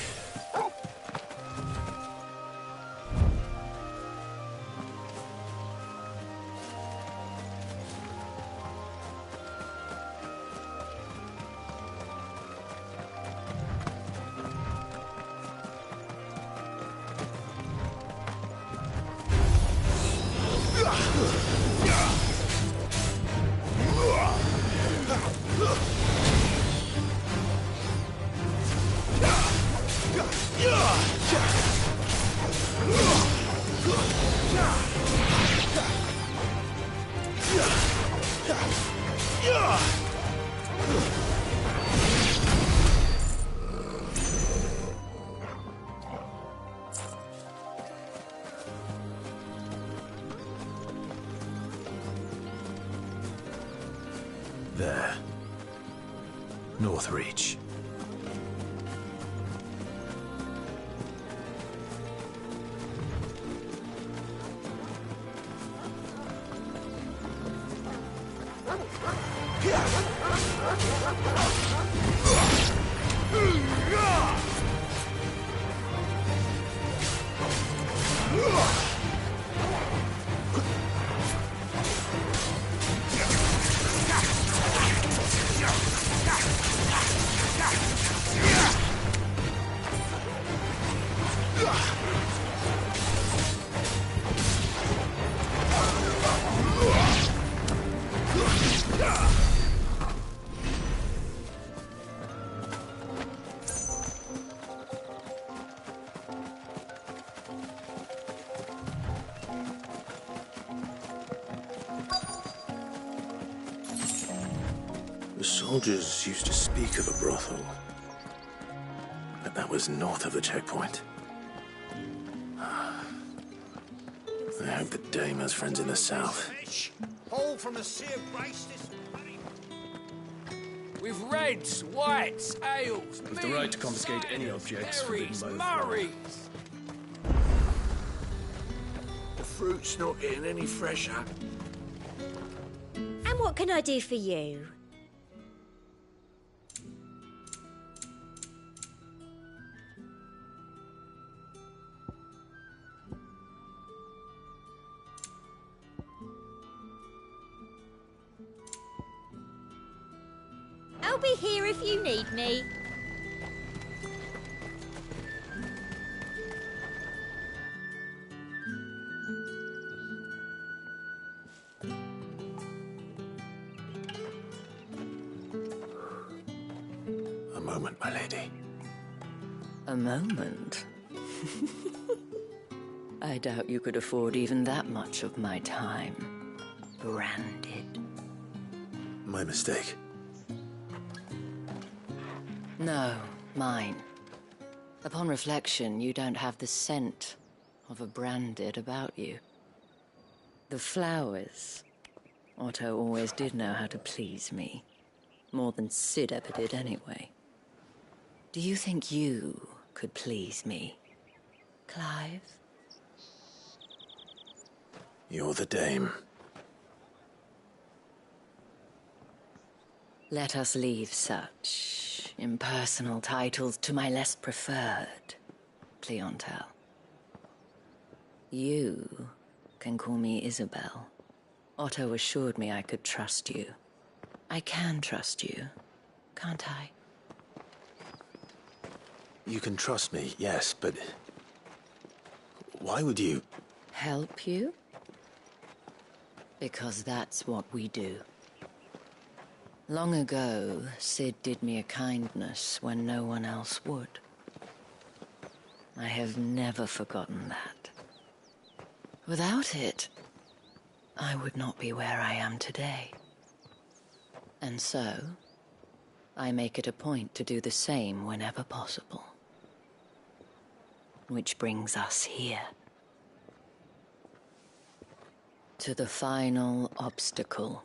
There. Northreach. The soldiers used to speak of a brothel, but that was north of the checkpoint. I hope the dame has friends in the south. Haul from the Sea of Grace this money. With reds, whites, ales, With the right to confiscate any objects forbidden berries, by the murrays. The fruit's not getting any fresher. And what can I do for you? I'll be here if you need me. A moment, my lady. A moment? I doubt you could afford even that much of my time. Branded. My mistake. No, mine. Upon reflection, you don't have the scent of a branded about you. The flowers. Otto always did know how to please me. More than Cid ever did anyway. Do you think you could please me, Clive? You're the dame. Let us leave such impersonal titles to my less preferred clientele. You can call me Isabel. Otto assured me I could trust you. I can trust you, can't I? You can trust me, yes, but... why would you... Help you? Because that's what we do. Long ago, Cid did me a kindness when no one else would. I have never forgotten that. Without it, I would not be where I am today. And so, I make it a point to do the same whenever possible. Which brings us here. To the final obstacle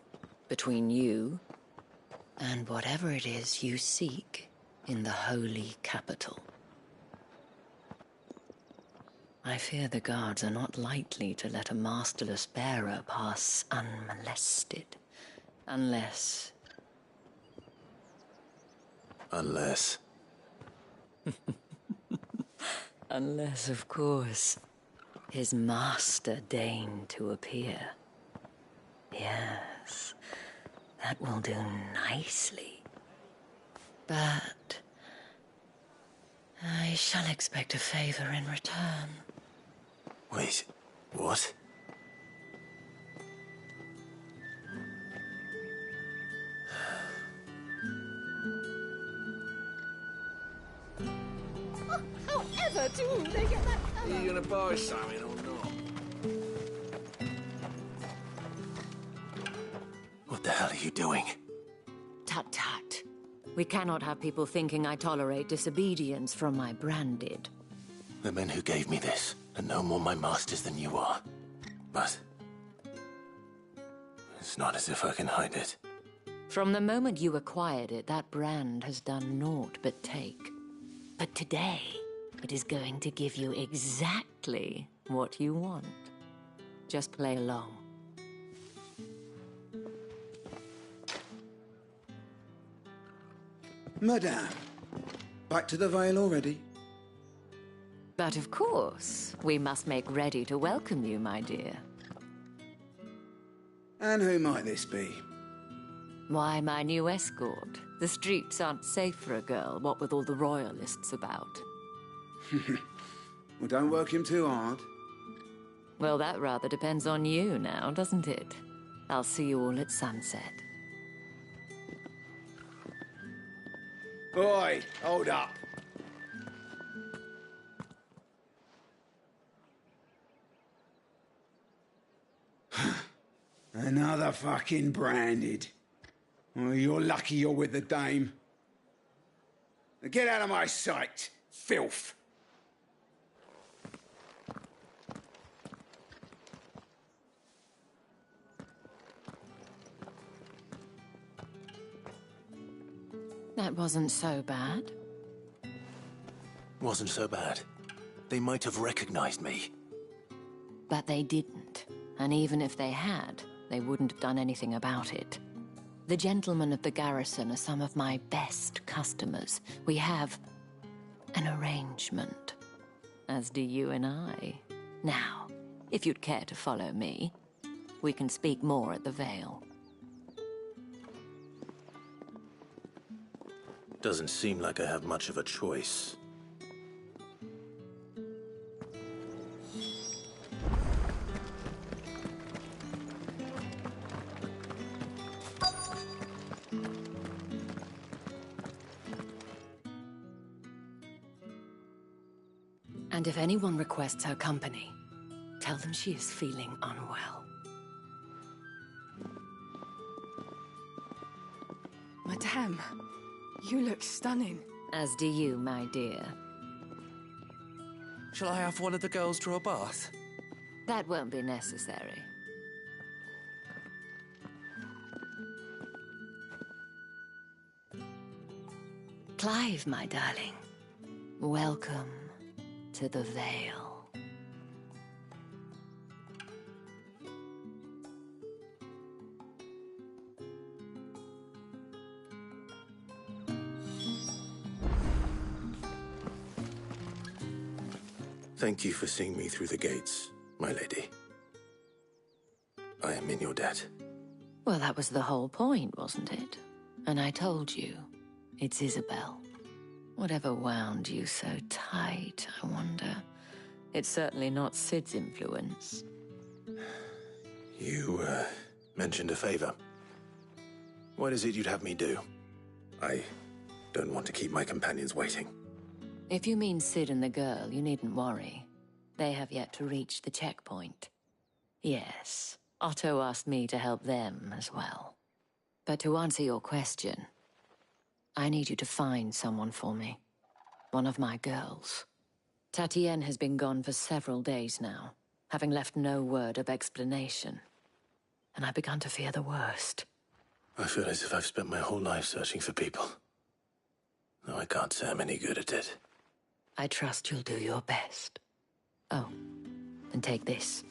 between you and whatever it is you seek in the holy capital. I fear the guards are not likely to let a masterless bearer pass unmolested, unless... Unless... Unless, of course, his master deigned to appear. Yes, that will do nicely. But I shall expect a favor in return. Wait, what? However do they get that fellow? Are you gonna buy something or not? What the hell are you doing? Tut tut. We cannot have people thinking I tolerate disobedience from my branded. The men who gave me this are no more my masters than you are. But... it's not as if I can hide it. From the moment you acquired it, that brand has done naught but take. But today, it is going to give you exactly what you want. Just play along. Madame, back to the Vale already? But of course, we must make ready to welcome you, my dear. And who might this be? Why, my new escort. The streets aren't safe for a girl, what with all the royalists about. Well, don't work him too hard. Well, that rather depends on you now, doesn't it? I'll see you all at sunset. Oi, hold up. Another fucking branded. Oh, you're lucky you're with the dame. Now get out of my sight, filth. That wasn't so bad. Wasn't so bad. They might have recognized me. But they didn't. And even if they had, they wouldn't have done anything about it. The gentlemen of the garrison are some of my best customers. We have an arrangement, as do you and I. Now, if you'd care to follow me, we can speak more at the Vale. Doesn't seem like I have much of a choice. And if anyone requests her company, tell them she is feeling unwell. Madame, you look stunning. As do you, my dear. Shall I have one of the girls draw a bath? That won't be necessary. Clive, my darling. Welcome to the Vale. Thank you for seeing me through the gates, my lady. I am in your debt. Well, that was the whole point, wasn't it? And I told you, it's Isabel. Whatever wound you so tight, I wonder. It's certainly not Sid's influence. You, mentioned a favor. What is it you'd have me do? I don't want to keep my companions waiting. If you mean Sid and the girl, you needn't worry. They have yet to reach the checkpoint. Yes, Otto asked me to help them as well. But to answer your question, I need you to find someone for me. One of my girls. Tatienne has been gone for several days now, having left no word of explanation. And I've begun to fear the worst. I feel as if I've spent my whole life searching for people. Though I can't say I'm any good at it. I trust you'll do your best. Oh, and take this.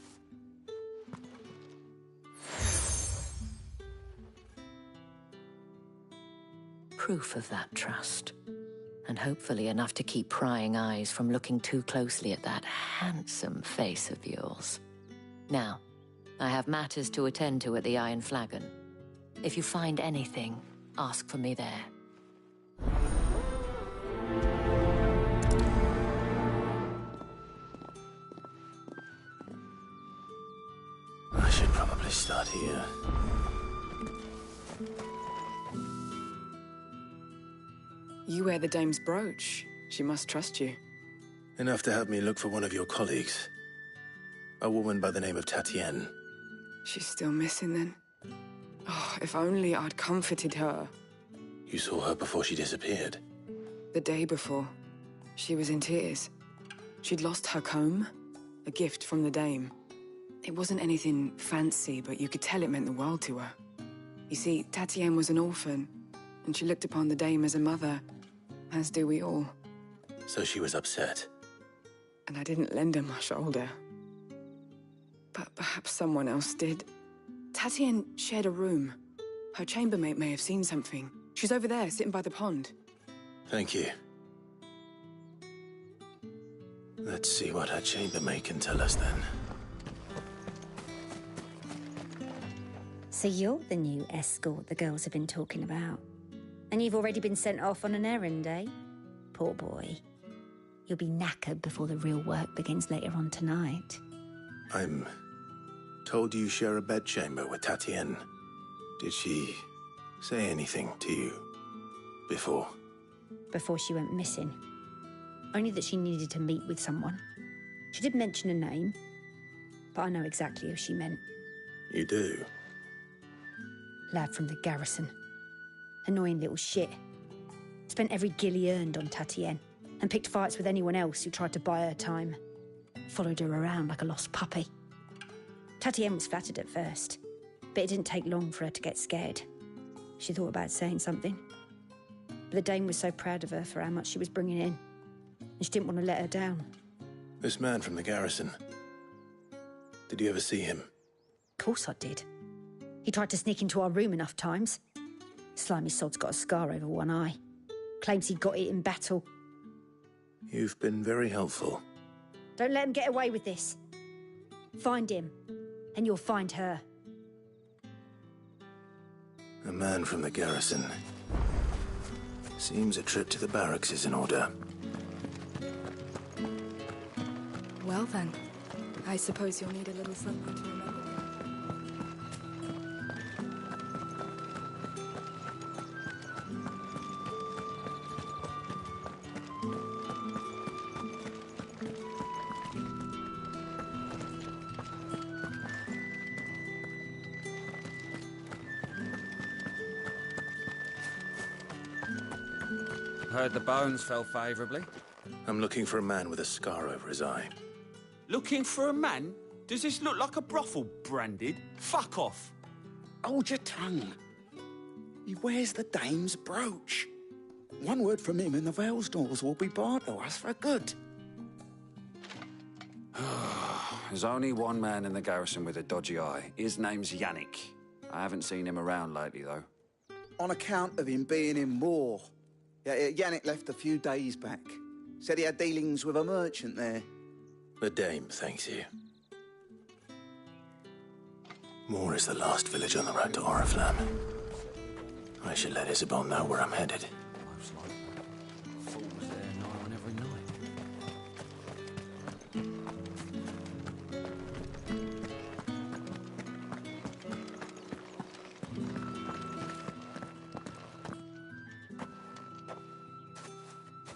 Proof of that trust. And hopefully enough to keep prying eyes from looking too closely at that handsome face of yours. Now, I have matters to attend to at the Iron Flagon. If you find anything, ask for me there. I should probably start here. You wear the dame's brooch. She must trust you. Enough to have me look for one of your colleagues. A woman by the name of Tatienne. She's still missing then? Oh, if only I'd comforted her. You saw her before she disappeared? The day before. She was in tears. She'd lost her comb, a gift from the dame. It wasn't anything fancy, but you could tell it meant the world to her. You see, Tatienne was an orphan, and she looked upon the dame as a mother, as do we all. So she was upset. And I didn't lend her my shoulder. But perhaps someone else did. Tatienne shared a room. Her chambermaid may have seen something. She's over there, sitting by the pond. Thank you. Let's see what her chambermaid can tell us then. So you're the new escort the girls have been talking about. And you've already been sent off on an errand, eh? Poor boy. You'll be knackered before the real work begins later on tonight. I'm told you share a bedchamber with Tatienne. Did she say anything to you before? Before she went missing. Only that she needed to meet with someone. She did mention a name, but I know exactly who she meant. You do? Lad from the garrison. Annoying little shit. Spent every guil he earned on Tatienne, and picked fights with anyone else who tried to buy her time. Followed her around like a lost puppy. Tatienne was flattered at first, but it didn't take long for her to get scared. She thought about saying something. But the dame was so proud of her for how much she was bringing in, and she didn't want to let her down. This man from the garrison. Did you ever see him? Of course I did. He tried to sneak into our room enough times. Slimy sod's got a scar over one eye. Claims he got it in battle. You've been very helpful. Don't let him get away with this. Find him, and you'll find her. A man from the garrison. Seems a trip to the barracks is in order. Well then, I suppose you'll need a little something to remember. Heard the bones fell favourably. I'm looking for a man with a scar over his eye. Looking for a man? Does this look like a brothel, Branded? Fuck off! Hold your tongue. He wears the dame's brooch. One word from him and the Vale's doors will be barred to us for good. There's only one man in the garrison with a dodgy eye. His name's Yannick. I haven't seen him around lately, though. On account of him being in war. Yeah, Yannick left a few days back. Said he had dealings with a merchant there. The Dame thanks you. Moor is the last village on the road to Oriflamme. I should let Isabel know where I'm headed.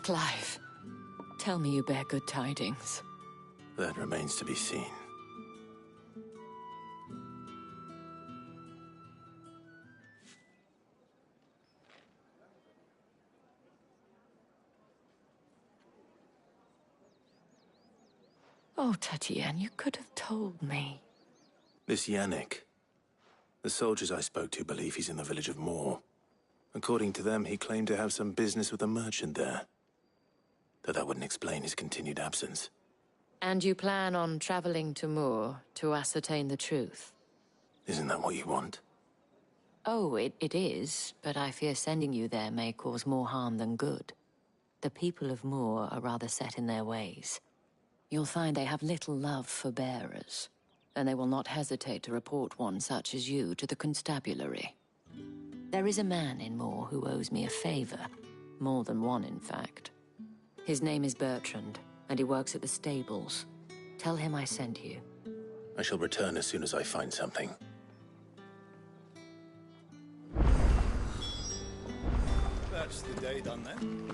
Clive, tell me you bear good tidings. That remains to be seen. Oh, Tatienne, you could have told me. This Yannick. The soldiers I spoke to believe he's in the village of Moor. According to them, he claimed to have some business with a merchant there. Though that wouldn't explain his continued absence. And you plan on traveling to Moor to ascertain the truth? Isn't that what you want? Oh, it is, but I fear sending you there may cause more harm than good. The people of Moor are rather set in their ways. You'll find they have little love for bearers, and they will not hesitate to report one such as you to the constabulary. There is a man in Moor who owes me a favor. More than one, in fact. His name is Bertrand, and he works at the stables. Tell him I sent you. I shall return as soon as I find something. That's the day done then.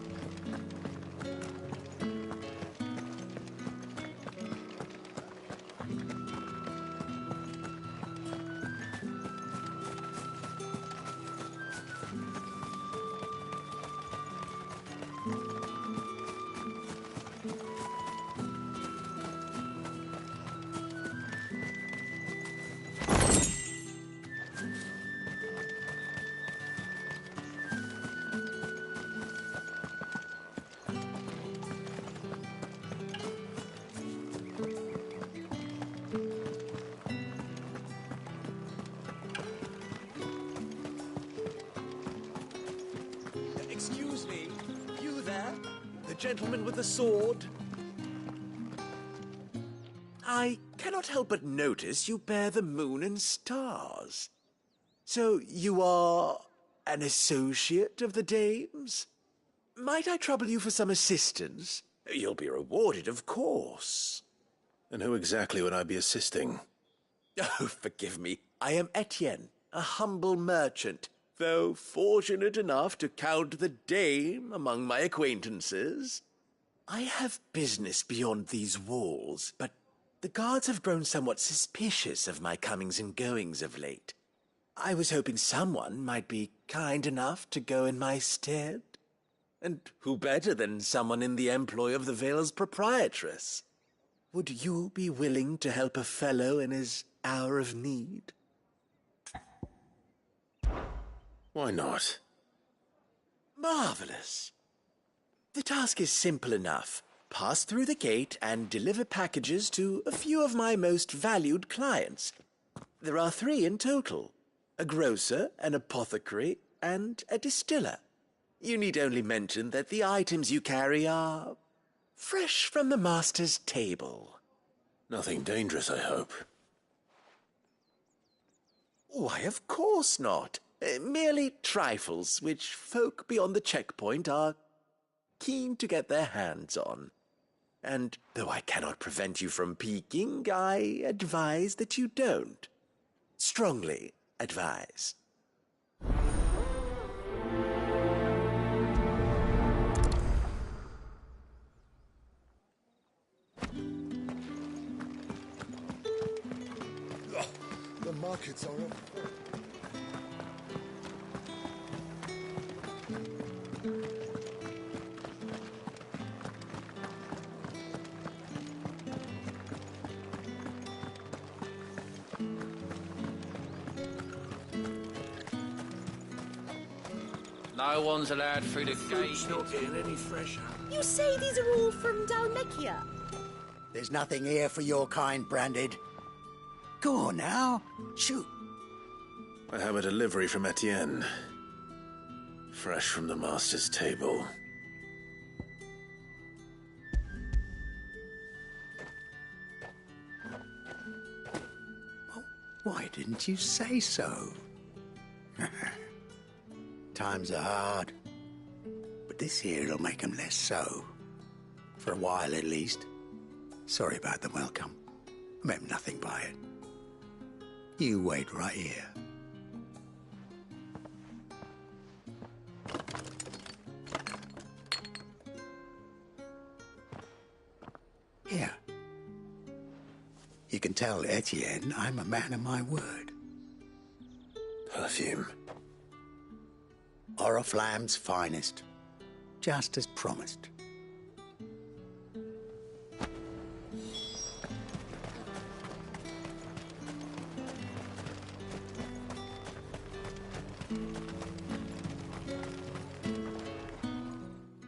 Excuse me, you there? The gentleman with the sword? I cannot help but notice you bear the moon and stars. So you are an associate of the Dame's? Might I trouble you for some assistance? You'll be rewarded, of course. And who exactly would I be assisting? Oh, forgive me. I am Etienne, a humble merchant, though fortunate enough to count the Dame among my acquaintances. I have business beyond these walls, but the guards have grown somewhat suspicious of my comings and goings of late. I was hoping someone might be kind enough to go in my stead. And who better than someone in the employ of the Vale's proprietress? Would you be willing to help a fellow in his hour of need? Why not? Marvelous. The task is simple enough. Pass through the gate and deliver packages to a few of my most valued clients. There are 3 in total: a grocer, an apothecary, and a distiller. You need only mention that the items you carry are fresh from the master's table. Nothing dangerous, I hope. Why, of course not. Merely trifles which folk beyond the checkpoint are keen to get their hands on. And though I cannot prevent you from peeking, I advise that you don't. Strongly advise. The markets are up. No one's allowed through the gate. It's not getting any fresher. You say these are all from Dalmekia? There's nothing here for your kind, Branded. Go on now. Shoot. I have a delivery from Etienne. Fresh from the master's table. Why didn't you say so? Times are hard. But this here'll make 'em less so. For a while, at least. Sorry about the welcome. I meant nothing by it. You wait right here. Here. You can tell Etienne I'm a man of my word. Perfume. Oriflamme's finest. Just as promised.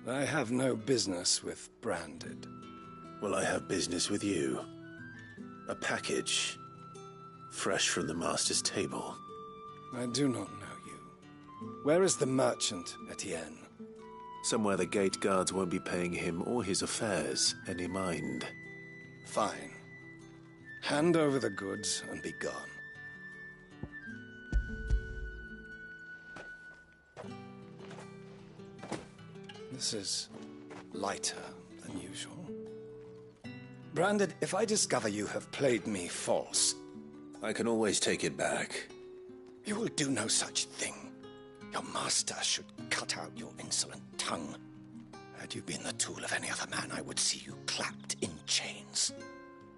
I have no business with Branded. Well, I have business with you. A package. Fresh from the Master's table. I do not know you. Where is the merchant, Etienne? Somewhere the gate guards won't be paying him or his affairs any mind. Fine. Hand over the goods and be gone. This is lighter than usual. Branded, if I discover you have played me false... I can always take it back. You will do no such thing. Your master should cut out your insolent tongue. Had you been the tool of any other man, I would see you clapped in chains.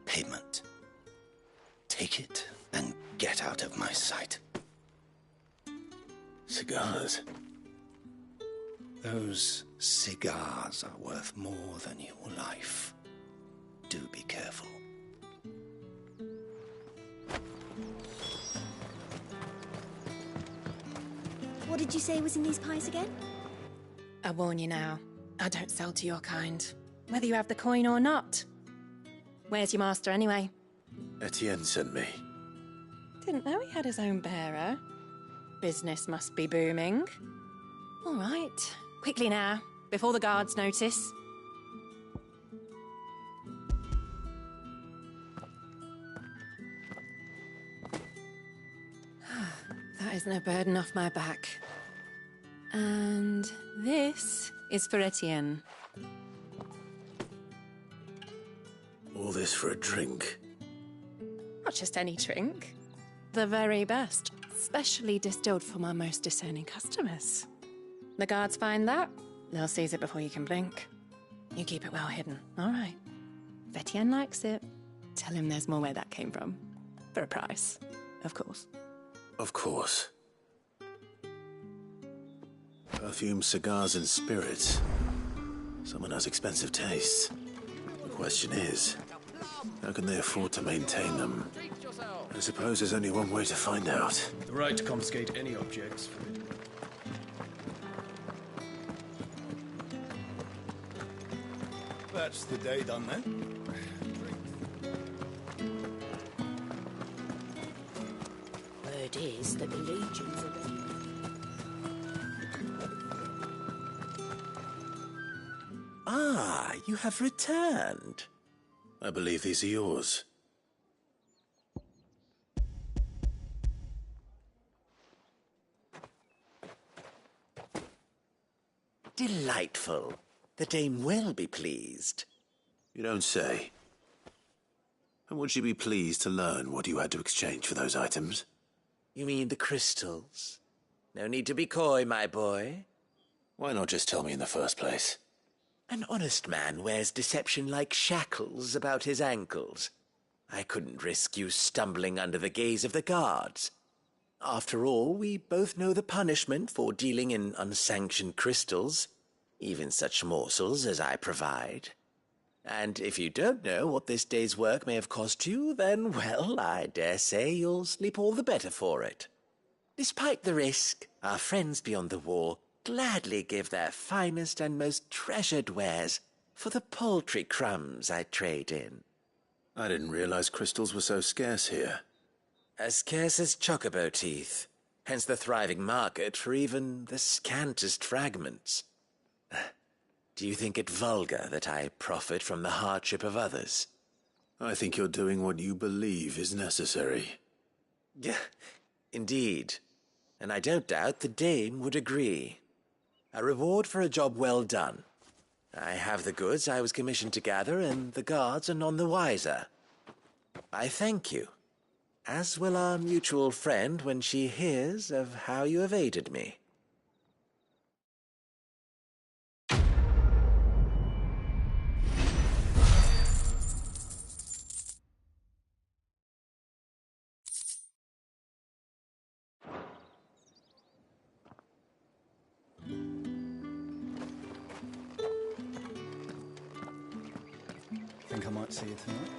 Payment. Take it and get out of my sight. Cigars? Those cigars are worth more than your life. Do be careful. What did you say was in these pies again? I warn you now, I don't sell to your kind, whether you have the coin or not. Where's your master anyway? Etienne sent me. Didn't know he had his own bearer. Business must be booming. All right, quickly now, before the guards notice. That is no burden off my back. And this is for Etienne. All this for a drink? Not just any drink. The very best, specially distilled for my most discerning customers. The guards find that, they'll seize it before you can blink. You keep it well hidden, all right? If Etienne likes it, tell him there's more where that came from. For a price, of course. Of course. Perfume, cigars, and spirits. Someone has expensive tastes. The question is, how can they afford to maintain them? I suppose there's only one way to find out. The right to confiscate any objects. That's the day done then. Word is that the legions are ready. Ah, you have returned. I believe these are yours. Delightful. The dame will be pleased. You don't say. And would she be pleased to learn what you had to exchange for those items? You mean the crystals? No need to be coy, my boy. Why not just tell me in the first place? An honest man wears deception like shackles about his ankles. I couldn't risk you stumbling under the gaze of the guards. After all, we both know the punishment for dealing in unsanctioned crystals, even such morsels as I provide. And if you don't know what this day's work may have cost you, then, well, I dare say you'll sleep all the better for it. Despite the risk, our friends beyond the wall gladly give their finest and most treasured wares for the paltry crumbs I trade in. I didn't realize crystals were so scarce here. As scarce as chocobo teeth, hence the thriving market for even the scantest fragments. Do you think it vulgar that I profit from the hardship of others? I think you're doing what you believe is necessary. Indeed. And I don't doubt the dame would agree. A reward for a job well done. I have the goods I was commissioned to gather, and the guards are none the wiser. I thank you, as will our mutual friend when she hears of how you have aided me. Think I might see you tonight?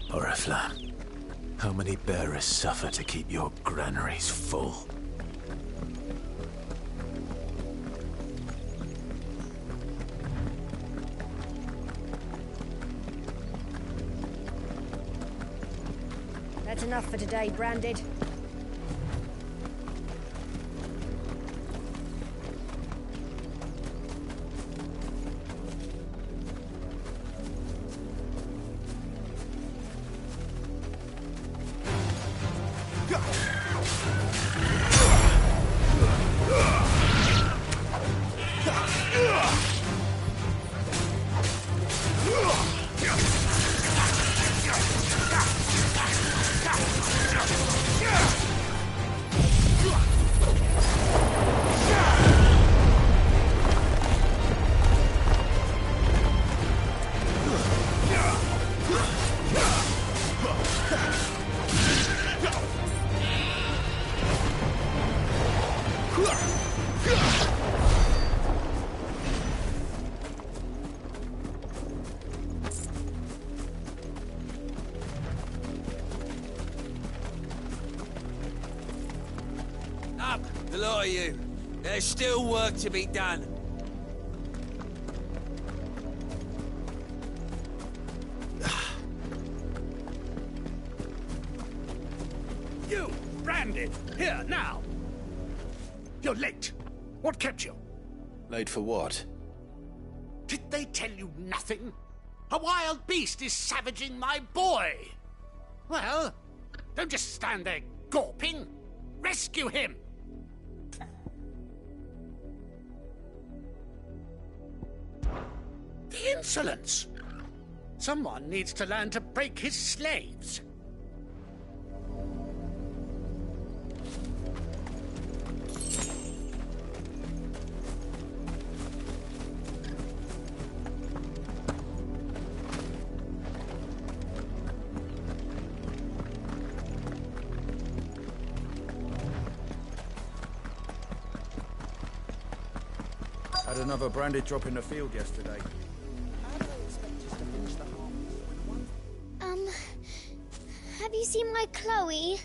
Oriflamme, how many bearers suffer to keep your granaries full? That's enough for today, Branded. Up, the lot of you. There's still work to be done. You, Branded, here, now! You're late. What kept you? Late for what? Did they tell you nothing? A wild beast is savaging my boy! Well, don't just stand there gawping. Rescue him! The insolence! Someone needs to learn to break his slaves. Had another Branded drop in the field yesterday. Have you seen my Chloe?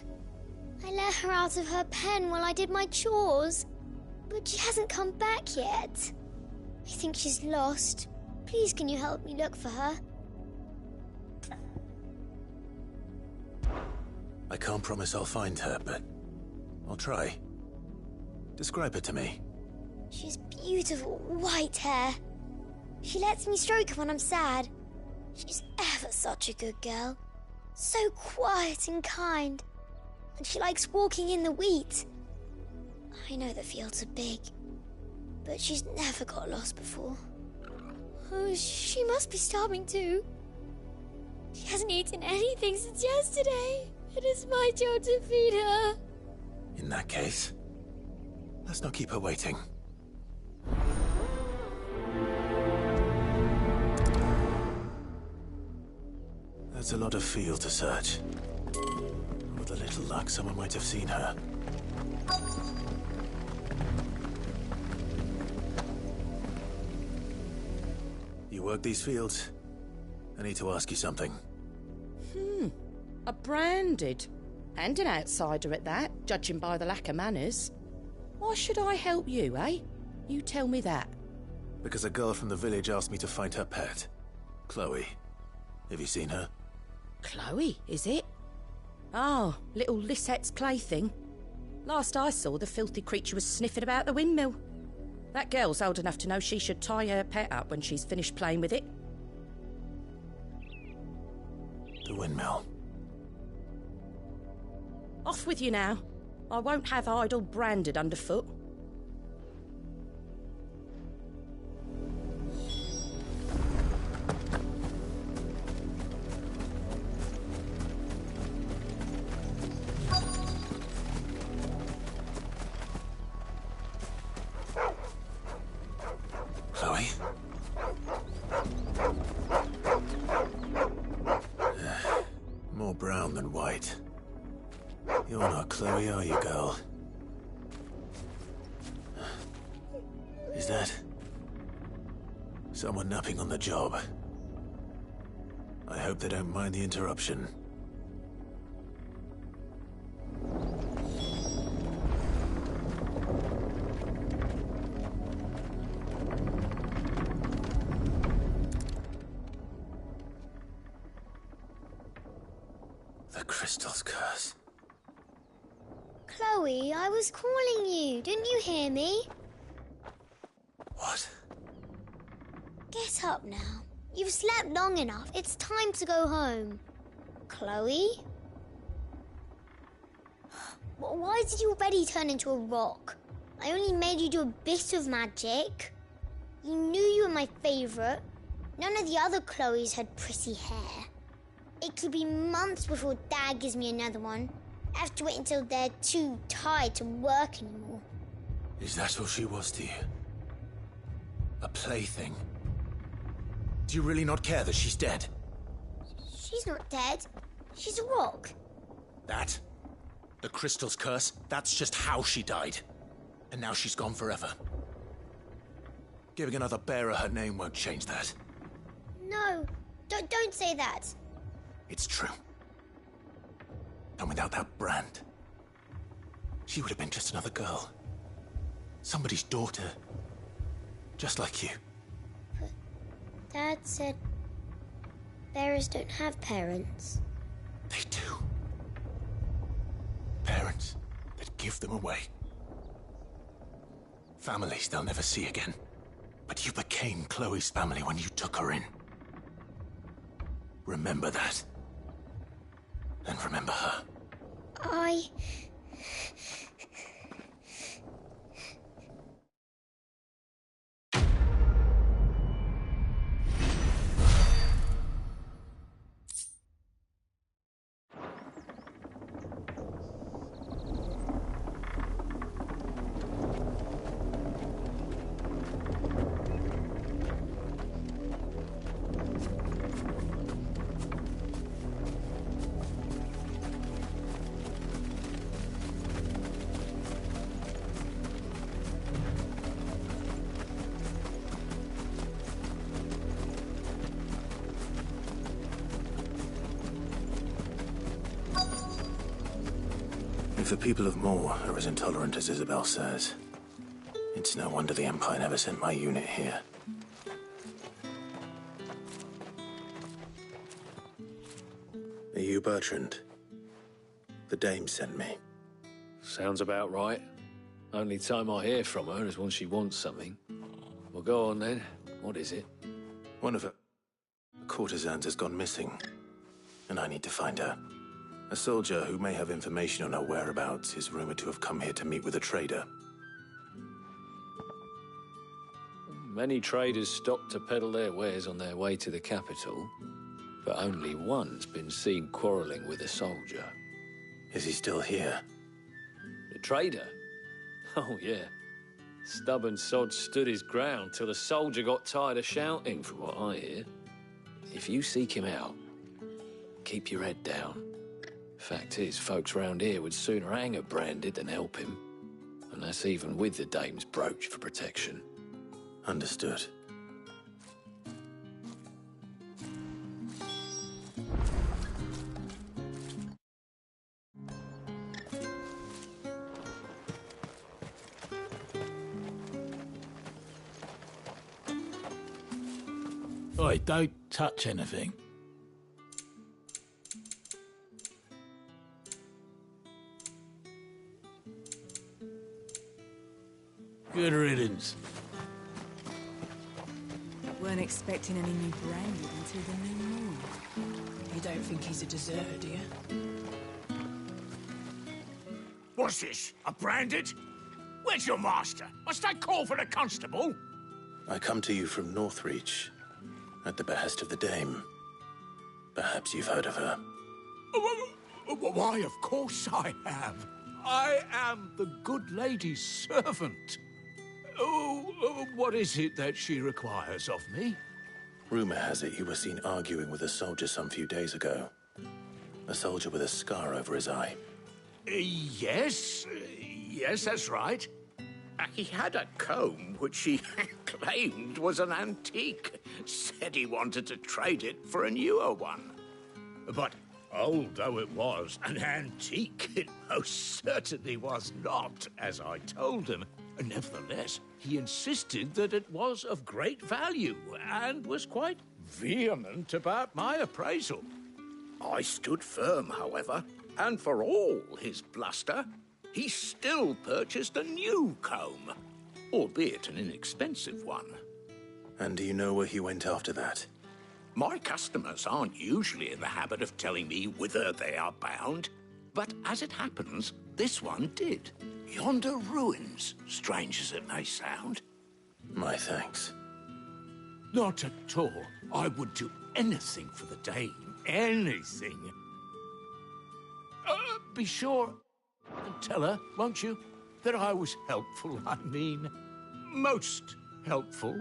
I let her out of her pen while I did my chores, but she hasn't come back yet. I think she's lost. Please, can you help me look for her? I can't promise I'll find her, but I'll try. Describe her to me. She has beautiful white hair. She lets me stroke her when I'm sad. She's ever such a good girl. So quiet and kind. And she likes walking in the wheat. I know the fields are big, but she's never got lost before. Oh, she must be starving too. She hasn't eaten anything since yesterday. It is my job to feed her. In that case, let's not keep her waiting. That's a lot of field to search. With a little luck, someone might have seen her. You work these fields? I need to ask you something. A branded. And an outsider at that, judging by the lack of manners. Why should I help you, eh? You tell me that. Because a girl from the village asked me to find her pet. Chloe. Have you seen her? Chloe, is it? Oh, little Lisette's plaything. Last I saw, the filthy creature was sniffing about the windmill. That girl's old enough to know she should tie her pet up when she's finished playing with it. The windmill. Off with you now. I won't have idle branded underfoot. Chloe? More brown than white. You're not Chloe, are you, girl? Is that someone napping on the job? I hope they don't mind the interruption. The crystal's curse. Chloe, I was calling you. Didn't you hear me? What? Get up now. You've slept long enough. It's time to go home. Chloe? Why did you already turn into a rock? I only made you do a bit of magic. You knew you were my favourite. None of the other Chloes had pretty hair. It could be months before Dad gives me another one. I have to wait until they're too tired to work anymore. Is that what she was to you? A plaything? Do you really not care that she's dead? She's not dead. She's a rock. That? The crystal's curse? That's just how she died. And now she's gone forever. Giving another bearer her name won't change that. No, don't say that. It's true. And without that brand, she would have been just another girl. Somebody's daughter. Just like you. But Dad said bearers don't have parents. They do. Parents that give them away. Families they'll never see again. But you became Chloe's family when you took her in. Remember that. And remember her. If the people of Moor are as intolerant as Isabel says, it's no wonder the Empire never sent my unit here. Are you Bertrand? The dame sent me. Sounds about right. Only time I hear from her is when she wants something. Well, go on then. What is it? One of her courtesans has gone missing, and I need to find her. A soldier who may have information on her whereabouts is rumored to have come here to meet with a trader. Many traders stop to peddle their wares on their way to the capital, but only one's been seen quarrelling with a soldier. Is he still here? The trader? Oh, yeah. Stubborn sod stood his ground till the soldier got tired of shouting, from what I hear. If you seek him out, keep your head down. Fact is, folks round here would sooner hang a branded than help him. And that's even with the dame's brooch for protection. Understood. Oi, don't touch anything. Good riddance. Weren't expecting any new brandy until the new moon. You don't think he's a deserter, do you? What's this? A branded? Where's your master? Must I call for the constable? I come to you from Northreach, at the behest of the Dame. Perhaps you've heard of her. Why, of course I have. I am the good lady's servant. What is it that she requires of me? Rumor has it you were seen arguing with a soldier some few days ago. A soldier with a scar over his eye. Yes, that's right. He had a comb which he claimed was an antique. Said he wanted to trade it for a newer one. But old though it was, an antique it most certainly was not, as I told him. Nevertheless, he insisted that it was of great value and was quite vehement about my appraisal. I stood firm, however, and for all his bluster, he still purchased a new comb, albeit an inexpensive one. And do you know where he went after that? My customers aren't usually in the habit of telling me whither they are bound, but as it happens, this one did. Yonder ruins, strange as it may sound. My thanks. Not at all. I would do anything for the Dame. Anything. Be sure and tell her, won't you, that I was helpful, I mean, most helpful.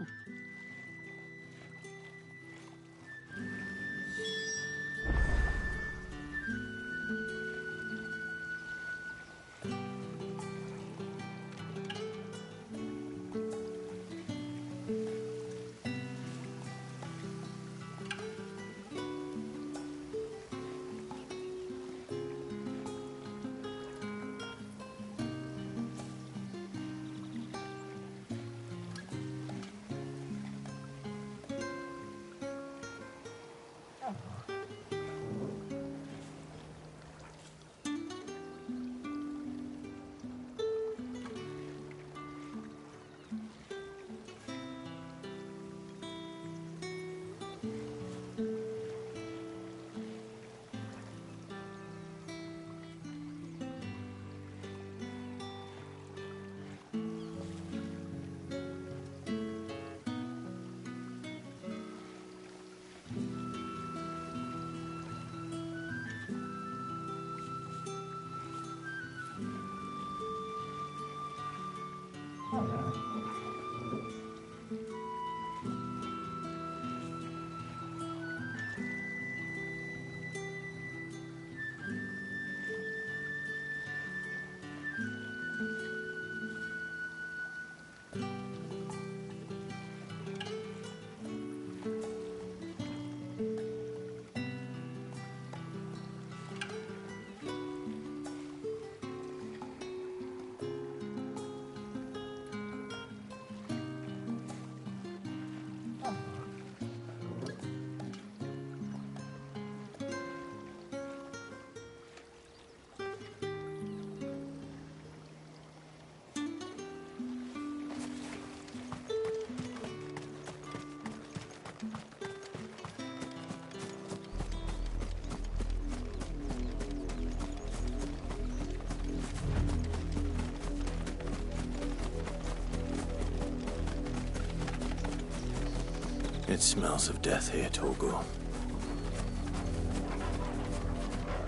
It smells of death here, Torgal.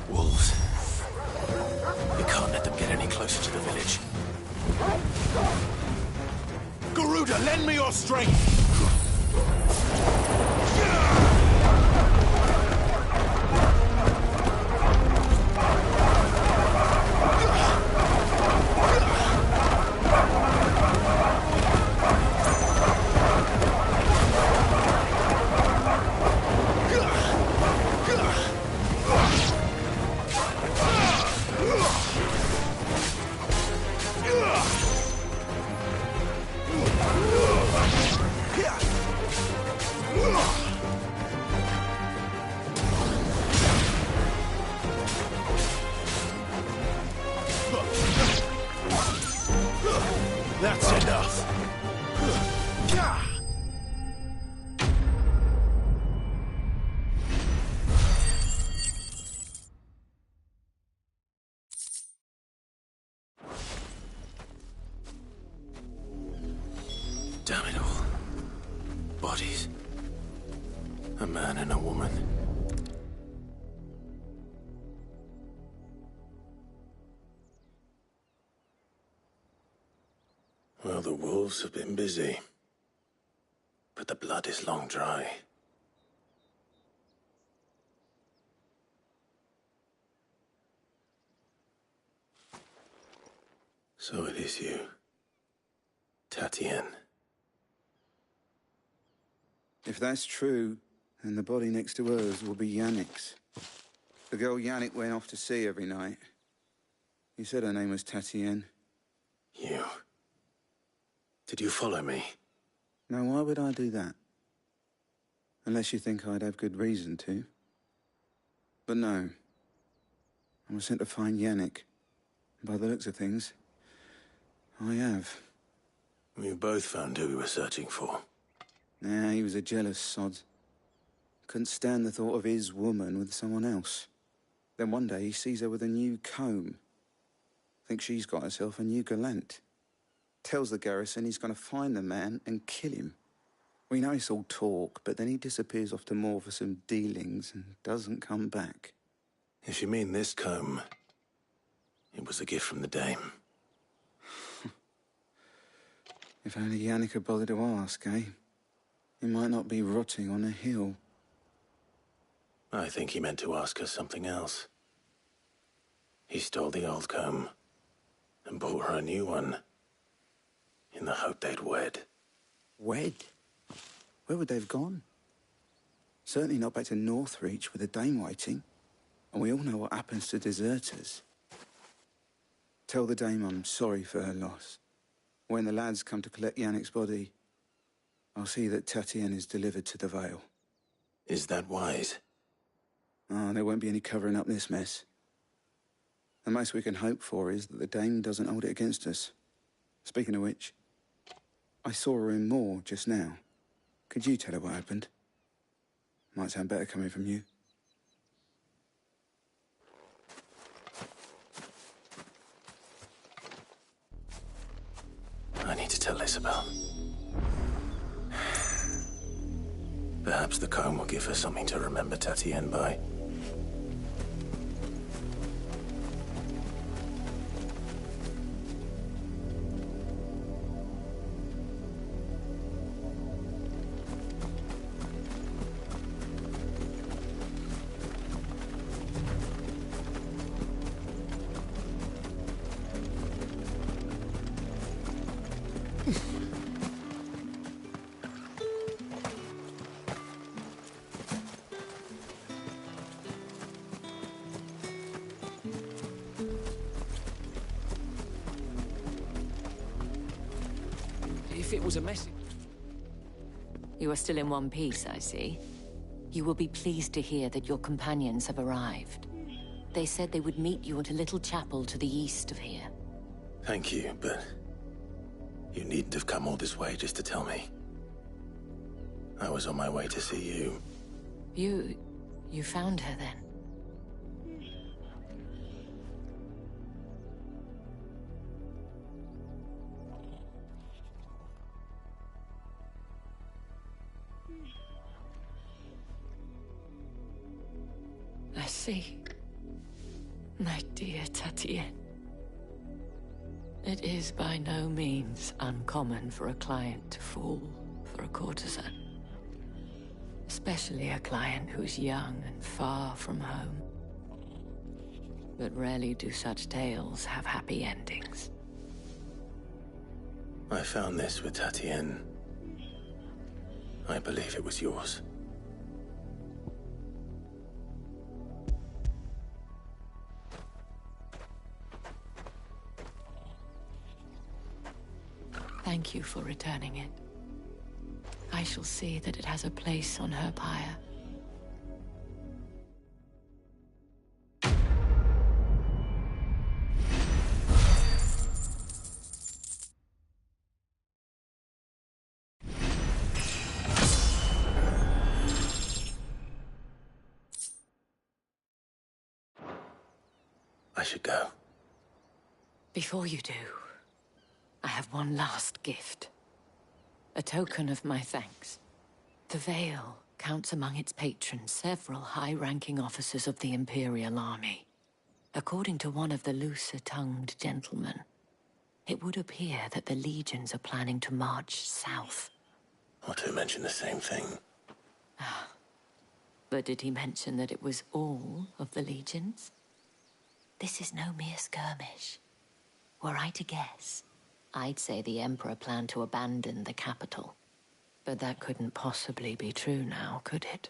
Wolves. We can't let them get any closer to the village. Garuda, lend me your strength! Damn it all. Bodies. A man and a woman. Well, the wolves have been busy. But the blood is long dry. So it is you, Tatien. If that's true, then the body next to hers will be Yannick's. The girl Yannick went off to sea every night. He said her name was Tatien. You... Did you follow me? Now, why would I do that? Unless you think I'd have good reason to. But no. I was sent to find Yannick. By the looks of things, I have. We both found who we were searching for. Nah, he was a jealous sod. Couldn't stand the thought of his woman with someone else. Then one day he sees her with a new comb. Thinks she's got herself a new gallant. Tells the garrison he's going to find the man and kill him. We know it's all talk, but then he disappears off to Moor for some dealings and doesn't come back. If you mean this comb, it was a gift from the Dame. If only Yannick had bothered to ask, eh? He might not be rotting on a hill. I think he meant to ask her something else. He stole the old comb and bought her a new one in the hope they'd wed. Wed? Where would they have gone? Certainly not back to Northreach with the Dame waiting. And we all know what happens to deserters. Tell the Dame I'm sorry for her loss. When the lads come to collect Yannick's body, I'll see that Tatien is delivered to the Vale. Is that wise? Oh, there won't be any covering up this mess. The most we can hope for is that the Dame doesn't hold it against us. Speaking of which, I saw her in Moor just now. Could you tell her what happened? Might sound better coming from you. I need to tell Isabel. Perhaps the comb will give her something to remember Tatien by. If it was a message... You are still in one piece, I see. You will be pleased to hear that your companions have arrived. They said they would meet you at a little chapel to the east of here. Thank you, but you needn't have come all this way just to tell me. I was on my way to see you. You found her then? I see. My dear Tatien. It is by no means uncommon for a client to fall for a courtesan. Especially a client who's young and far from home. But rarely do such tales have happy endings. I found this with Tatien. I believe it was yours. Thank you for returning it. I shall see that it has a place on her pyre. I should go. Before you do, I have one last gift. A token of my thanks. The Vale counts among its patrons several high-ranking officers of the Imperial Army. According to one of the looser-tongued gentlemen, it would appear that the legions are planning to march south. Otto mentioned the same thing. But did he mention that it was all of the legions? This is no mere skirmish. Were I to guess, I'd say the Emperor planned to abandon the capital. But that couldn't possibly be true now, could it?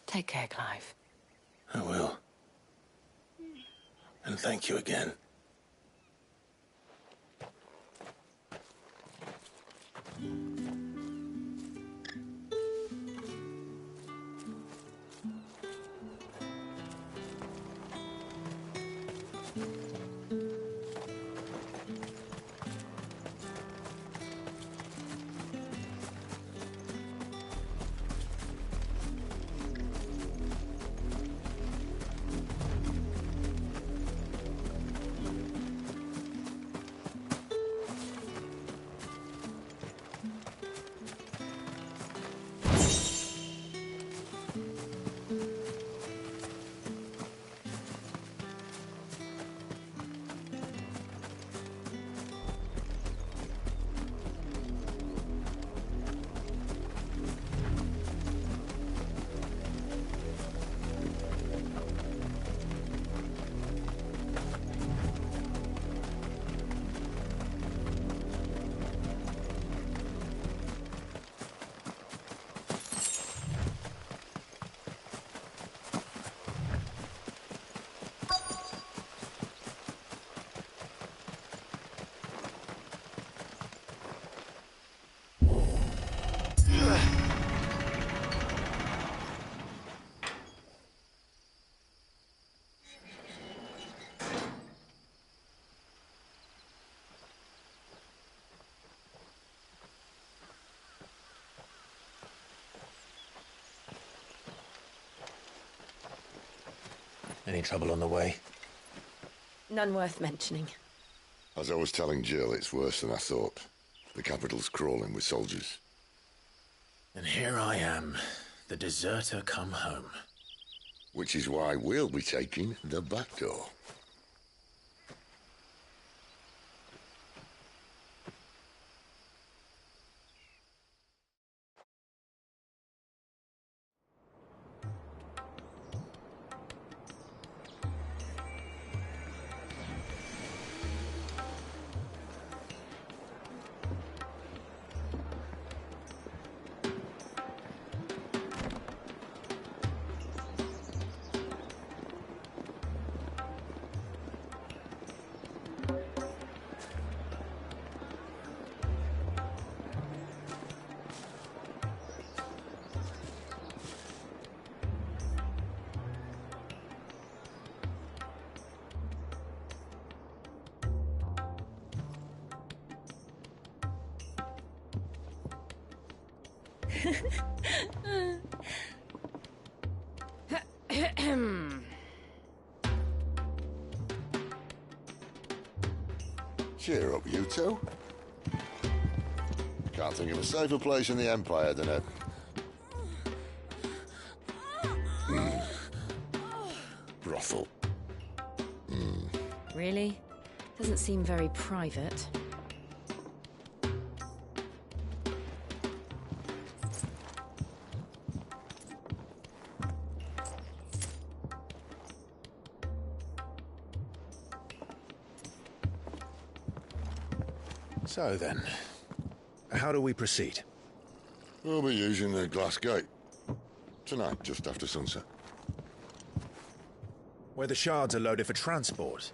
Take care, Clive. I will. And thank you again. Any trouble on the way? None worth mentioning. As I was telling Jill, it's worse than I thought. The capital's crawling with soldiers. And here I am, the deserter come home. Which is why we'll be taking the back door. Cheer up, you two. Can't think of a safer place in the Empire than a... brothel. Really? Doesn't seem very private. So then, how do we proceed? We'll be using the glass gate. Tonight, just after sunset. Where the shards are loaded for transport.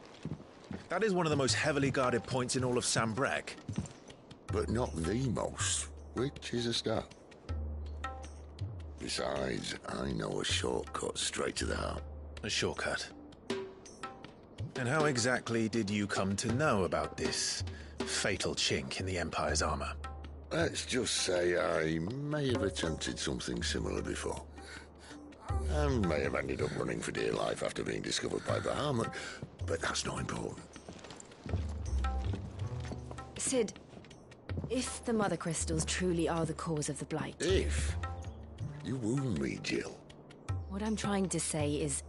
That is one of the most heavily guarded points in all of Sanbreque. But not the most, which is a start. Besides, I know a shortcut straight to the heart. A shortcut? And how exactly did you come to know about this fatal chink in the Empire's armor? Let's just say I may have attempted something similar before. And may have ended up running for dear life after being discovered by Bahamut, but that's not important. Sid, If the Mother Crystals truly are the cause of the Blight... If? You wound me, Jill. What I'm trying to say is...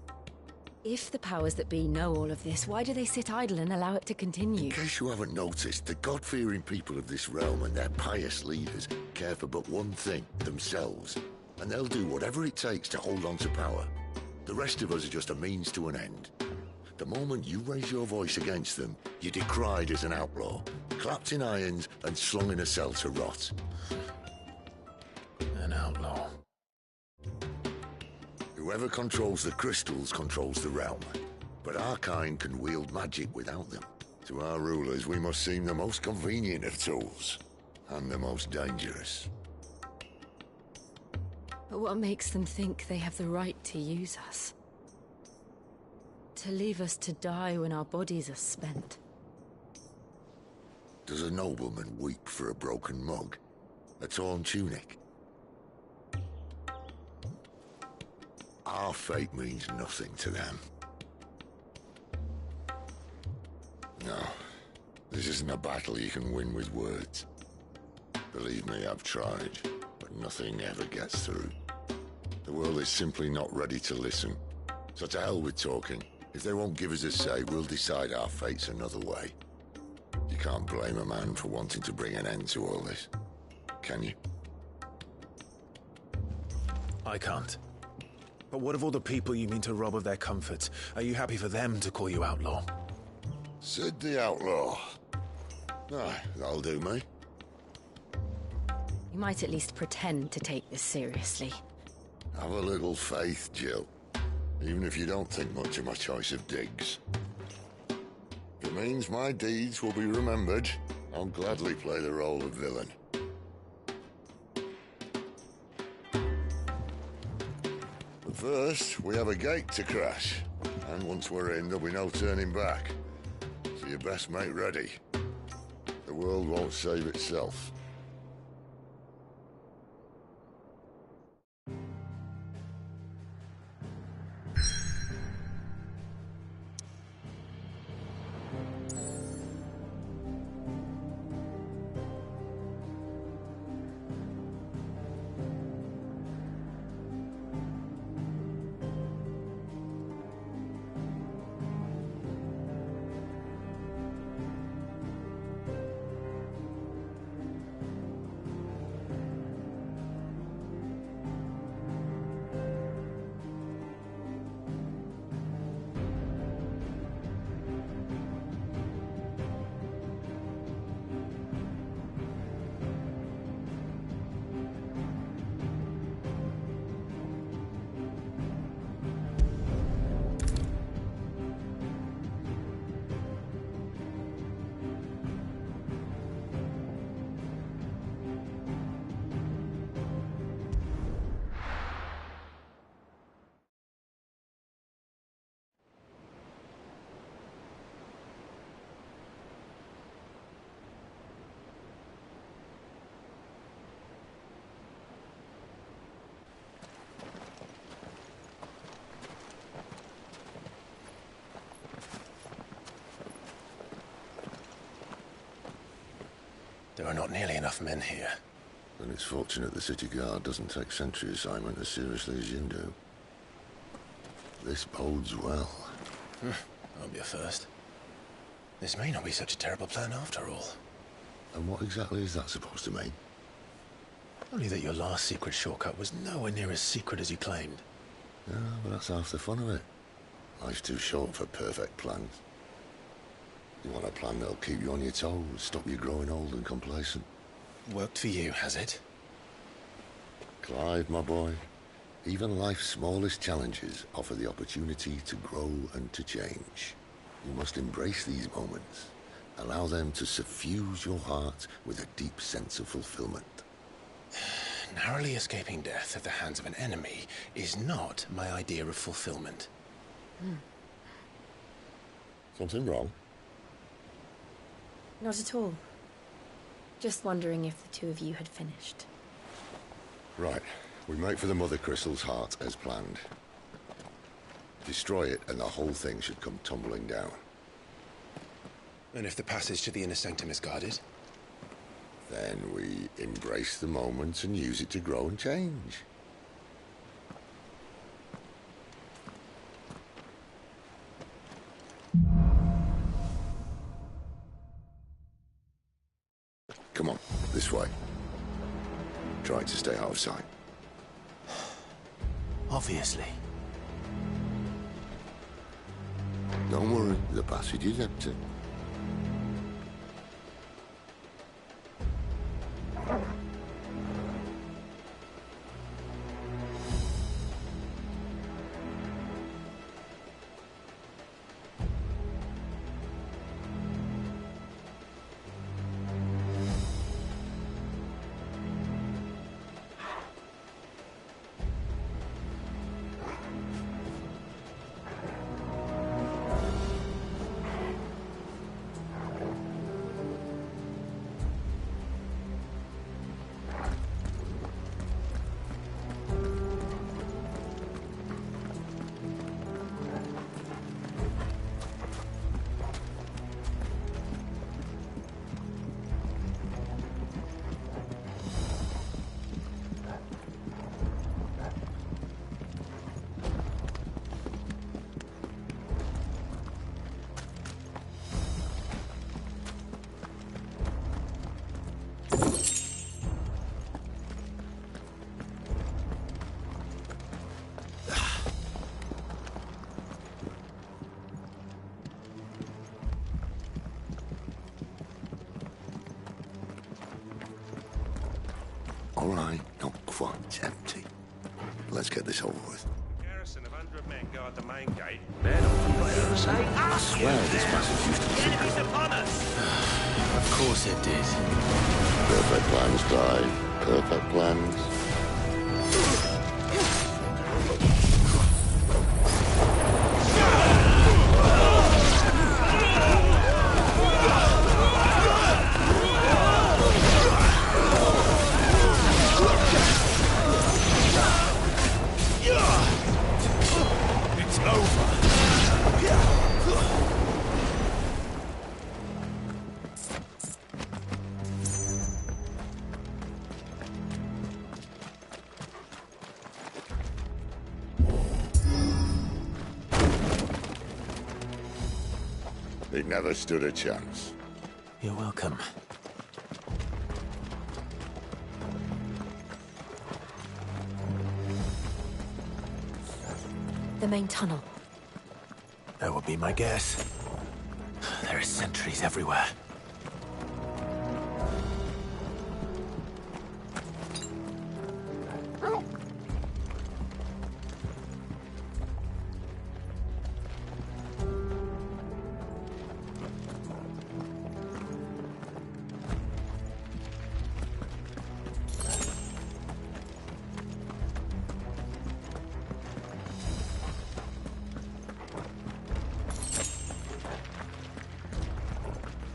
if the powers that be know all of this, why do they sit idle and allow it to continue? In case you haven't noticed, the God-fearing people of this realm and their pious leaders care for but one thing, themselves. And they'll do whatever it takes to hold on to power. The rest of us are just a means to an end. The moment you raise your voice against them, you're decried as an outlaw, clapped in irons and slung in a cell to rot. An outlaw. Whoever controls the crystals controls the realm. But our kind can wield magic without them. To our rulers, we must seem the most convenient of tools. And the most dangerous. But what makes them think they have the right to use us? To leave us to die when our bodies are spent? Does a nobleman weep for a broken mug? A torn tunic? Our fate means nothing to them. No, this isn't a battle you can win with words. Believe me, I've tried, but nothing ever gets through. The world is simply not ready to listen. So to hell with talking. If they won't give us a say, we'll decide our fates another way. You can't blame a man for wanting to bring an end to all this, can you? I can't. But what of all the people you mean to rob of their comforts? Are you happy for them to call you outlaw? Sid the Outlaw. Ah, that'll do me. You might at least pretend to take this seriously. Have a little faith, Jill. Even if you don't think much of my choice of digs. If it means my deeds will be remembered, I'll gladly play the role of villain. But first, we have a gate to crash. And once we're in, there'll be no turning back. So you best make ready. The world won't save itself. There are not nearly enough men here. Then it's fortunate the city guard doesn't take sentry assignment as seriously as you do. This bodes well. Won't be a first. This may not be such a terrible plan after all. And what exactly is that supposed to mean? Only that your last secret shortcut was nowhere near as secret as you claimed. Yeah, but that's half the fun of it. Life's too short for perfect plans. You want a plan that'll keep you on your toes, stop you growing old and complacent. Worked for you, has it? Clive, my boy, even life's smallest challenges offer the opportunity to grow and to change. You must embrace these moments. Allow them to suffuse your heart with a deep sense of fulfillment. Narrowly escaping death at the hands of an enemy is not my idea of fulfillment. Something wrong? Not at all. Just wondering if the two of you had finished. Right. We make for the Mother Crystal's heart as planned. Destroy it and the whole thing should come tumbling down. And if the passage to the inner sanctum is guarded? Then we embrace the moment and use it to grow and change. Come on, this way. Try to stay out of sight. Obviously. Don't worry, the passage is empty. All right, not quite empty. Let's get this over with. Garrison of 100 men guard the main gate. Men often prefer to say, I swear this passage used to be... the enemy's upon us! Of course it did. Perfect plans, Clive. Perfect plans. It's over. They never stood a chance. You're welcome. The main tunnel. That would be my guess. There are sentries everywhere.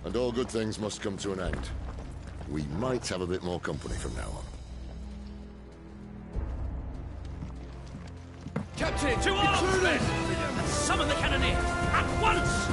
And all good things must come to an end. We might have a bit more company from now on. Captain, to arms, men! And summon the cannoneer! At once!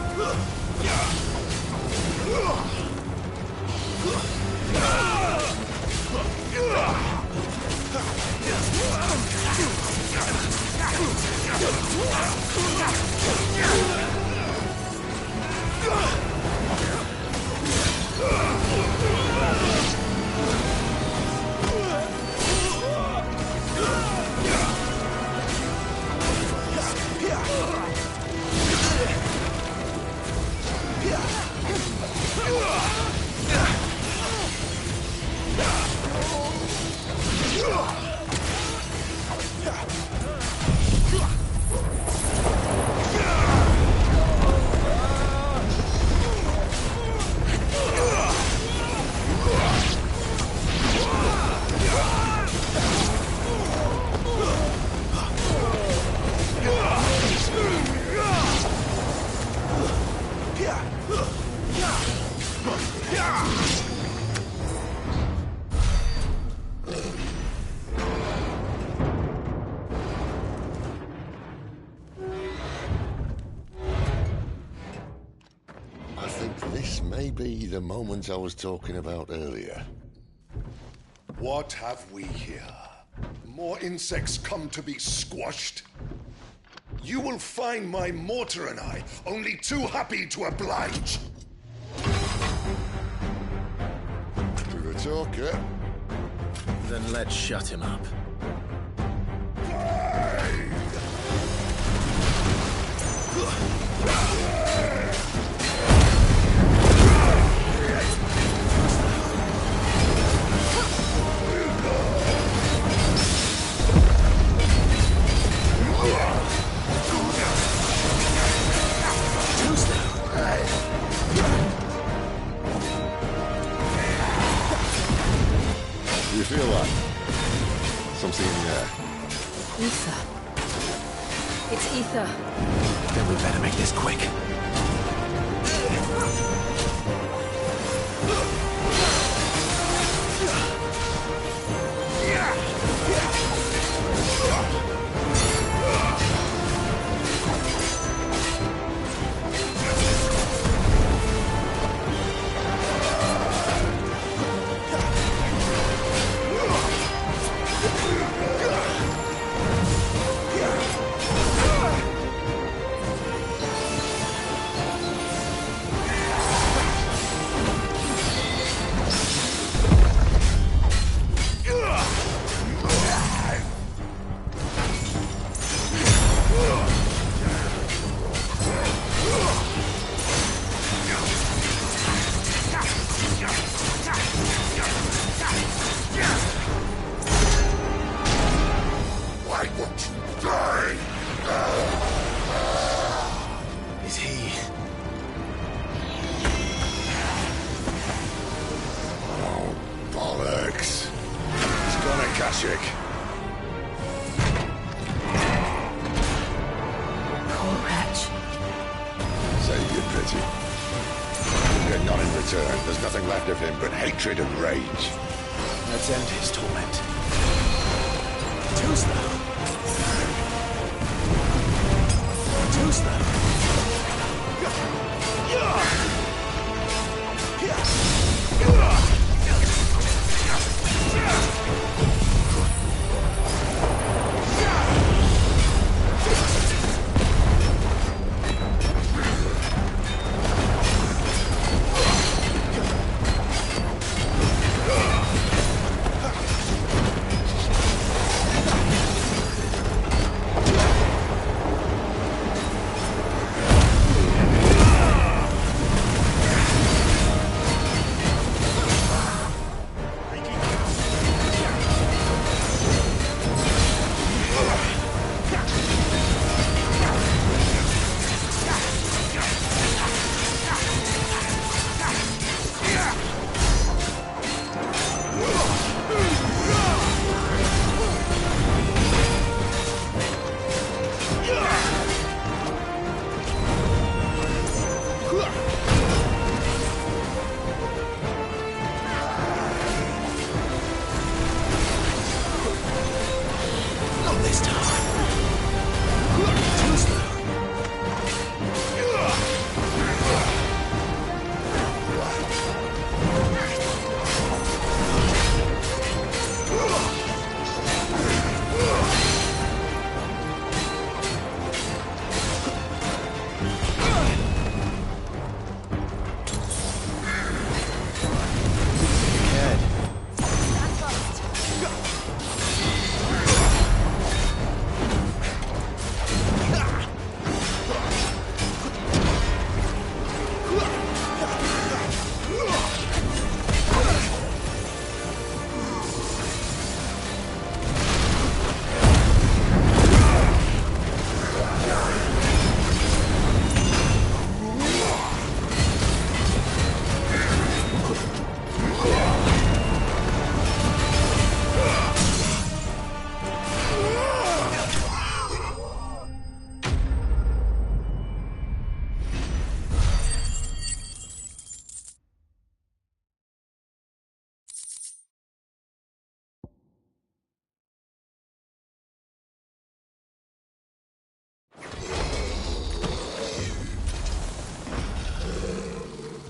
I think this may be the moment I was talking about earlier. What have we here? More insects come to be squashed? You will find my mortar and I only too happy to oblige. To the talker. Then let's shut him up. You feel that? Something in there. Ether. It's ether. Then we better make this quick. Why won't you die? Is he? Oh, bollocks. He's gone, Akashic. Poor wretch. Save your pity. You'll get none in return. There's nothing left of him but hatred and rage. Let's end his torment. Too slow. Too slow.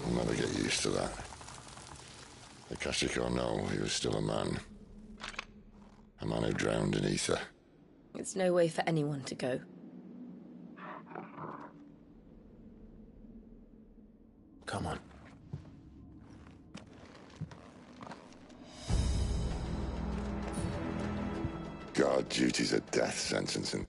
I'll never get used to that. Akashic or no, he was still a man. A man who drowned in ether. It's no way for anyone to go. Come on. Guard duty's a death sentence, and